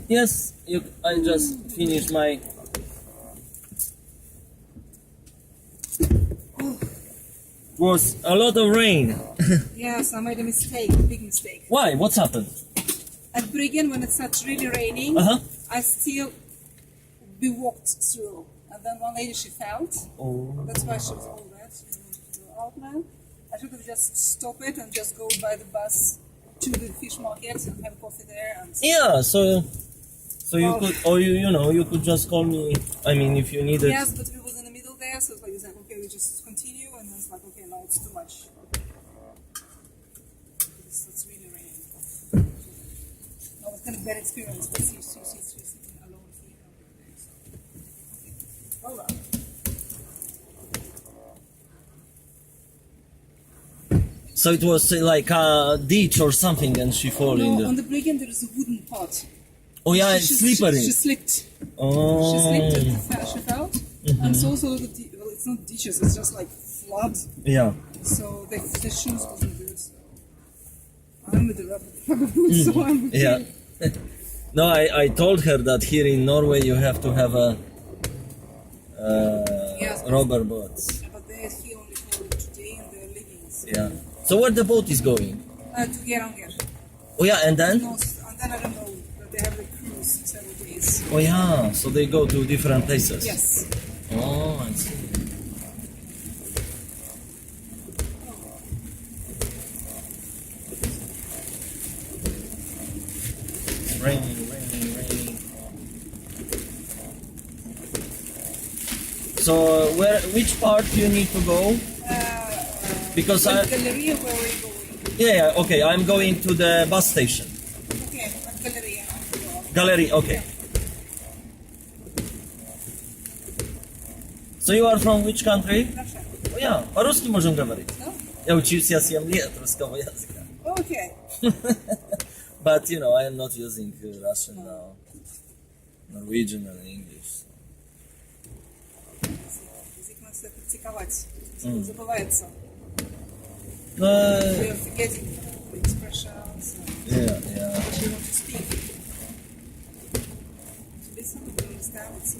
Yes, I just finished my. Was a lot of rain. Yes, I made a mistake, big mistake. Why? What's happened? At the beginning, when it started really raining, Uh huh. we walked through. And then one lady, she fell. Oh. That's why she was all wet. She wanted to go out now. I should have just stopped it and just go by the bus to the fish market and have coffee there. And Yeah. So you could, or you could just call me. I mean, if you needed. yes, but we was in the middle there, so it's like, okay, we just continue. And then it's like, okay, no, it's too much. It's really raining. No, it's kind of bad experience, but she's sitting alone here. So. Okay. All right. So it was like a ditch or something, and she fall in No, on the. the brigand there is a wooden pot. Oh yeah, it's slippery. She slipped. Oh. She slipped and she fell. And it's also, well, it's not ditches, it's just like flood. Yeah. So the shoes wasn't good. So I'm with the rubber boots, so I'm okay. Yeah. No, I told her that here in Norway you have to have a Yes. rubber boots. But they're here only for today and they're living. So. Yeah. So where the boat is going? To Geiranger. Oh yeah, and then? No, and then I don't know, but they have a cruise 7 days. Oh yeah, so they go to different places. Yes. Oh, I see. Raining. So which part you need to go? Because Well, I, Galleria, where are you going? yeah, okay, I'm going to the bus station. Okay, at Galleria. Gallery, okay. So you are from which country? Russia. Oh yeah, по-русски можем говорить. No? Я учился 7 лет русского языка. Okay. But I am not using Russian now. Norwegian and English. Язык надо всё практиковать. Забывается. We Uh, are forgetting the expressions. yeah. We want to speak. To listen to understand it's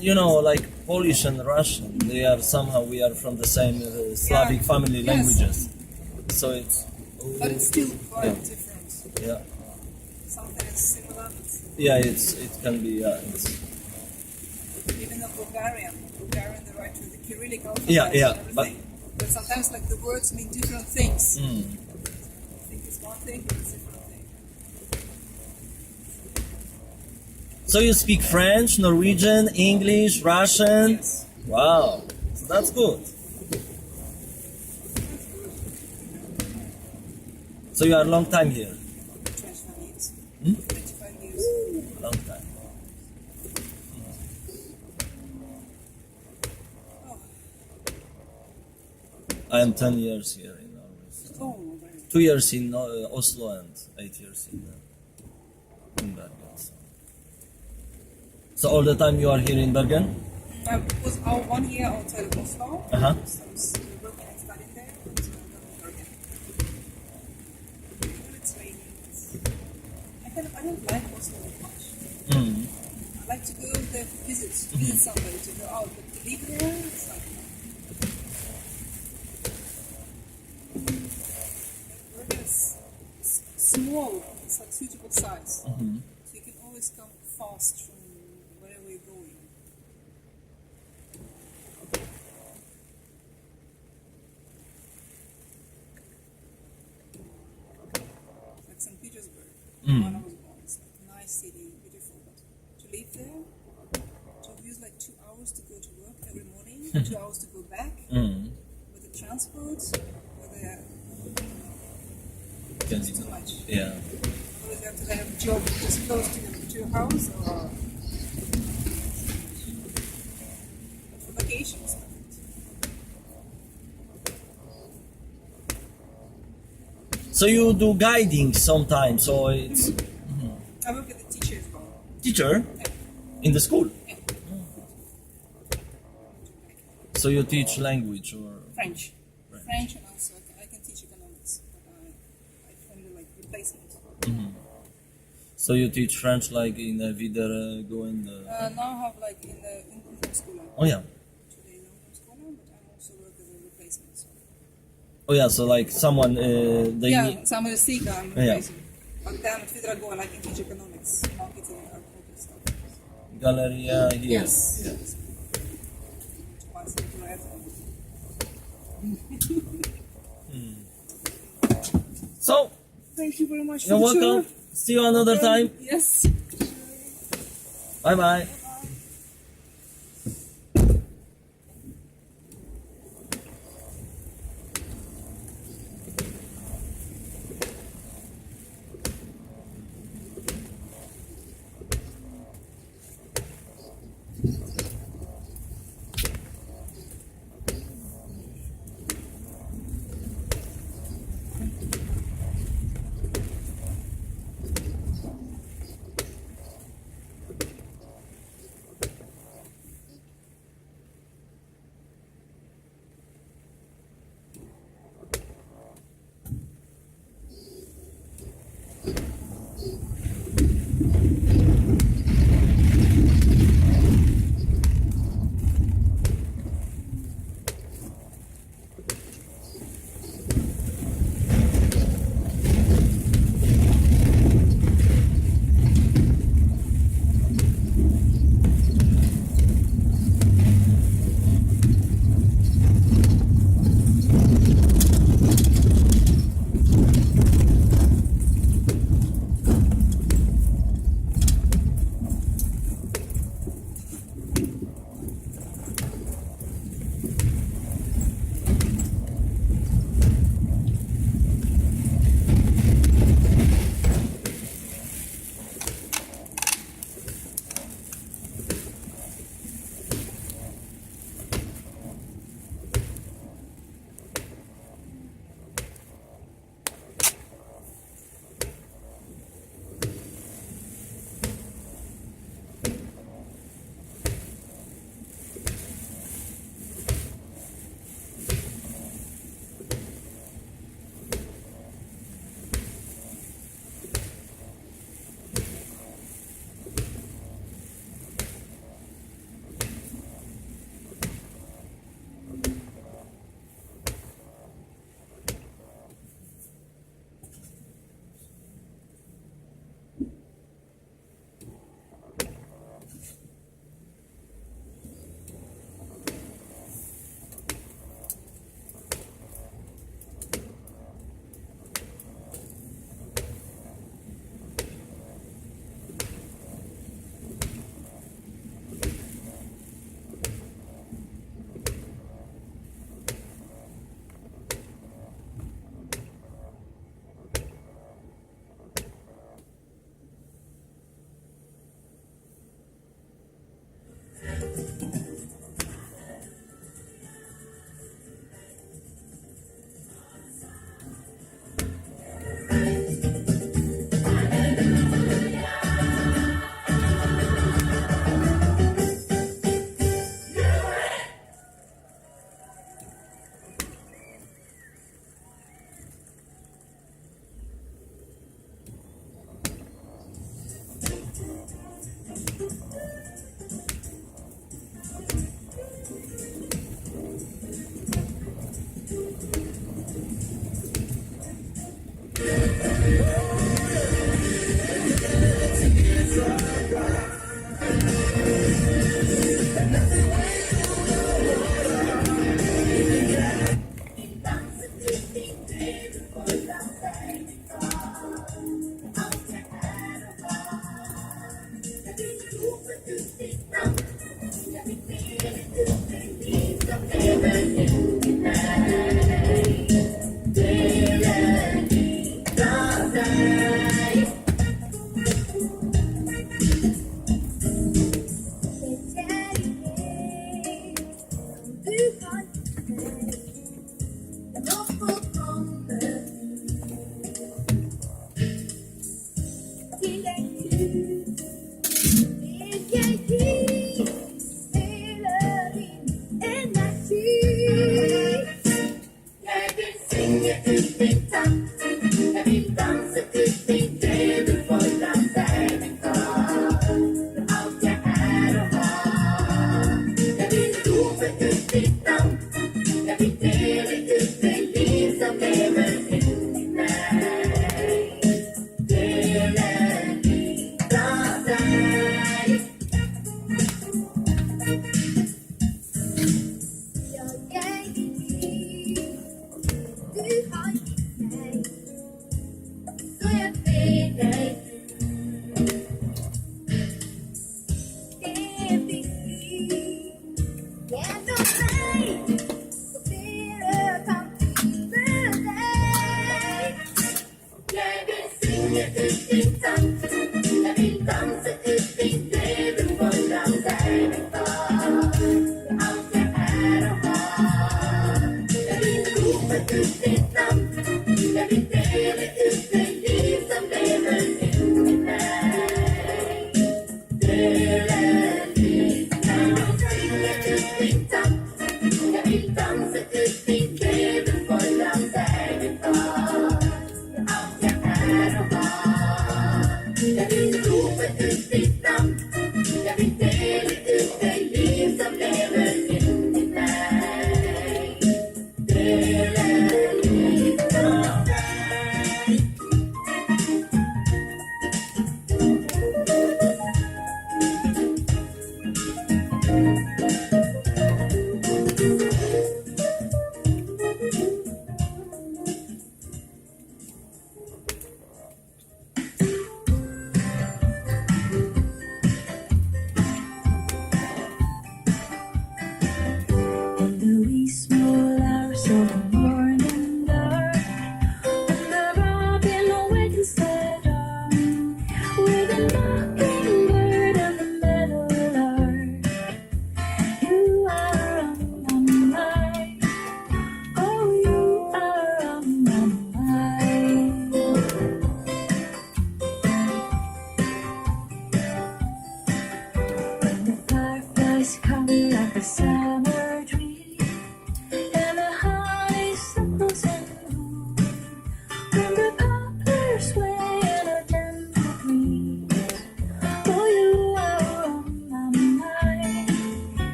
okay. No, like Polish and Russian, we are from the same Slavic family Yes. languages. So it's. But it's still quite Yeah. different. Yeah. Something is similar, but Yeah, it can be. It's, even in Bulgarian, they write with the Cyrillic alphabet Yeah, and everything. But sometimes like the words mean different things. You think it's one thing, but it's a different thing. So you speak French, Norwegian, English, Russian. Yes. Wow, so that's good. So So you are a long time here. 25 years. Hmm? 25 years. Long time. Oh, I am 10 years here in Norway. So. oh, very 2 years in Oslo and 8 years in Bergen. So all the time you are here in Bergen? I was out 1 year outside of Oslo. Uh-huh. So I was working and studying there. And so I'm going to Bergen. When it's raining, I don't like Oslo that much. Mm. I like to go there for visits, to visit somebody, to go out, but to live there, it's like, Bergen is small, it's like suitable size. Mhm. So you can always come fast from wherever you're going. Like St. Petersburg, when I was born, it's like a nice city, beautiful, but to live there, to use like 2 hours to go to work every morning, 2 hours to go back, Mm. with the transport, with the, Can it's you- too much. Yeah. Always have to have a job just close to your house or for vacations. So you do guiding sometimes, so it's I work with the teacher as well. teacher in the school. Yeah. So you teach language or French. French. French and also I can teach economics, but I only like replacement. so you teach French like in videre going. Now I have like in the school. Oh yeah. 2 days school, but I'm also work as a replacement. So. Oh yeah. So like someone they Yeah, need. someone is sick, I'm Yeah. replacing. But then at videre go, I can teach economics, marketing, and stuff. Galleria here. Yes. Yeah. Yes. Once in a while. So Thank you very much. you're for the tour. welcome. See you another time. Yes. Bye bye.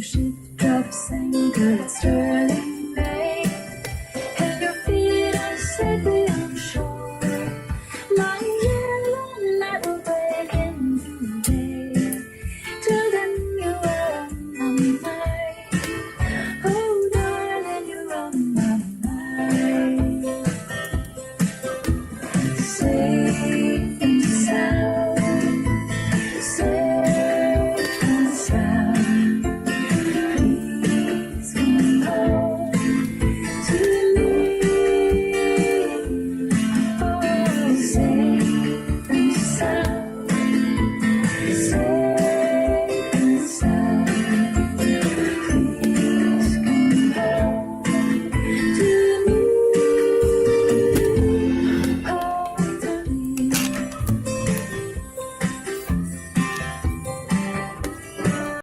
Ship drops anchor, it's